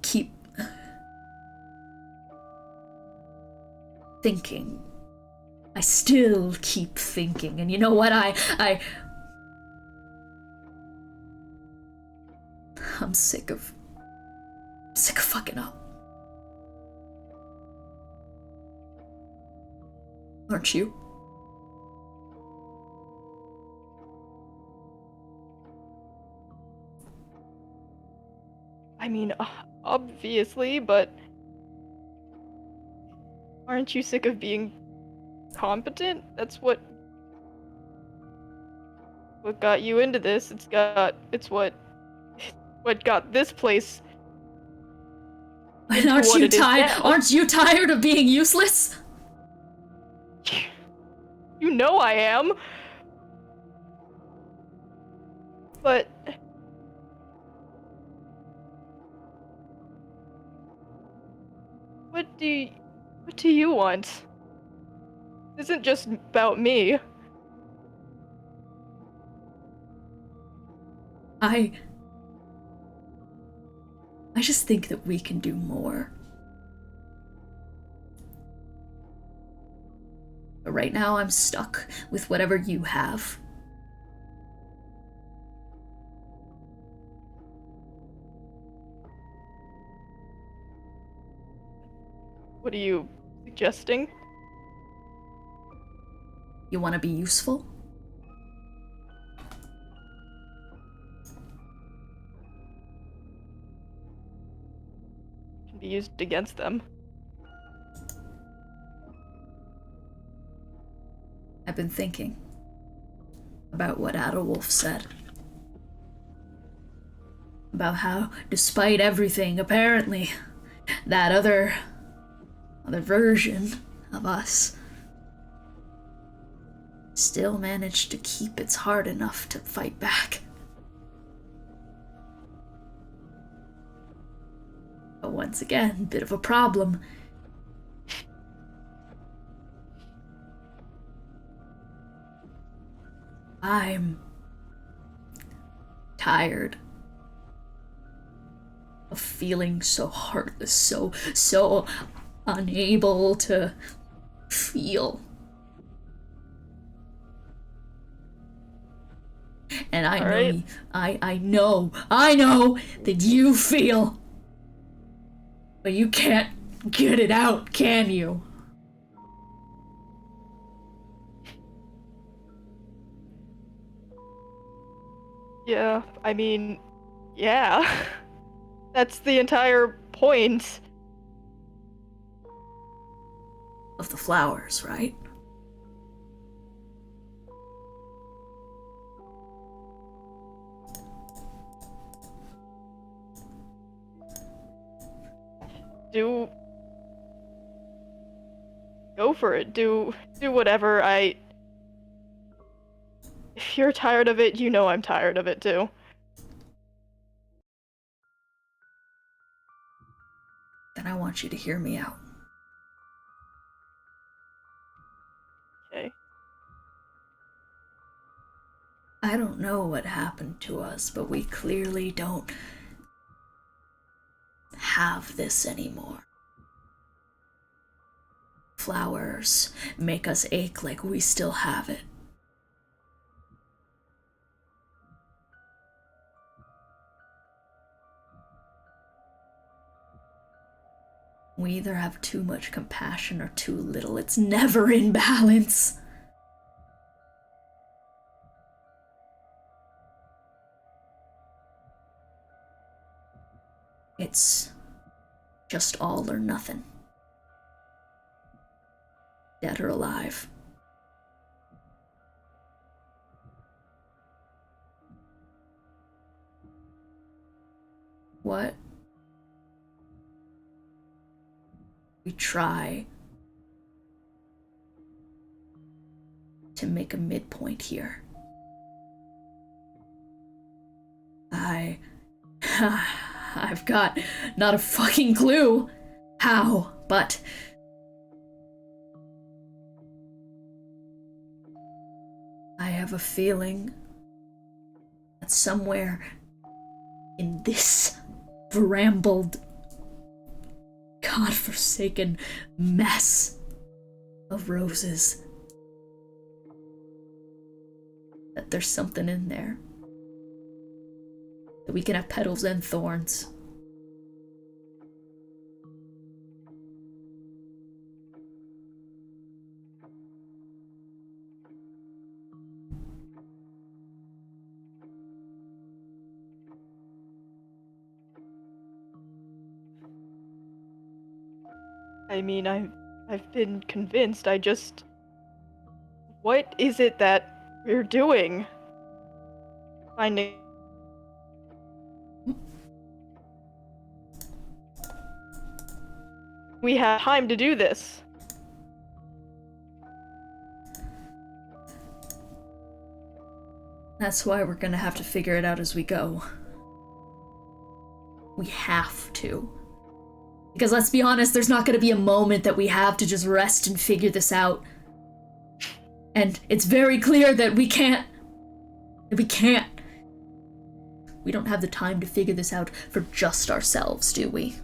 keep thinking. I still keep thinking, and you know what? I'm sick of fucking up. Aren't you? I mean, obviously, but aren't you sick of being competent? That's what got you into this. It's what got this place. And aren't what you it is tired? now. Aren't you tired of being useless? You know I am. But what do you want? This isn't just about me. I just think that we can do more. But right now I'm stuck with whatever you have. What are you suggesting? You want to be useful? Can be used against them. I've been thinking about what Adalwulf said. About how, despite everything, apparently, that other version of us still managed to keep its heart enough to fight back. But once again, bit of a problem. I'm tired of feeling so heartless, so unable to feel. And I know, Alright. I know that you feel, but you can't get it out, can you? Yeah, I mean, yeah. That's the entire point. Of the flowers, right? Go for it. Do whatever. If you're tired of it, you know I'm tired of it too. Then I want you to hear me out. Okay. I don't know what happened to us, but we clearly don't have this anymore. Flowers make us ache like we still have it. We either have too much compassion or too little. It's never in balance. It's just all or nothing. Dead or alive. What? We try to make a midpoint here. I've got not a fucking clue how, but I have a feeling that somewhere in this brambled, godforsaken mess of roses, that there's something in there. That we can have petals and thorns. I mean, I've been convinced. What is it that we're doing? Finding. We have time to do this. That's why we're gonna have to figure it out as we go. We have to. Because let's be honest, there's not gonna be a moment that we have to just rest and figure this out. And it's very clear that we can't. We don't have the time to figure this out for just ourselves, do we?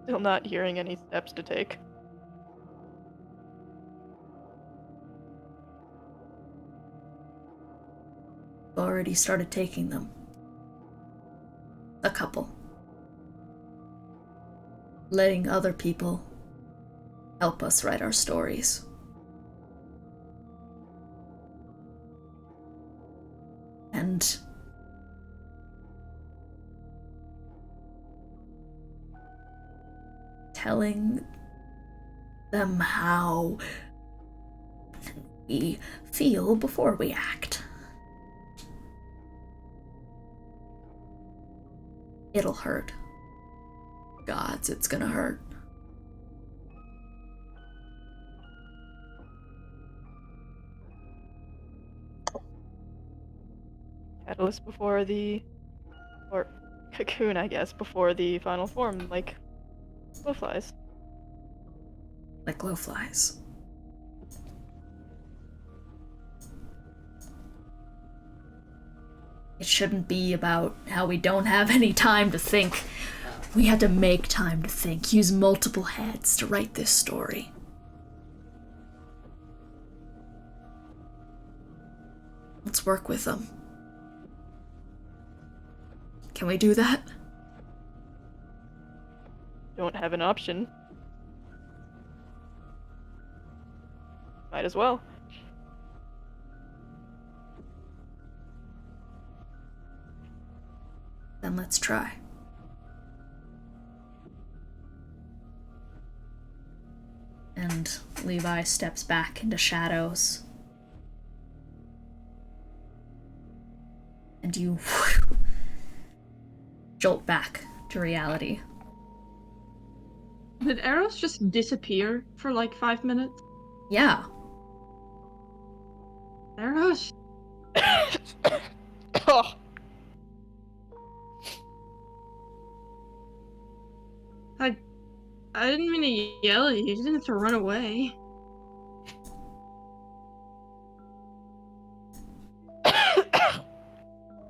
Still not hearing any steps to take. already started taking them. A couple. Letting other people help us write our stories. And telling them how we feel before we act. It'll hurt. Gods, it's gonna hurt. Catalyst before the... or cocoon, I guess, before the final form, like blowflies. Like glowflies. It shouldn't be about how we don't have any time to think. We had to make time to think, use multiple heads to write this story. Let's work with them. Can we do that? Don't have an option. Might as well. Then let's try. And Levi steps back into shadows. And you jolt back to reality. Did Aros just disappear for like 5 minutes? Yeah. Aros? Oh. I didn't mean to yell at you. You didn't have to run away.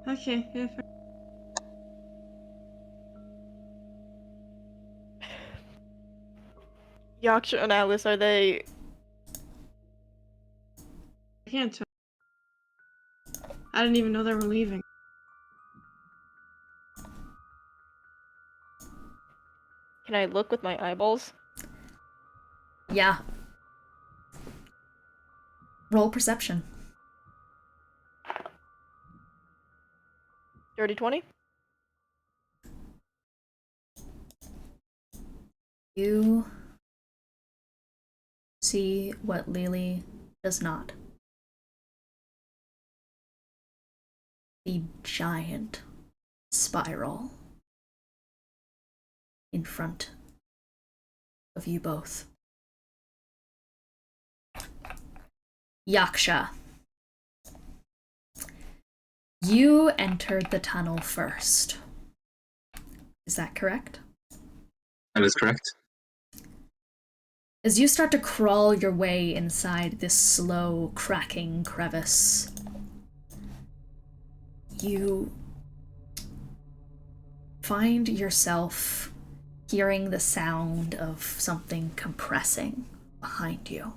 Okay, yeah, fair. Yaksha and Alis, are they... I can't tell. I didn't even know they were leaving. Can I look with my eyeballs? Yeah. Roll perception. Dirty 20? You see what Lelee does not. The giant spiral in front of you both. Yaksha. You entered the tunnel first. Is that correct? That is correct. As you start to crawl your way inside this slow, cracking crevice, you find yourself hearing the sound of something compressing behind you.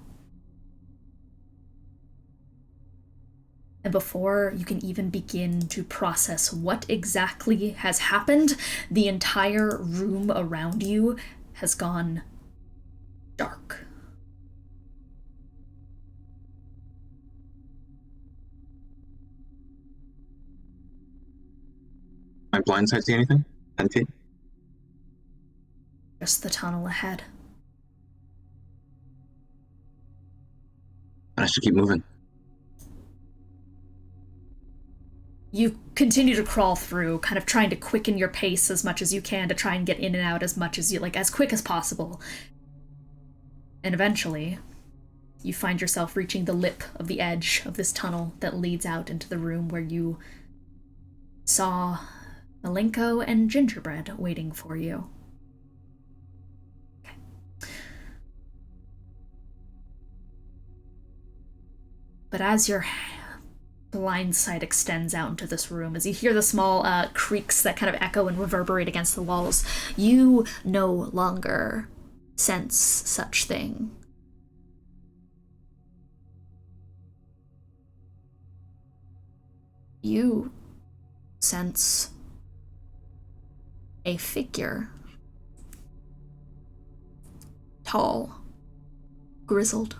And before you can even begin to process what exactly has happened, the entire room around you has gone dark. My blind sight see anything? 10 feet? Just the tunnel ahead. I should keep moving. You continue to crawl through, kind of trying to quicken your pace as much as you can to try and get in and out as much as you, like, as quick as possible. And eventually, you find yourself reaching the lip of the edge of this tunnel that leads out into the room where you saw Malenko and Gingerbread waiting for you. Okay. But as your blind sight extends out into this room, as you hear the small creaks that kind of echo and reverberate against the walls, you no longer sense such thing. You sense a figure. Tall, grizzled.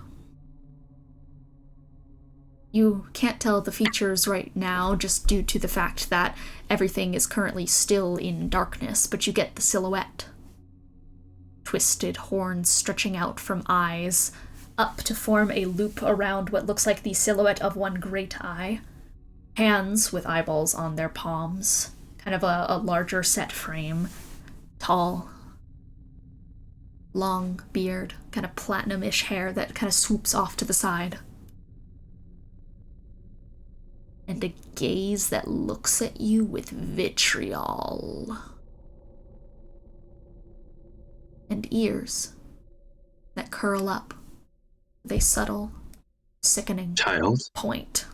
You can't tell the features right now just due to the fact that everything is currently still in darkness, but you get the silhouette. Twisted horns stretching out from eyes, up to form a loop around what looks like the silhouette of one great eye. Hands with eyeballs on their palms, kind of a larger set frame. Tall. Long beard, kind of platinum-ish hair that kind of swoops off to the side. And a gaze that looks at you with vitriol. And ears that curl up with a subtle, sickening point.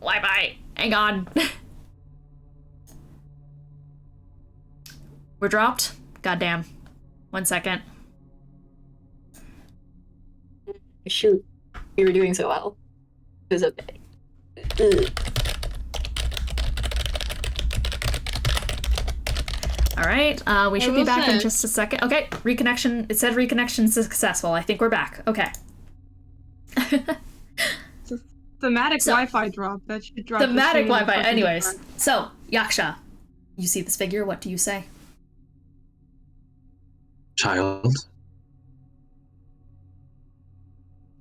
Wi-Fi! Hang on. We're dropped? Goddamn. 1 second. Shoot. You were doing so well. It was okay. Alright, we should be back in just a second. Okay, reconnection. It said reconnection successful. I think we're back. Okay. Thematic Wi-Fi drop. That should drop. Thematic Wi-Fi. Anyways, so, Yaksha, you see this figure. What do you say? Child.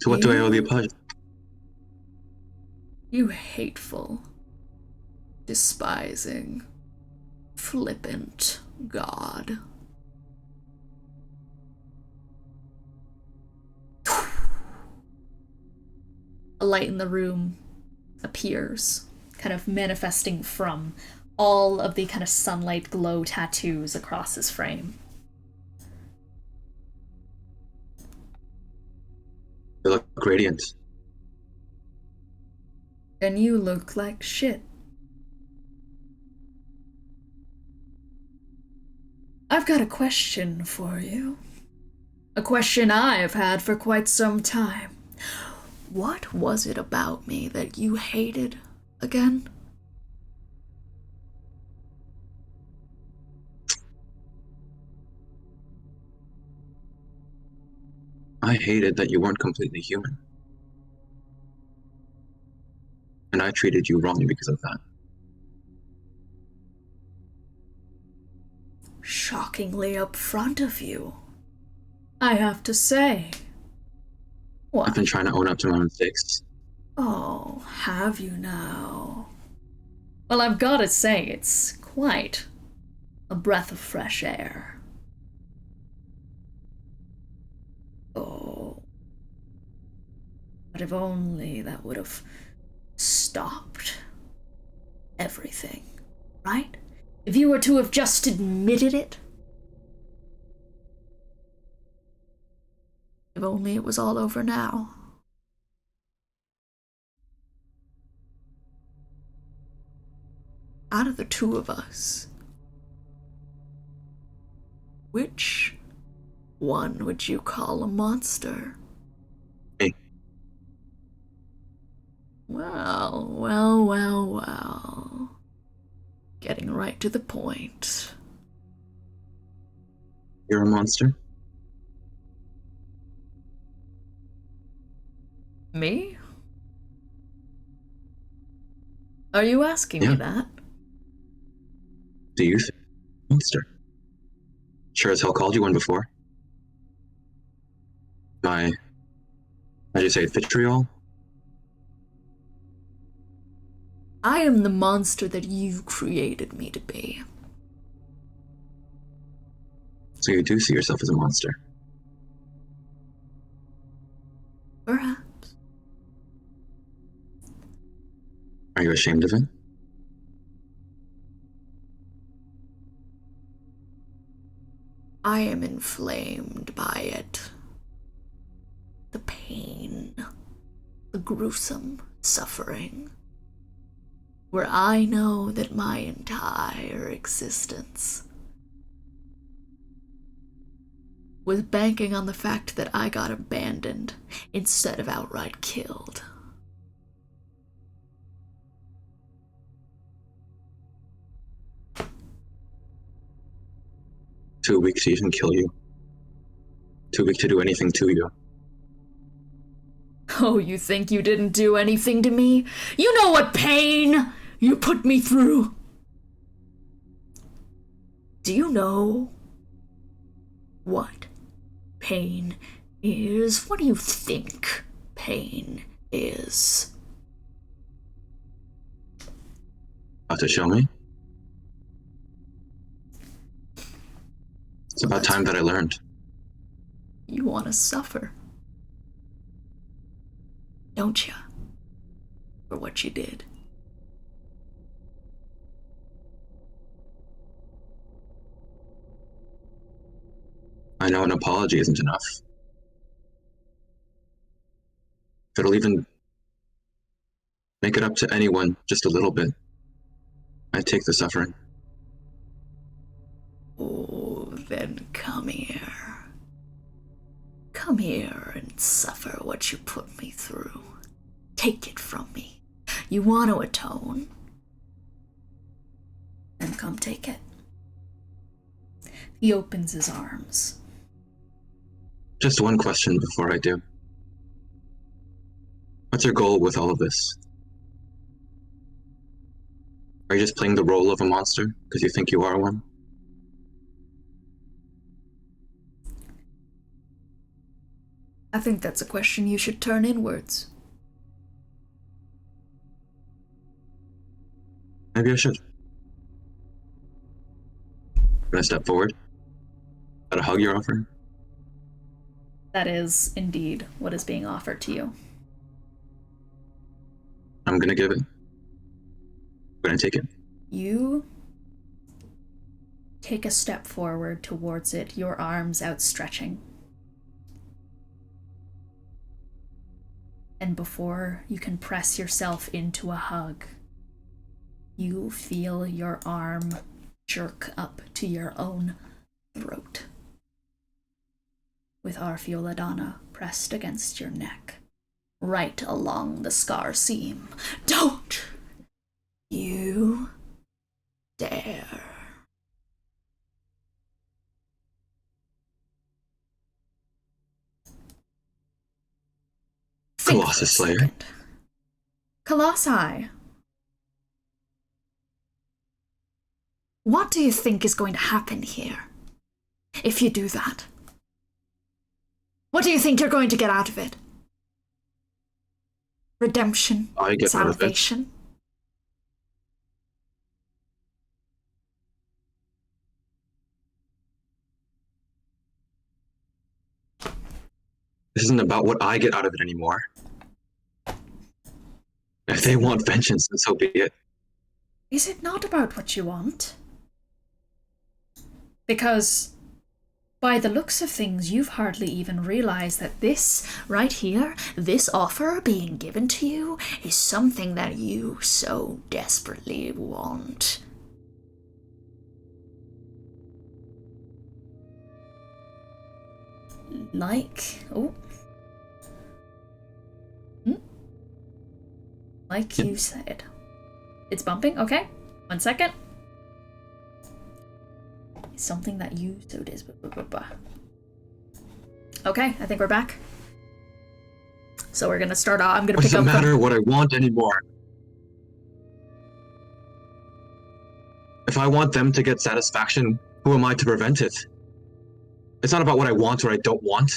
To what do I owe the apology? You hateful, despising, flippant god. A light in the room appears, kind of manifesting from all of the kind of sunlight glow tattoos across his frame. They look radiant. And you look like shit. I've got a question for you. A question I've had for quite some time. What was it about me that you hated again? I hated that you weren't completely human. And I treated you wrongly because of that. Shockingly upfront of you, I have to say. What? I've been trying to own up to my mistakes. Oh, have you now? Well, I've got to say, it's quite a breath of fresh air. Oh. But if only that would have stopped everything, right? If you were to have just admitted it. If only it was all over now. Out of the two of us, which one would you call a monster? Me. Well, well, well, well. Getting right to the point. You're a monster? Me? Are you asking me that? Do you think monster? Sure as hell called you one before. How'd you say, vitriol? I am the monster that you created me to be. So you do see yourself as a monster? Perhaps. Are you ashamed of it? I am inflamed by it. The pain, the gruesome suffering, where I know that my entire existence was banking on the fact that I got abandoned instead of outright killed. Too weak to even kill you. Too weak to do anything to you. Oh, you think you didn't do anything to me? You know what pain you put me through? Do you know what pain is? What do you think pain is? About to show me? It's about time that I learned. You want to suffer, don't you? For what you did. I know an apology isn't enough. If it'll even make it up to anyone just a little bit, I'd take the suffering. Oh, then come here. Come here and suffer what you put me through. Take it from me. You want to atone? Then come take it. He opens his arms. Just one question before I do. What's your goal with all of this? Are you just playing the role of a monster because you think you are one? I think that's a question you should turn inwards. Maybe I should. Gonna step forward. Got a hug you're offering? That is indeed what is being offered to you. I'm gonna give it. I'm gonna take it. You take a step forward towards it, your arms outstretching. And before you can press yourself into a hug, you feel your arm jerk up to your own throat, with Arfioladana pressed against your neck, right along the scar seam. Don't you dare. Colossus Slayer. Colossi. What do you think is going to happen here if you do that? What do you think you're going to get out of it? Redemption? I get out of it. Salvation? This isn't about what I get out of it anymore. If they want vengeance, then so be it. Is it not about what you want? Because by the looks of things, you've hardly even realized that this right here, this offer being given to you, is something that you so desperately want. Like you said. It's bumping? Okay. 1 second. It's something that you so Okay, I think we're back. So we're gonna start off. I'm gonna What pick does up it matter what I want anymore? If I want them to get satisfaction, who am I to prevent it? It's not about what I want or I don't want.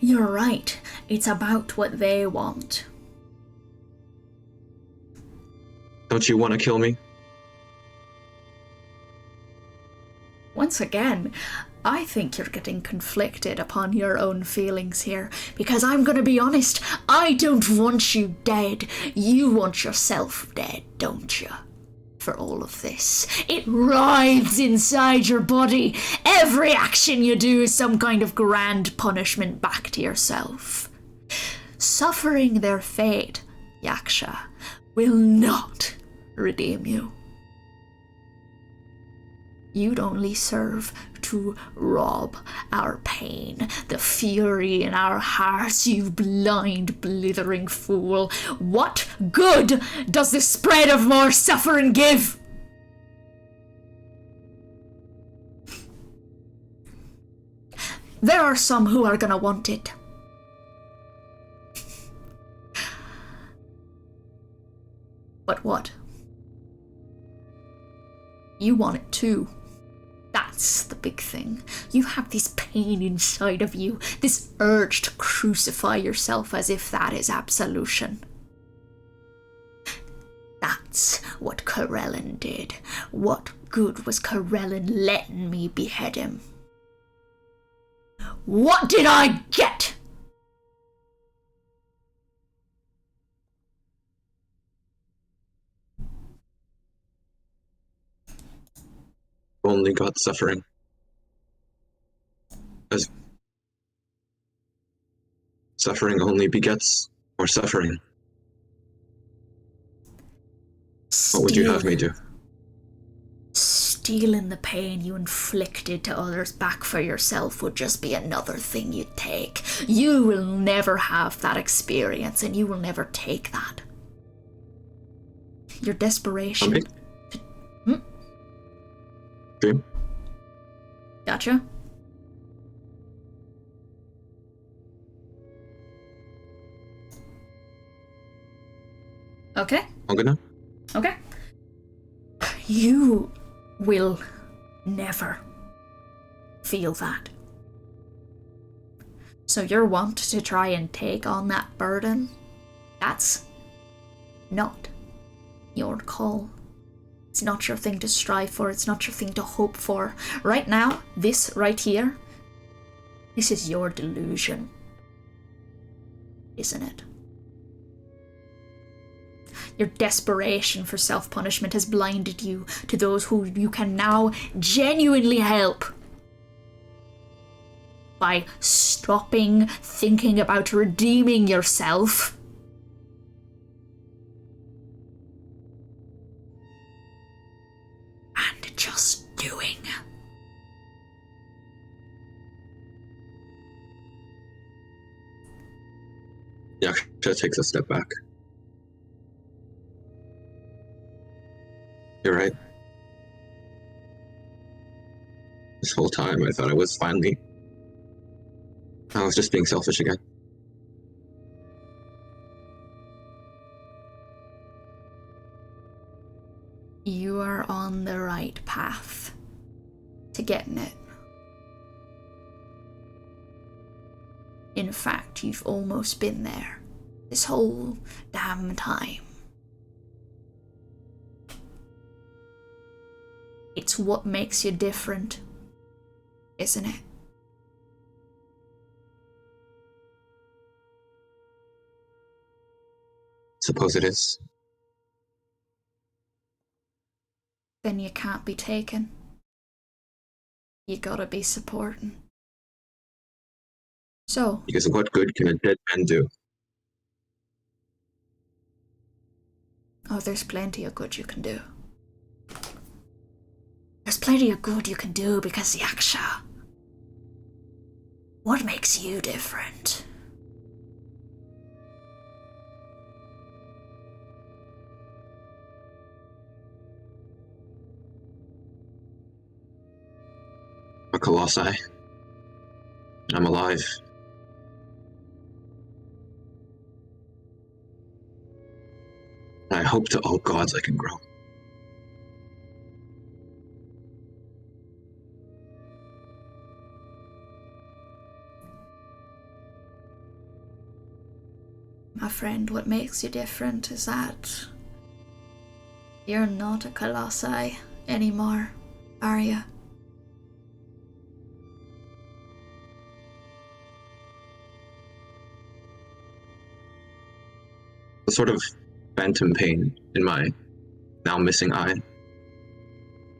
You're right. It's about what they want. Don't you want to kill me? Once again, I think you're getting conflicted upon your own feelings here, because I'm gonna be honest, I don't want you dead. You want yourself dead, don't you? For all of this. It writhes inside your body. Every action you do is some kind of grand punishment back to yourself. Suffering their fate, Yaksha, will not redeem you. You'd only serve to rob our pain, the fury in our hearts, you blind, blithering fool. What good does the spread of more suffering give? There are some who are gonna want it. But what? You want it too. That's the big thing. You have this pain inside of you, this urge to crucify yourself as if that is absolution. That's what Corellin did. What good was Corellin letting me behead him? What did I get? Only got suffering. As suffering only begets more suffering. What would you have me do? Stealing the pain you inflicted to others back for yourself would just be another thing you'd take. You will never have that experience, and you will never take that. Your desperation... Dream? Gotcha. Okay. Long enough? Okay. You will never feel that. So your want to try and take on that burden, that's not your call. It's not your thing to strive for, it's not your thing to hope for. Right now, this right here, this is your delusion. Isn't it? Your desperation for self-punishment has blinded you to those who you can now genuinely help. By stopping thinking about redeeming yourself. And just doing. Yaksha takes a step back. You're right. This whole time I thought I was just being selfish again. You are on the right path to getting it. In fact, you've almost been there this whole damn time. It's what makes you different, isn't it? Suppose it is. Then you can't be taken. You gotta be supporting. So. Because what good can a dead man do? Oh, there's plenty of good you can do. There's plenty of good you can do because Yaksha. What makes you different? A colossi. I'm alive. I hope to all gods I can grow. My friend, what makes you different is that you're not a colossi anymore, are you? The sort of phantom pain in my now missing eye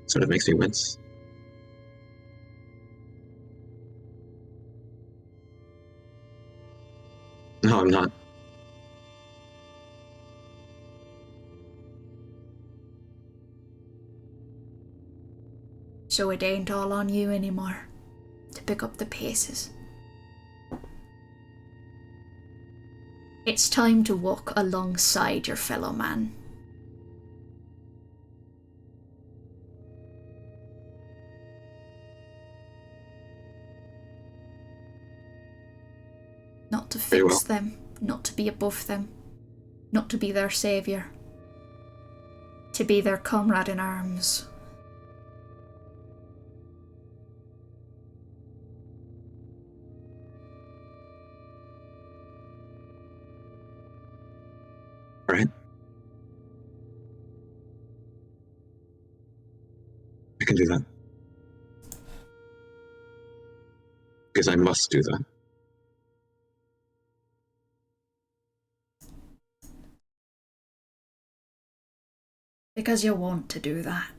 sort of makes me wince. No, I'm not. So it ain't all on you anymore to pick up the paces. It's time to walk alongside your fellow man. Not to Very fix well. them, not to be above them, not to be their savior. To be their comrade in arms. Right? I can do that. Because I must do that. Because you want to do that.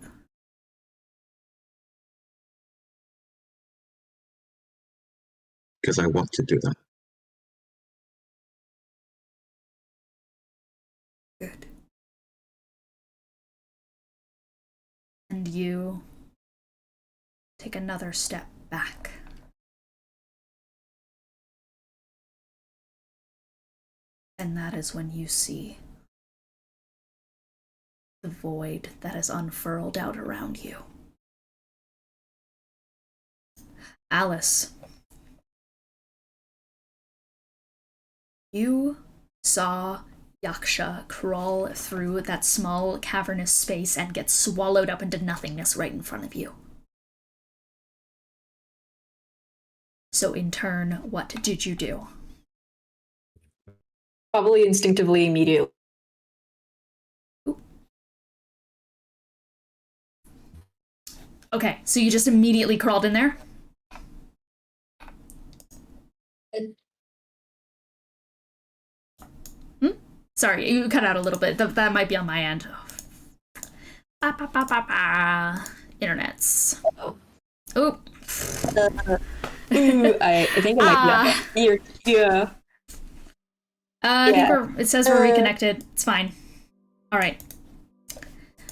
Because I want to do that. Good. And you take another step back. And that is when you see the void that is unfurled out around you. Alice, you saw Yaksha crawl through that small cavernous space and get swallowed up into nothingness right in front of you. So in turn, what did you do? Probably instinctively, immediately. Okay, so you just immediately crawled in there? Sorry, you cut out a little bit. That might be on my end. Internets. Oh. I think it might be here. Yeah. I think it says we're reconnected. It's fine. Alright.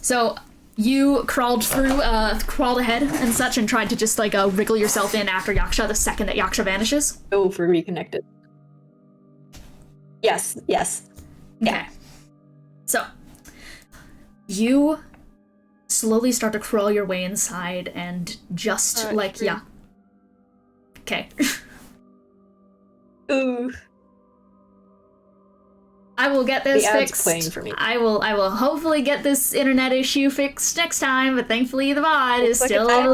So, you crawled through, crawled ahead and such and tried to just, like, wriggle yourself in after Yaksha the second that Yaksha vanishes? Oh, for reconnected. Yes. Okay. So, you slowly start to crawl your way inside and just Sure. Okay. Ooh. I will get this The ad's fixed. playing for me. I will hopefully get this internet issue fixed next time, but thankfully the VOD is still I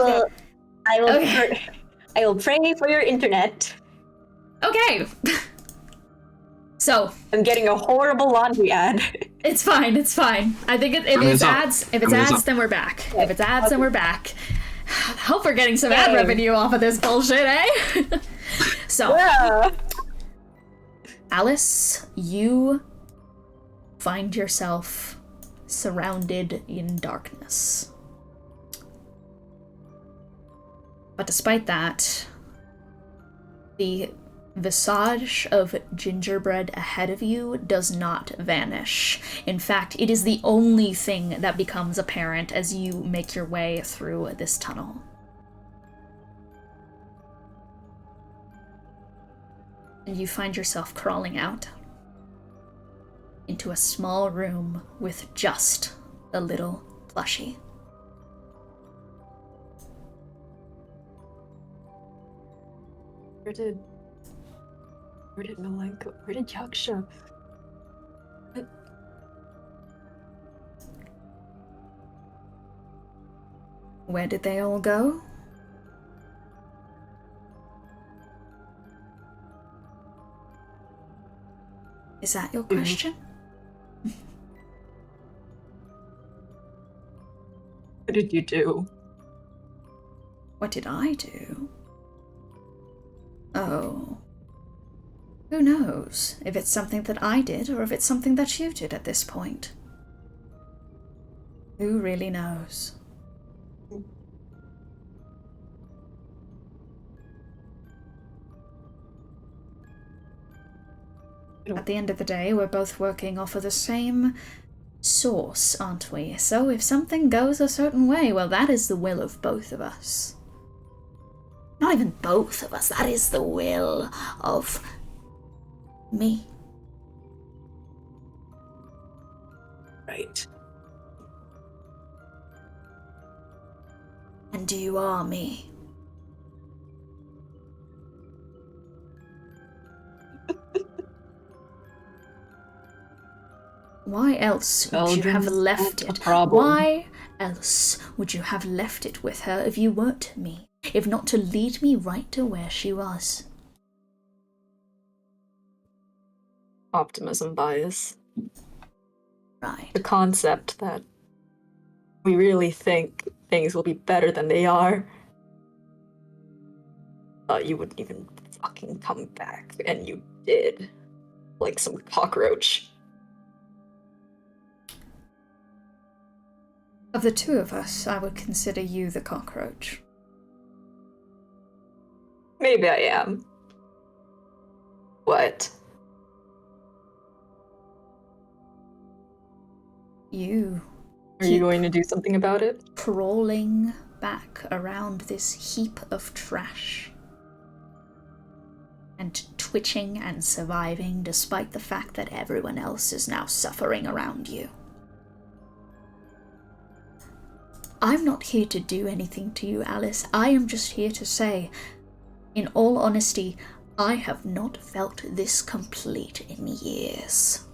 will pray for your internet. Okay. So I'm getting a horrible laundry ad. it's fine. I think if it's ads, then we're back. If it's ads, then we're back. Hope we're getting some ad revenue off of this bullshit, eh? So, Yeah. Alice, you find yourself surrounded in darkness. But despite that, the visage of gingerbread ahead of you does not vanish. In fact, it is the only thing that becomes apparent as you make your way through this tunnel. And you find yourself crawling out into a small room with just a little plushie. Where did Milan go? Where did Yaksha? Where did they all go? Is that your question? What did you do? What did I do? Oh. Who knows if it's something that I did or if it's something that you did at this point? Who really knows? At the end of the day, we're both working off of the same source, aren't we? So if something goes a certain way, well, that is the will of both of us. Not even both of us, that is the will of me. Right. And you are me. Why else would you have Belgians left have it? a problem. Why else would you have left it with her if you weren't me? If not to lead me right to where she was? Optimism bias. Right. The concept that we really think things will be better than they are. You wouldn't even fucking come back, and you did. Like some cockroach. Of the two of us, I would consider you the cockroach. Maybe I am. What? You Are you going to do something about it? crawling back around this heap of trash and twitching and surviving despite the fact that everyone else is now suffering around you. I'm not here to do anything to you, Alice. I am just here to say, in all honesty, I have not felt this complete in years.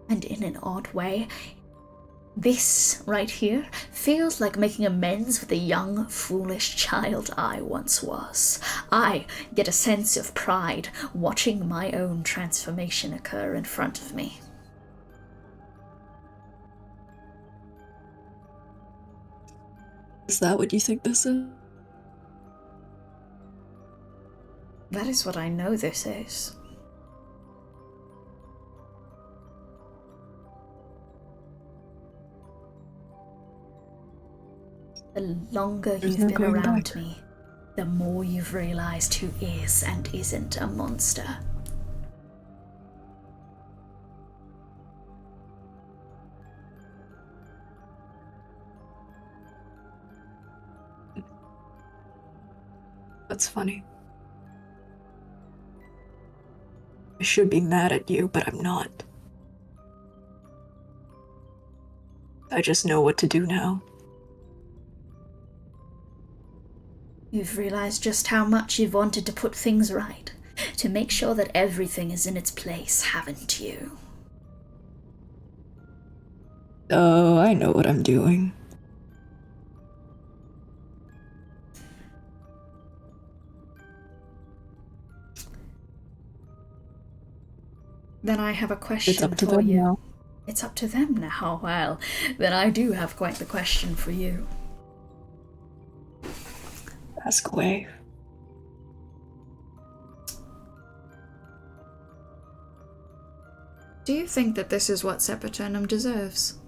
And in an odd way, this right here feels like making amends with the young, foolish child I once was. I get a sense of pride watching my own transformation occur in front of me. Is that what you think this is? That is what I know this is. The longer There's you've no been going around back. me, the more you've realized who is and isn't a monster. That's funny. I should be mad at you, but I'm not. I just know what to do now. You've realized just how much you've wanted to put things right, to make sure that everything is in its place, haven't you? Oh, I know what I'm doing. Then I have a question It's up to for them you. now. It's up to them now. Well, then I do have quite the question for you. Ask away. Do you think that this is what Sepaternum deserves?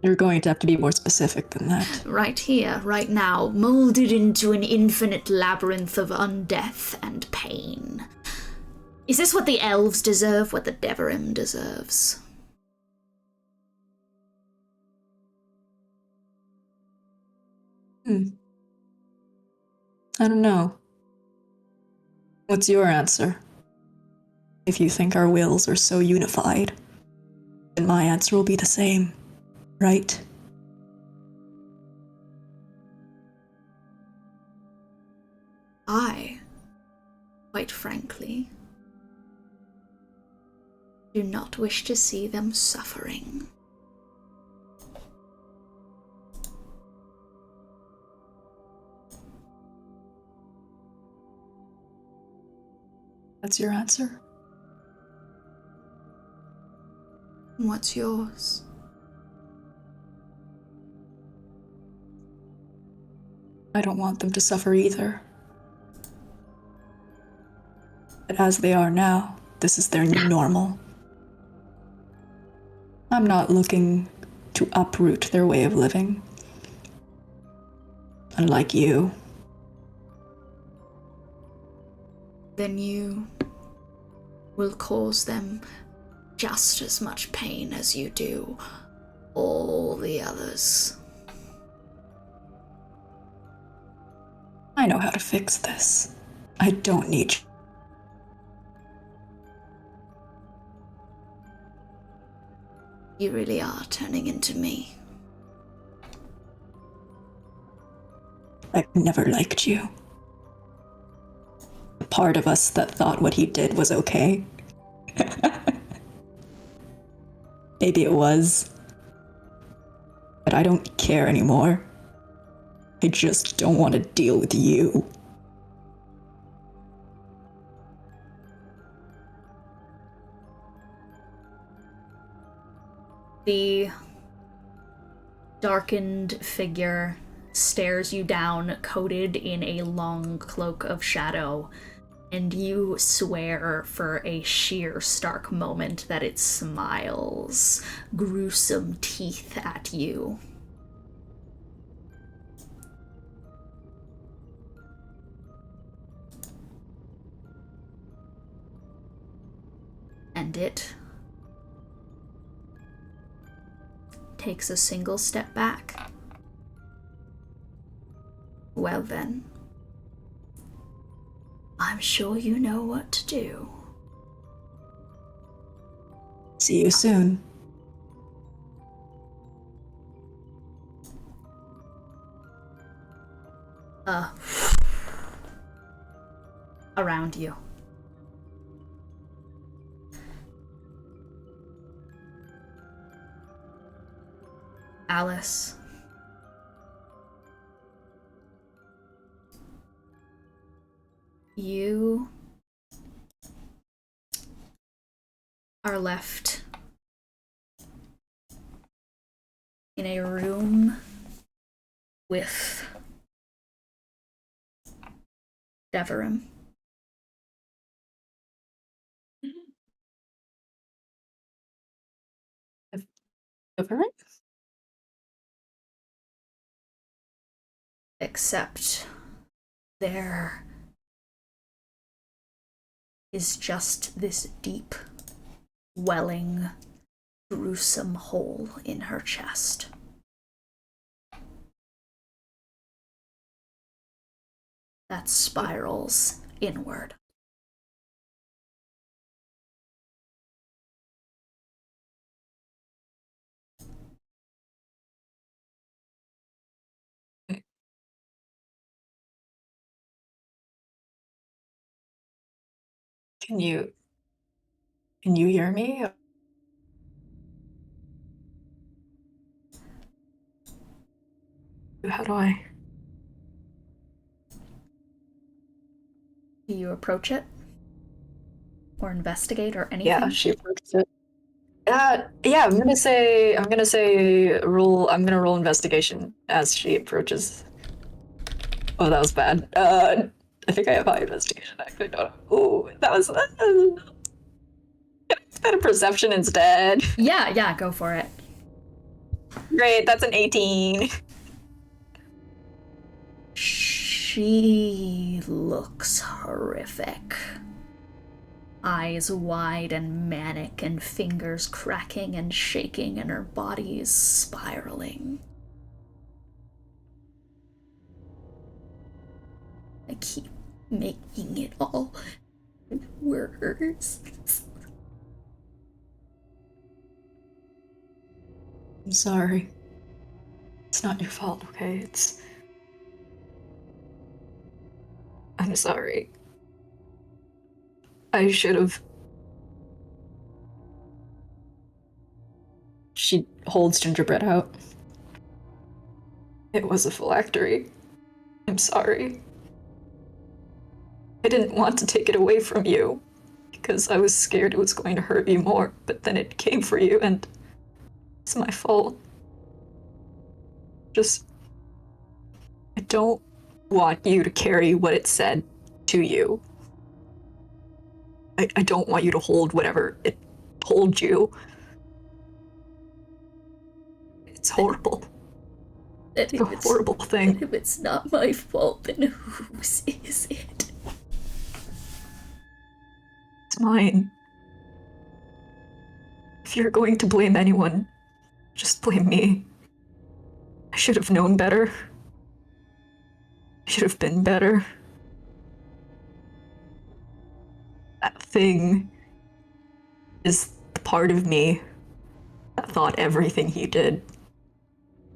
You're going to have to be more specific than that. Right here, right now, molded into an infinite labyrinth of undeath and pain. Is this what the elves deserve, what the Devarim deserves? I don't know. What's your answer? If you think our wills are so unified, then my answer will be the same, right? I, quite frankly, do not wish to see them suffering. That's your answer? What's yours? I don't want them to suffer either. But as they are now, this is their new normal. I'm not looking to uproot their way of living. Unlike you. Then you will cause them just as much pain as you do all the others. I know how to fix this. I don't need you. You really are turning into me. I've never liked you. part of us that thought what he did was okay. Maybe it was. But I don't care anymore. I just don't want to deal with you. The darkened figure stares you down, coated in a long cloak of shadow, and you swear for a sheer stark moment that it smiles gruesome teeth at you. And it takes a single step back. Well then, I'm sure you know what to do. See you soon. Around you. Alice. You are left in a room with Devarim. Devarim? Except there is just this deep, welling, gruesome hole in her chest. That spirals inward. Can you hear me? How do I? Do you approach it? Or investigate or anything? Yeah, she approaches it. Yeah, I'm gonna roll investigation as she approaches. Oh, that was bad. I think I have high investigation. Actually, no. Ooh, that was better perception instead. Yeah, go for it. Great, that's an 18. She looks horrific. Eyes wide and manic, and fingers cracking and shaking, and her body is spiraling. I keep making it all worse. I'm sorry. It's not your fault, okay? I'm sorry. I should have... She holds gingerbread out. It was a phylactery. I'm sorry. I didn't want to take it away from you, because I was scared it was going to hurt you more, but then it came for you, and it's my fault. I don't want you to carry what it said to you. I don't want you to hold whatever it told you. It's horrible. It's a horrible thing. If it's not my fault, then whose is it? It's mine. If you're going to blame anyone, just blame me. I should have known better. I should have been better. That thing is the part of me that thought everything he did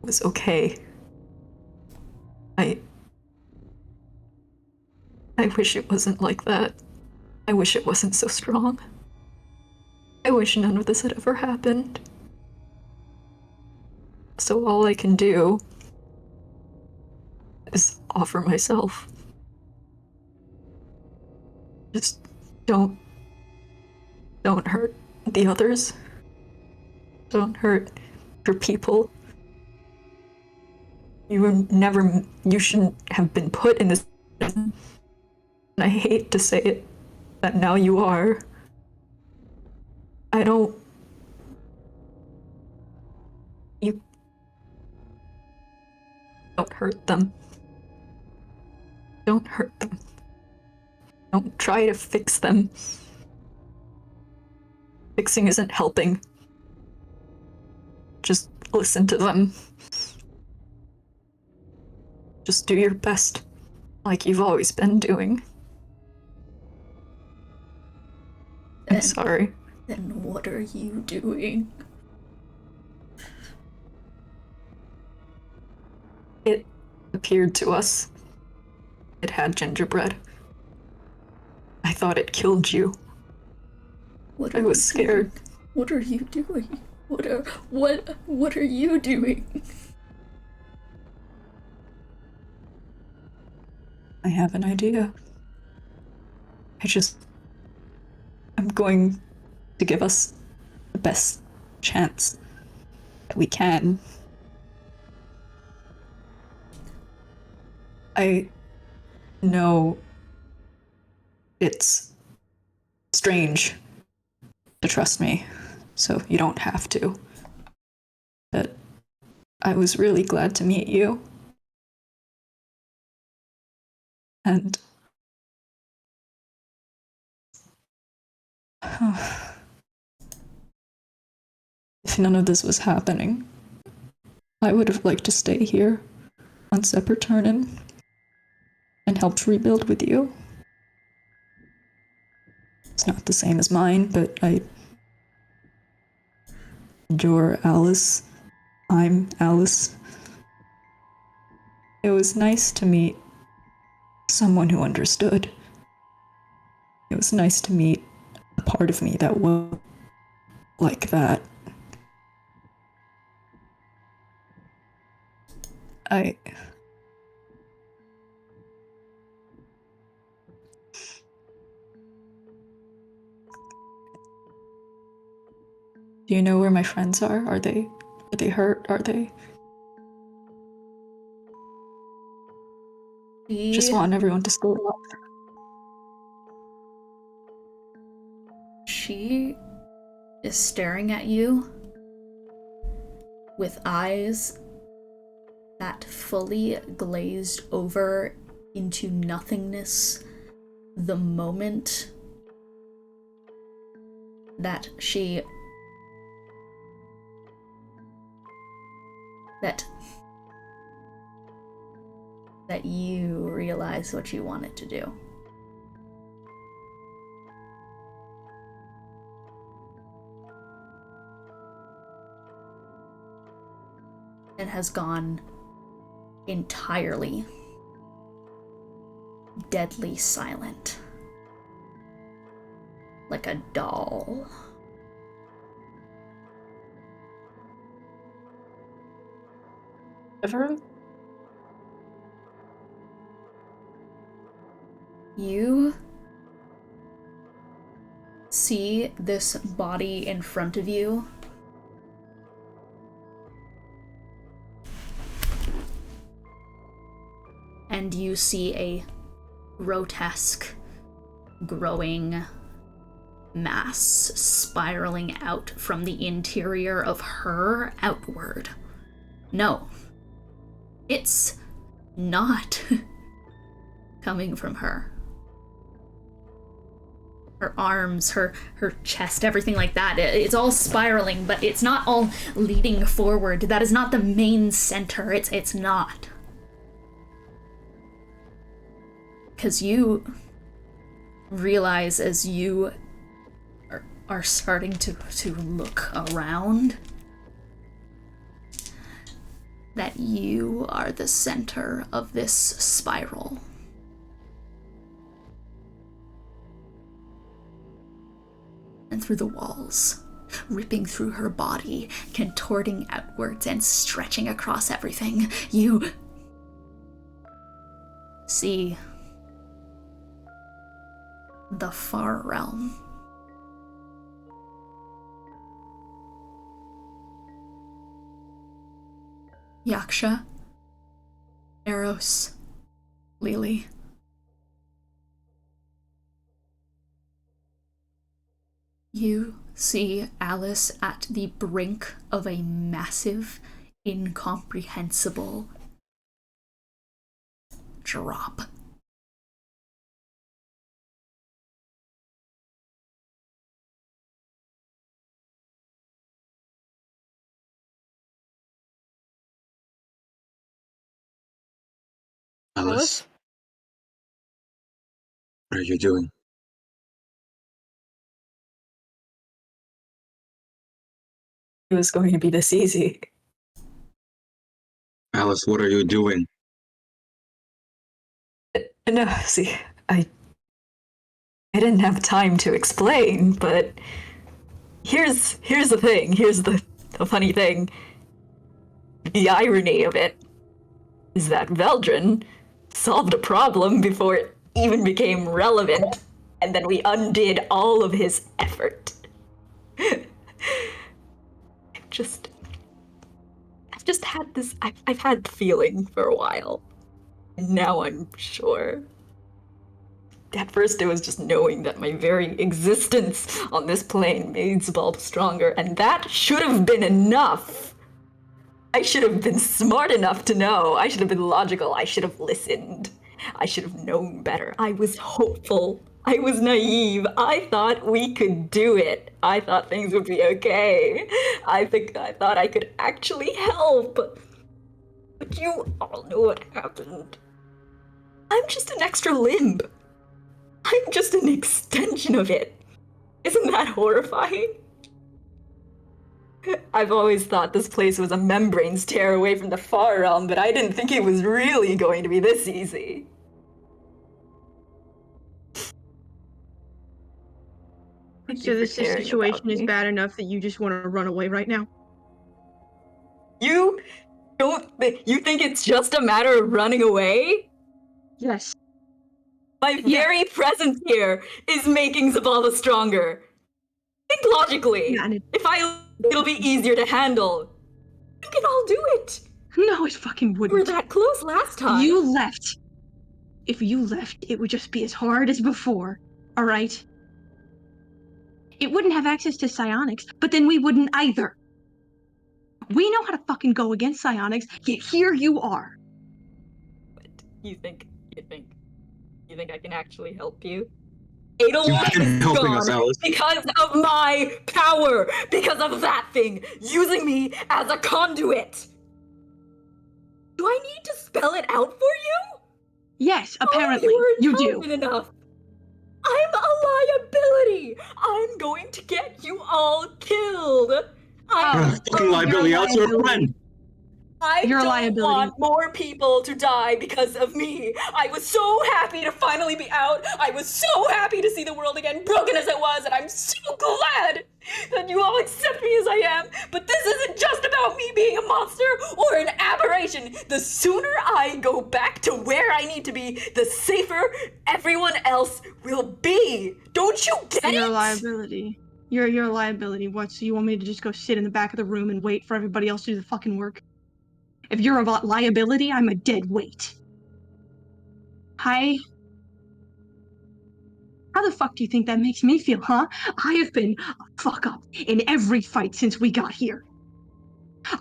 was okay. I wish it wasn't like that. I wish it wasn't so strong. I wish none of this had ever happened. So all I can do is offer myself. Just don't hurt the others. Don't hurt your people. You shouldn't have been put in this prison. And I hate to say it, but now you are. You don't hurt them. Don't hurt them. Don't try to fix them. Fixing isn't helping. Just listen to them. Just do your best, like you've always been doing. I'm sorry. Then what are you doing? It appeared to us. It had gingerbread. I thought it killed you. I was scared. What are you doing? What are you doing? I have an idea. I'm going to give us the best chance that we can. I know it's strange to trust me, so you don't have to. But I was really glad to meet you. And if none of this was happening, I would have liked to stay here on Sepperturnin and helped rebuild with you. It's not the same as mine, but you're Alice. I'm Alice. It was nice to meet someone who understood. It was nice to meet a part of me that was like that. Do you know where my friends are? Are they hurt? Are they? Just want everyone to stay alive. She is staring at you with eyes that fully glazed over into nothingness the moment that you realize what you wanted to do. It has gone entirely deadly silent. Like a doll. Ever? You see this body in front of you. And you see a grotesque, growing mass spiraling out from the interior of her outward. No, it's not coming from her. Her arms, her chest, everything like that, it's all spiraling, but it's not all leading forward. That is not the main center. It's not. Because you realize as you are starting to look around that you are the center of this spiral. and through the walls, ripping through her body, contorting outwards and stretching across everything. You see the far realm. Yaksha, Aros, Lelee. You see Alis at the brink of a massive, incomprehensible drop. Alice, what are you doing? It was going to be this easy. Alice, what are you doing? No, see, I didn't have time to explain, but here's the thing. Here's the funny thing. The irony of it is that Veldrin solved a problem before it even became relevant, and then we undid all of his effort. I've just had this, I've had the feeling for a while, and now I'm sure. At first it was just knowing that my very existence on this plane made Xibalba stronger, and that should have been enough. I should have been smart enough to know. I should have been logical. I should have listened. I should have known better. I was hopeful. I was naive. I thought we could do it. I thought things would be okay. I thought I could actually help. But you all know what happened. I'm just an extra limb. I'm just an extension of it. Isn't that horrifying? I've always thought this place was a membrane's tear away from the far realm, but I didn't think it was really going to be this easy. So this situation is bad enough that you just want to run away right now? You think it's just a matter of running away? Yes. My very presence here is making Xibalba stronger. Think logically. It'll be easier to handle. We can all do it. No, it fucking wouldn't. We were that close last time. You left. If you left, it would just be as hard as before. Alright? It wouldn't have access to psionics, but then we wouldn't either. We know how to fucking go against psionics, yet here you are. But you think I can actually help you? Adalwulf is helping us, gone Alice. because of my power, because of that thing, using me as a conduit. Do I need to spell it out for you? Yes, apparently, you you do. Enough. I'm a liability. I'm going to get you all killed. Fucking liability, Alice, you're a friend. You're a don't liability. want more people to die because of me. I was so happy to finally be out. I was so happy to see the world again, broken as it was, and I'm so glad that you all accept me as I am. But this isn't just about me being a monster or an aberration. The sooner I go back to where I need to be, the safer everyone else will be. Don't you get it? You're a liability. You're a liability. What, so you want me to just go sit in the back of the room and wait for everybody else to do the fucking work? If you're a liability, I'm a dead weight. How the fuck do you think that makes me feel, huh? I have been a fuck up in every fight since we got here.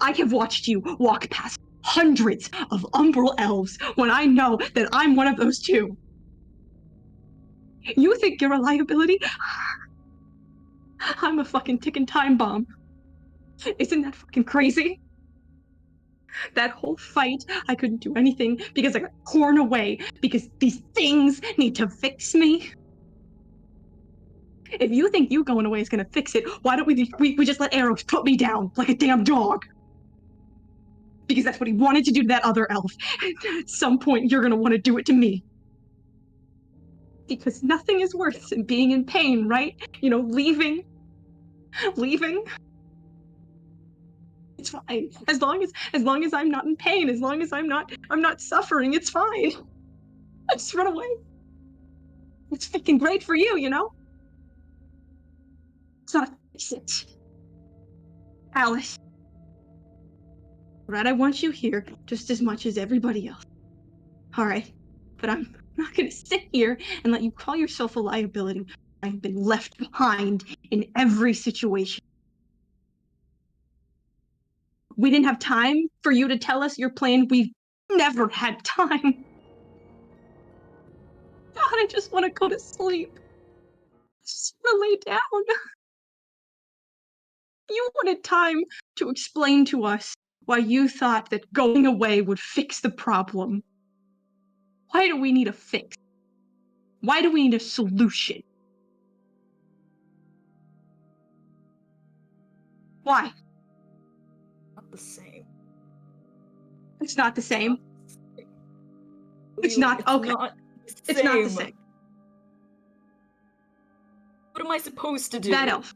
I have watched you walk past hundreds of umbral elves when I know that I'm one of those too. You think you're a liability? I'm a fucking ticking time bomb. Isn't that fucking crazy? That whole fight, I couldn't do anything because I got torn away because these things need to fix me. If you think you going away is gonna fix it, why don't we just let Aros put me down like a damn dog? Because that's what he wanted to do to that other elf. At some point, you're gonna want to do it to me. Because nothing is worse than being in pain, right? You know, leaving Leaving? It's fine. As long as I'm not in pain, as long as I'm not suffering, it's fine. I just run away. It's fucking great for you, you know? It's not a fix it. Alice. Alright, I want you here just as much as everybody else. Alright. But I'm not gonna sit here and let you call yourself a liability. I've been left behind in every situation. We didn't have time for you to tell us your plan. We've never had time. God, I just want to go to sleep. I just want to lay down. You wanted time to explain to us why you thought that going away would fix the problem. Why do we need a fix? Why do we need a solution? Why? Not the same. It's not the same. It's not okay. It's not the same. What am I supposed to do? That elf.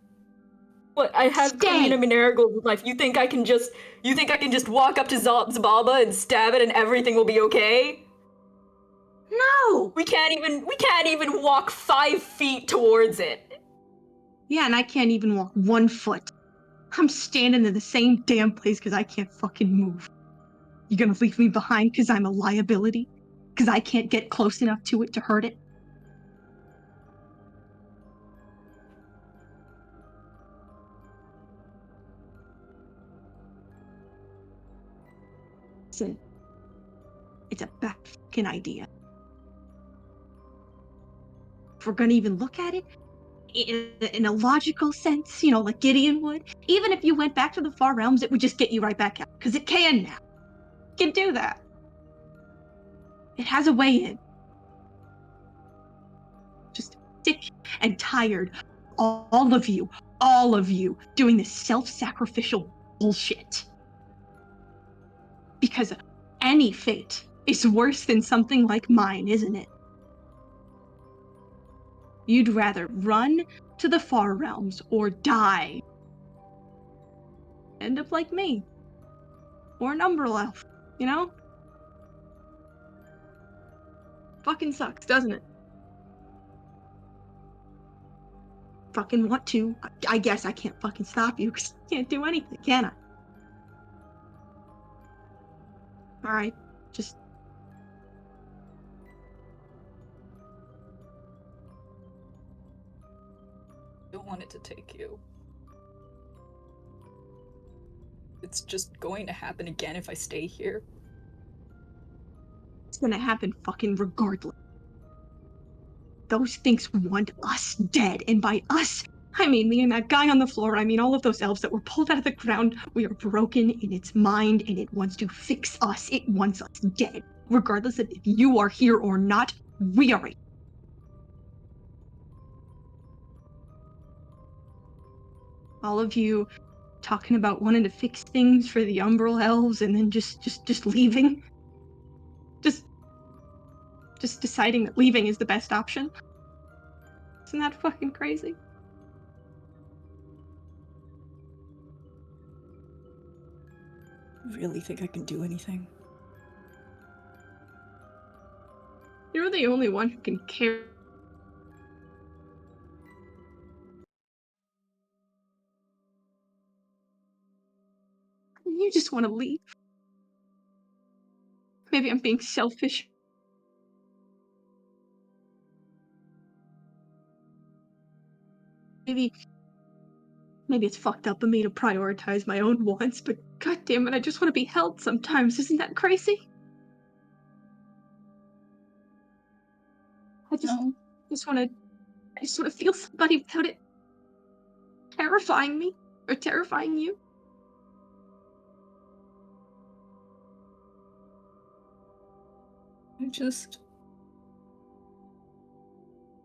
What? I have Stay. Queen of Minerigold's life. You think I can just walk up to Xibalba and stab it and everything will be okay? No. We can't even walk 5 feet towards it. Yeah, and I can't even walk 1 foot. I'm standing in the same damn place because I can't fucking move. You gonna leave me behind because I'm a liability? Because I can't get close enough to it to hurt it? Listen, it's a bad fucking idea. If we're gonna even look at it, in a logical sense, you know, like Gideon would, even if you went back to the Far Realms, it would just get you right back out. Because it can now. It can do that. It has a way in. Just sick and tired. All of you, doing this self-sacrificial bullshit. Because any fate is worse than something like mine, isn't it? You'd rather run to the Far Realms or die. End up like me. Or an Umbral elf, you know? Fucking sucks, doesn't it? Fucking want to. I guess I can't fucking stop you because I can't do anything, can I? Alright, just... I don't want it to take you. It's just going to happen again if I stay here. It's gonna happen fucking regardless. Those things want us dead, and by us, I mean me and that guy on the floor, I mean all of those elves that were pulled out of the ground. We are broken in its mind, and it wants to fix us. It wants us dead. Regardless of if you are here or not, we are. All of you talking about wanting to fix things for the Umbral elves and then just leaving. Just deciding that leaving is the best option. Isn't that fucking crazy? I really think I can do anything? You're the only one who can care. You just want to leave. Maybe I'm being selfish. Maybe it's fucked up of me to prioritize my own wants, but goddammit, I just want to be held sometimes. Isn't that crazy? I just want to feel somebody without it terrifying me or terrifying you.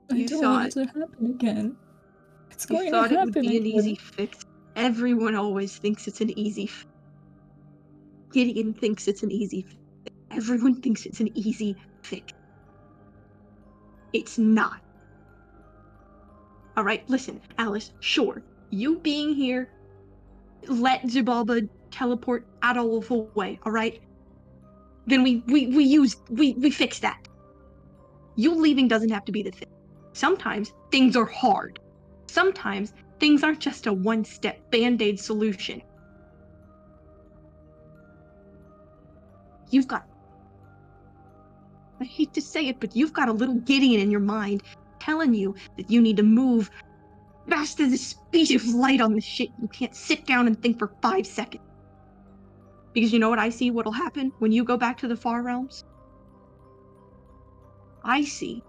I You don't want it to happen again. It's going to happen. You thought it would be an easy fix. Everyone always thinks it's an easy fix. Gideon thinks it's an easy fix. Everyone thinks it's an easy fix. It's not. Alright, listen, Alice, sure, you being here let Xibalba teleport Adalwulf away, alright? Then we fix that. You leaving doesn't have to be the thing. Sometimes things are hard. Sometimes things aren't just a one-step band-aid solution. You've got, I hate to say it, but you've got a little Gideon in your mind telling you that you need to move faster than the speed of light on this shit. You can't sit down and think for 5 seconds. Because you know what I see what'll happen when you go back to the Far Realms? I see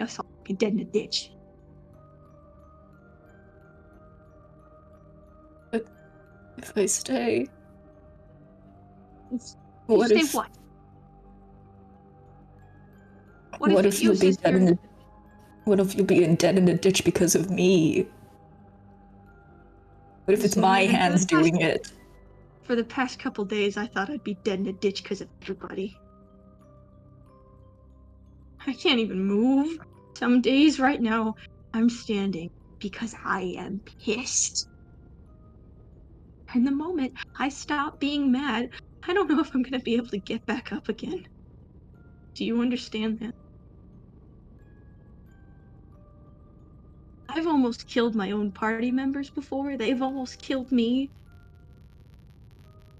us all fucking dead in a ditch. But if I stay... What if... What? What if you'll be dead in the... What if you'll be dead in a ditch because of me? What if it's my hands doing it? For the past couple days, I thought I'd be dead in a ditch because of everybody. I can't even move. Some days right now, I'm standing because I am pissed. And the moment I stop being mad, I don't know if I'm gonna be able to get back up again. Do you understand that? I've almost killed my own party members before. They've almost killed me.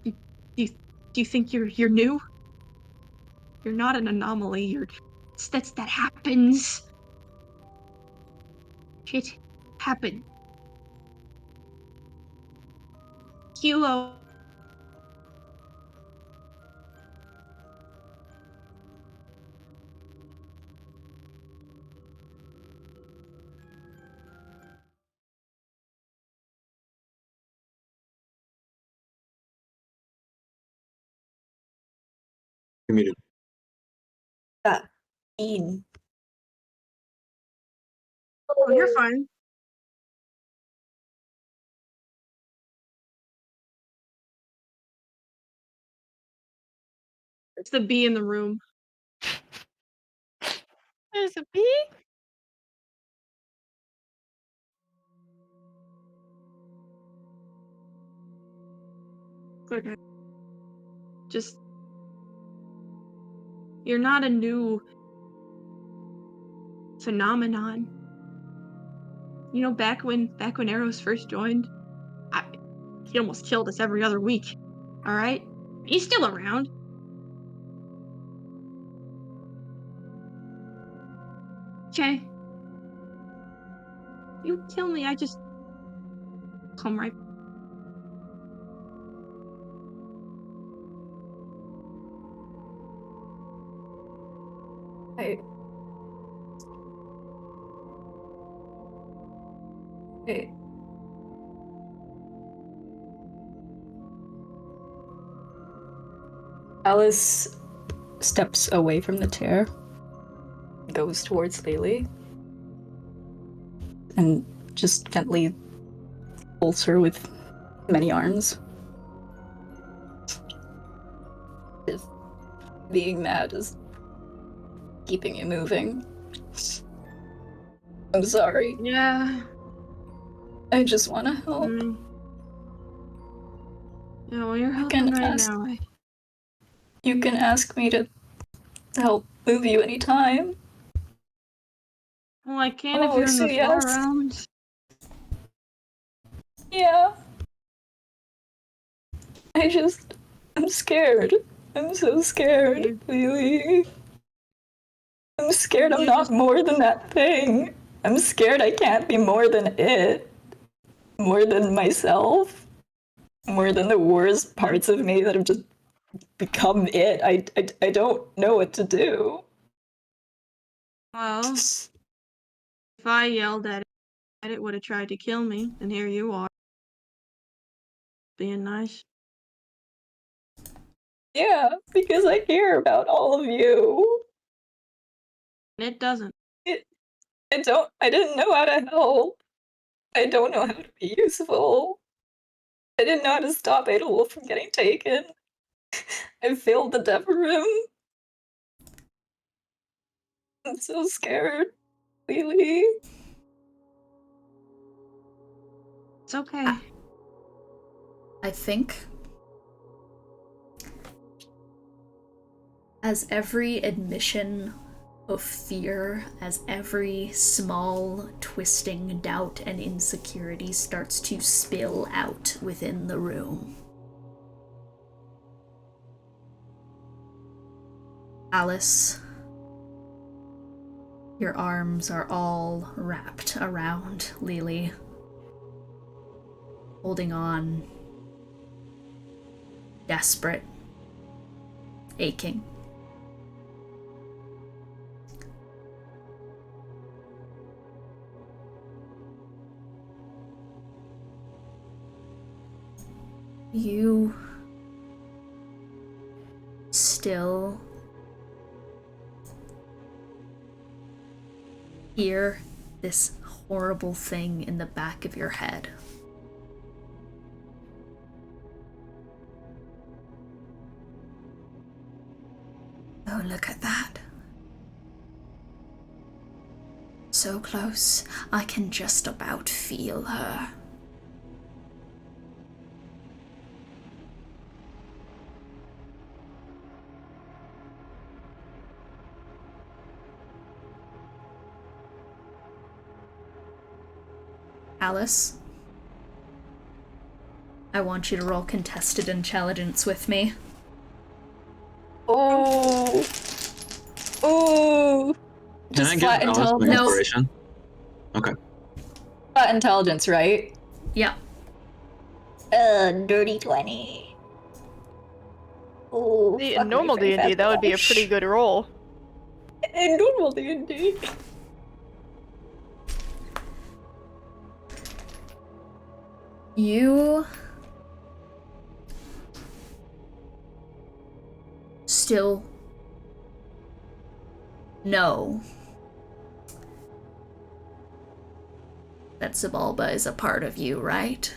Do you think you're new? You're not an anomaly. That happens. Shit happened. Kilo. You're muted. Bean. Oh, you're fine. It's the bee in the room. There's a bee? Okay. Just... You're not a new phenomenon. You know, back when Aros first joined, he almost killed us every other week. Alright? He's still around. Okay. You kill me, I just come right. Hey. Alice steps away from the chair, goes towards Lelee, and just gently holds her with many arms. If being mad is keeping you moving, I'm sorry. Yeah. I just want to help. Yeah, well, you're helping right now. You can ask me to help move you anytime. Well, I can if you're in the Far Realms. Yeah. I'm scared. I'm so scared, Lelee. I'm scared I'm not more than that thing. I'm scared I can't be more than it. More than myself. More than the worst parts of me that have just become it. I don't know what to do. Well, if I yelled at it would have tried to kill me, and here you are. Being nice. Yeah, because I care about all of you. It doesn't. I didn't know how to help. I don't know how to be useful. I didn't know how to stop Adalwulf from getting taken. I failed the Devarim. I'm so scared. Lelee. It's okay. I think as every admission of fear, as every small twisting doubt and insecurity starts to spill out within the room, Alice, your arms are all wrapped around Lelee, holding on, desperate, aching. You still hear this horrible thing in the back of your head. Oh, look at that. So close, I can just about feel her. Alice, I want you to roll contested intelligence with me. Oh. Oh. Can Just I flat give Alice some intelligence. inspiration? Okay. Flat intelligence, right? Yeah. Dirty 20. Oh, See, fuck in me normal very D&D, fast, that would be a gosh. pretty good roll. In normal D&D. You still know that Xibalba is a part of you, right?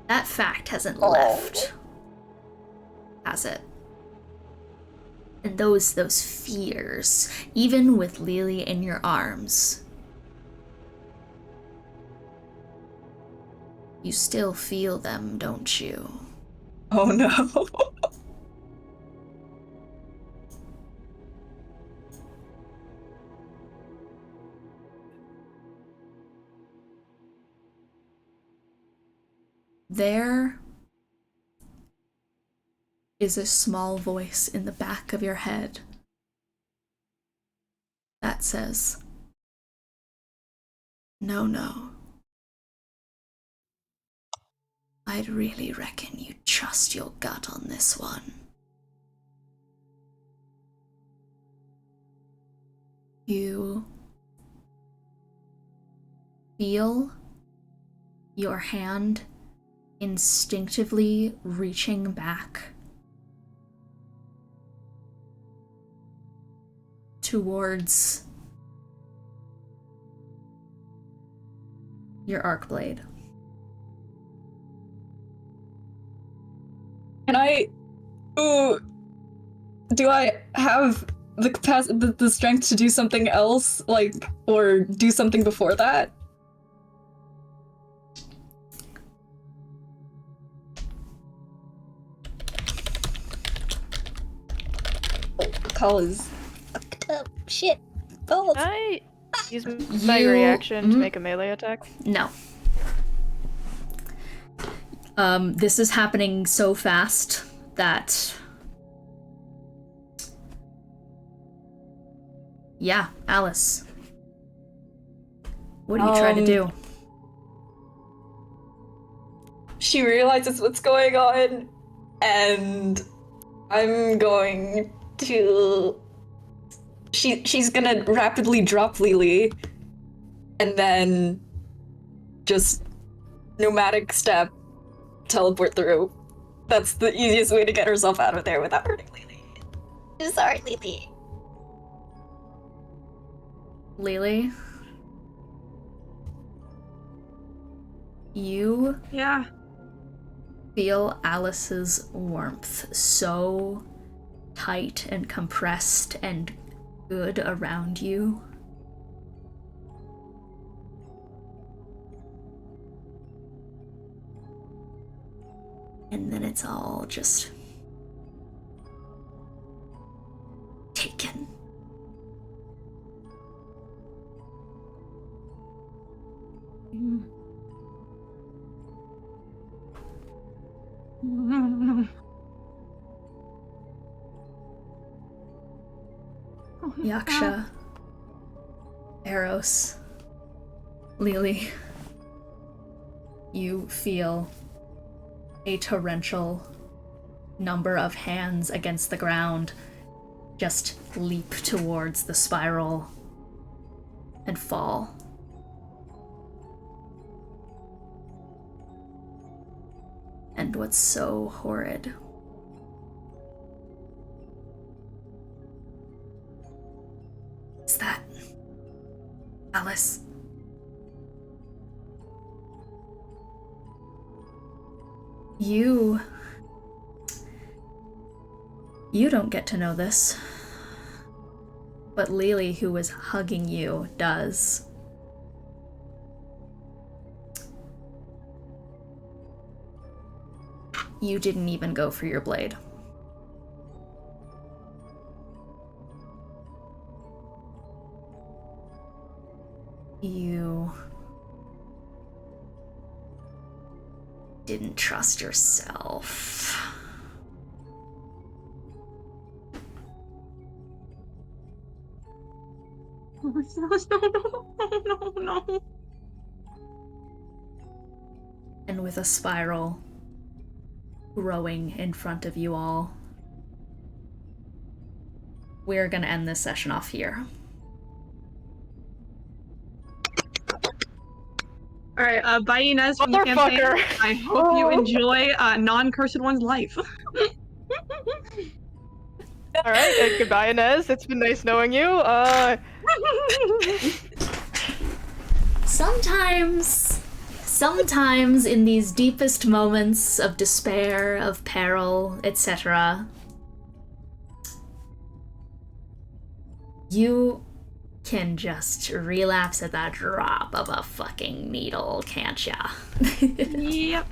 That fact hasn't left, has it? And those fears, even with Lelee in your arms, you still feel them, don't you? Oh no. There is a small voice in the back of your head that says, no. I'd really reckon you'd trust your gut on this one. You feel your hand instinctively reaching back towards your arc blade. Can I... Ooh. Do I have the capacity, the strength to do something else? Like, or do something before that? Oh, the call is fucked up. Shit. Balls. Can I use my reaction to make a melee attack? No. This is happening so fast that... Yeah, Alice. What do you try to do? She realizes what's going on, and I'm going to... She's gonna rapidly drop Lelee, and then just nomadic step, teleport through. That's the easiest way to get herself out of there without hurting Lelee. I'm sorry, Lelee. Lelee? You Yeah. feel Alice's warmth so tight and compressed and good around you. And then it's all just taken. Yaksha, Aros, Lelee, you feel a torrential number of hands against the ground just leap towards the spiral and fall. And what's so horrid is that Alice, you don't get to know this, but Lelee, who was hugging you, does. You didn't even go for your blade. You didn't trust yourself. No. And with a spiral growing in front of you all, we're gonna end this session off here. Alright, bye Ines from the campaign. Motherfucker! I hope you enjoy non-cursed one's life. Alright, goodbye, Inez. It's been nice knowing you. Sometimes in these deepest moments of despair, of peril, etc., you can just relapse at that drop of a fucking needle, can't ya? Yep.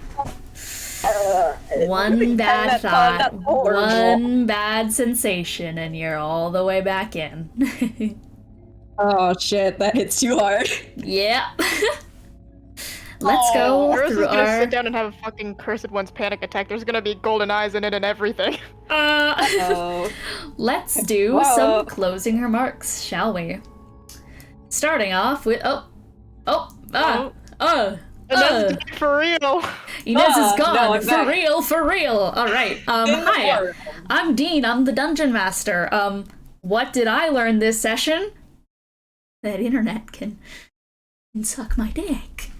One bad thought, one bad sensation, and you're all the way back in. Oh shit, that hits too hard. Yeah. Let's go Aros is through gonna our... sit down and have a fucking Cursed One's panic attack. There's gonna be golden eyes in it and everything. Oh. Let's do some closing remarks, shall we? Starting off with... Inez is for real. Inez is gone. No, for real. All right. Hi. I'm Dean. I'm the dungeon master. What did I learn this session? That internet can suck my dick.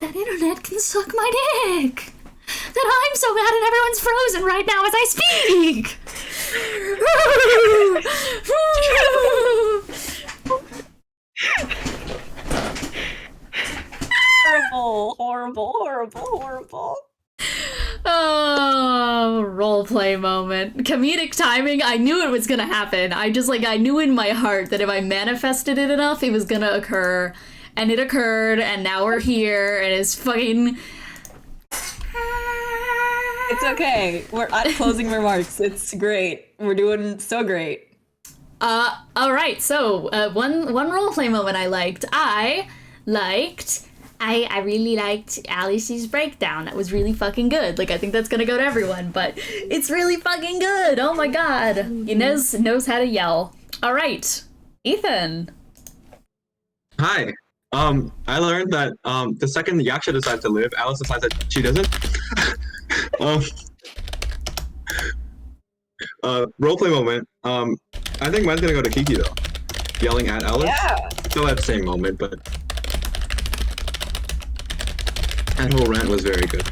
That internet can suck my dick. That I'm so mad and everyone's frozen right now as I speak. Horrible. Oh, roleplay moment. Comedic timing, I knew it was gonna happen. I knew in my heart that if I manifested it enough, it was gonna occur. And it occurred, and now we're here, and it's fucking... It's okay. We're at closing remarks. It's great. We're doing so great. Alright, so, one roleplay moment I liked. I really liked Alice's breakdown. That was really fucking good. Like, I think that's gonna go to everyone, but it's really fucking good. Oh my god. Ines knows how to yell. Alright, Ethan. Hi. I learned that the second Yaksha decides to live, Alice decides that she doesn't. Roleplay moment. I think mine's gonna go to Kiki though. Yelling at Alice. Yeah. Still that same moment, but that whole rant was very good.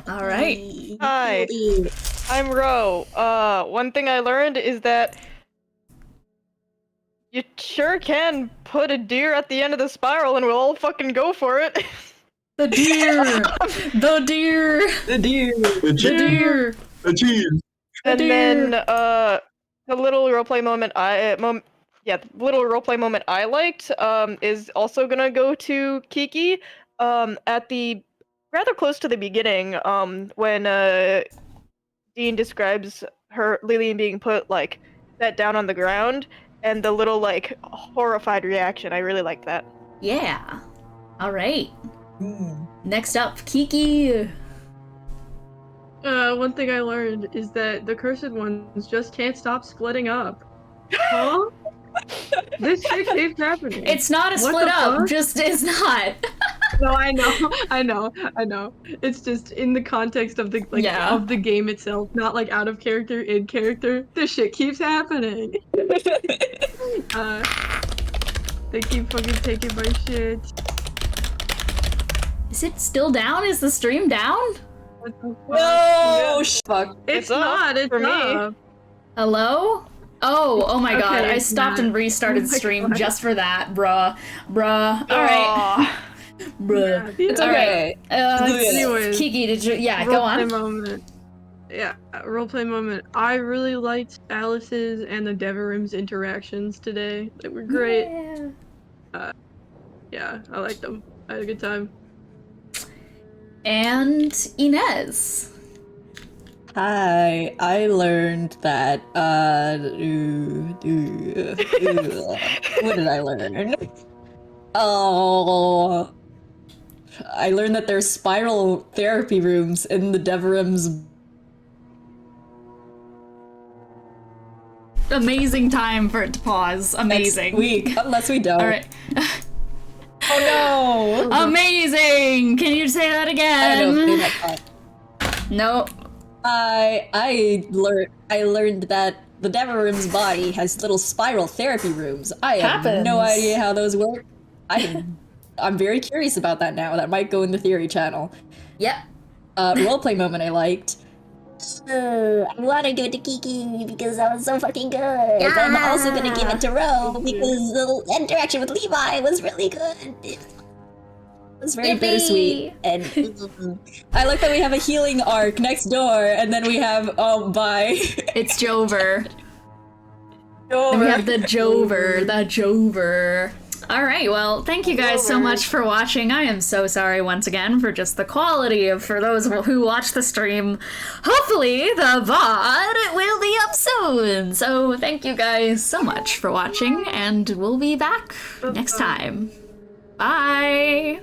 Alright. Hi, I'm Ro. One thing I learned is that you sure can put a deer at the end of the spiral and we'll all fucking go for it. The deer! The deer! The deer. The cheese. The deer! The cheese. And then the little roleplay moment the little roleplay moment I liked is also gonna go to Kiki at the rather close to the beginning when Dean describes Lelee being put like set down on the ground and the little like horrified reaction. I really liked that. Yeah. All right. Next up, Kiki. One thing I learned is that the cursed ones just can't stop splitting up. Huh? This shit keeps happening. It's not a What split the up, fuck? just it's not. No, I know. It's just in the context of the of the game itself, not like out of character, in character. This shit keeps happening. They keep fucking taking my shit. Is it still down? Is the stream down? What the fuck? No, fuck. It's up not. It's for me. up. Hello? Oh my god, Okay, I stopped not. and restarted Oh my stream God. just for that, bruh. Alright. Bruh. It's okay. Anyways, Kiki, did you, go on. Roleplay moment. Yeah, roleplay moment. I really liked Alice's and the Devarim's interactions today. They were great. Yeah, I liked them. I had a good time. And Ines. Hi, I learned that, what did I learn? Oh, I learned that there's spiral therapy rooms in the Devarim's. Amazing time for it to pause. Amazing. Next week, unless we don't. Alright. Oh no! Amazing! Can you say that again? I don't know if they have Nope. I learned that the Devarim's body has little spiral therapy rooms. I have no idea how those work. I'm very curious about that now. That might go in the theory channel. Yep. Roleplay moment I liked. I want to give it to Kiki because that was so fucking good. I'm also going to give it to Ro because the interaction with Levi was really good. It was very bittersweet. And I like that we have a healing arc next door, and then we have bye. It's Jover. Then we have the Jover. Alright, well, thank you guys so much for watching. I am so sorry once again for just the quality of, for those who watch the stream. Hopefully the VOD will be up soon. So thank you guys so much for watching, and we'll be back next time. Bye!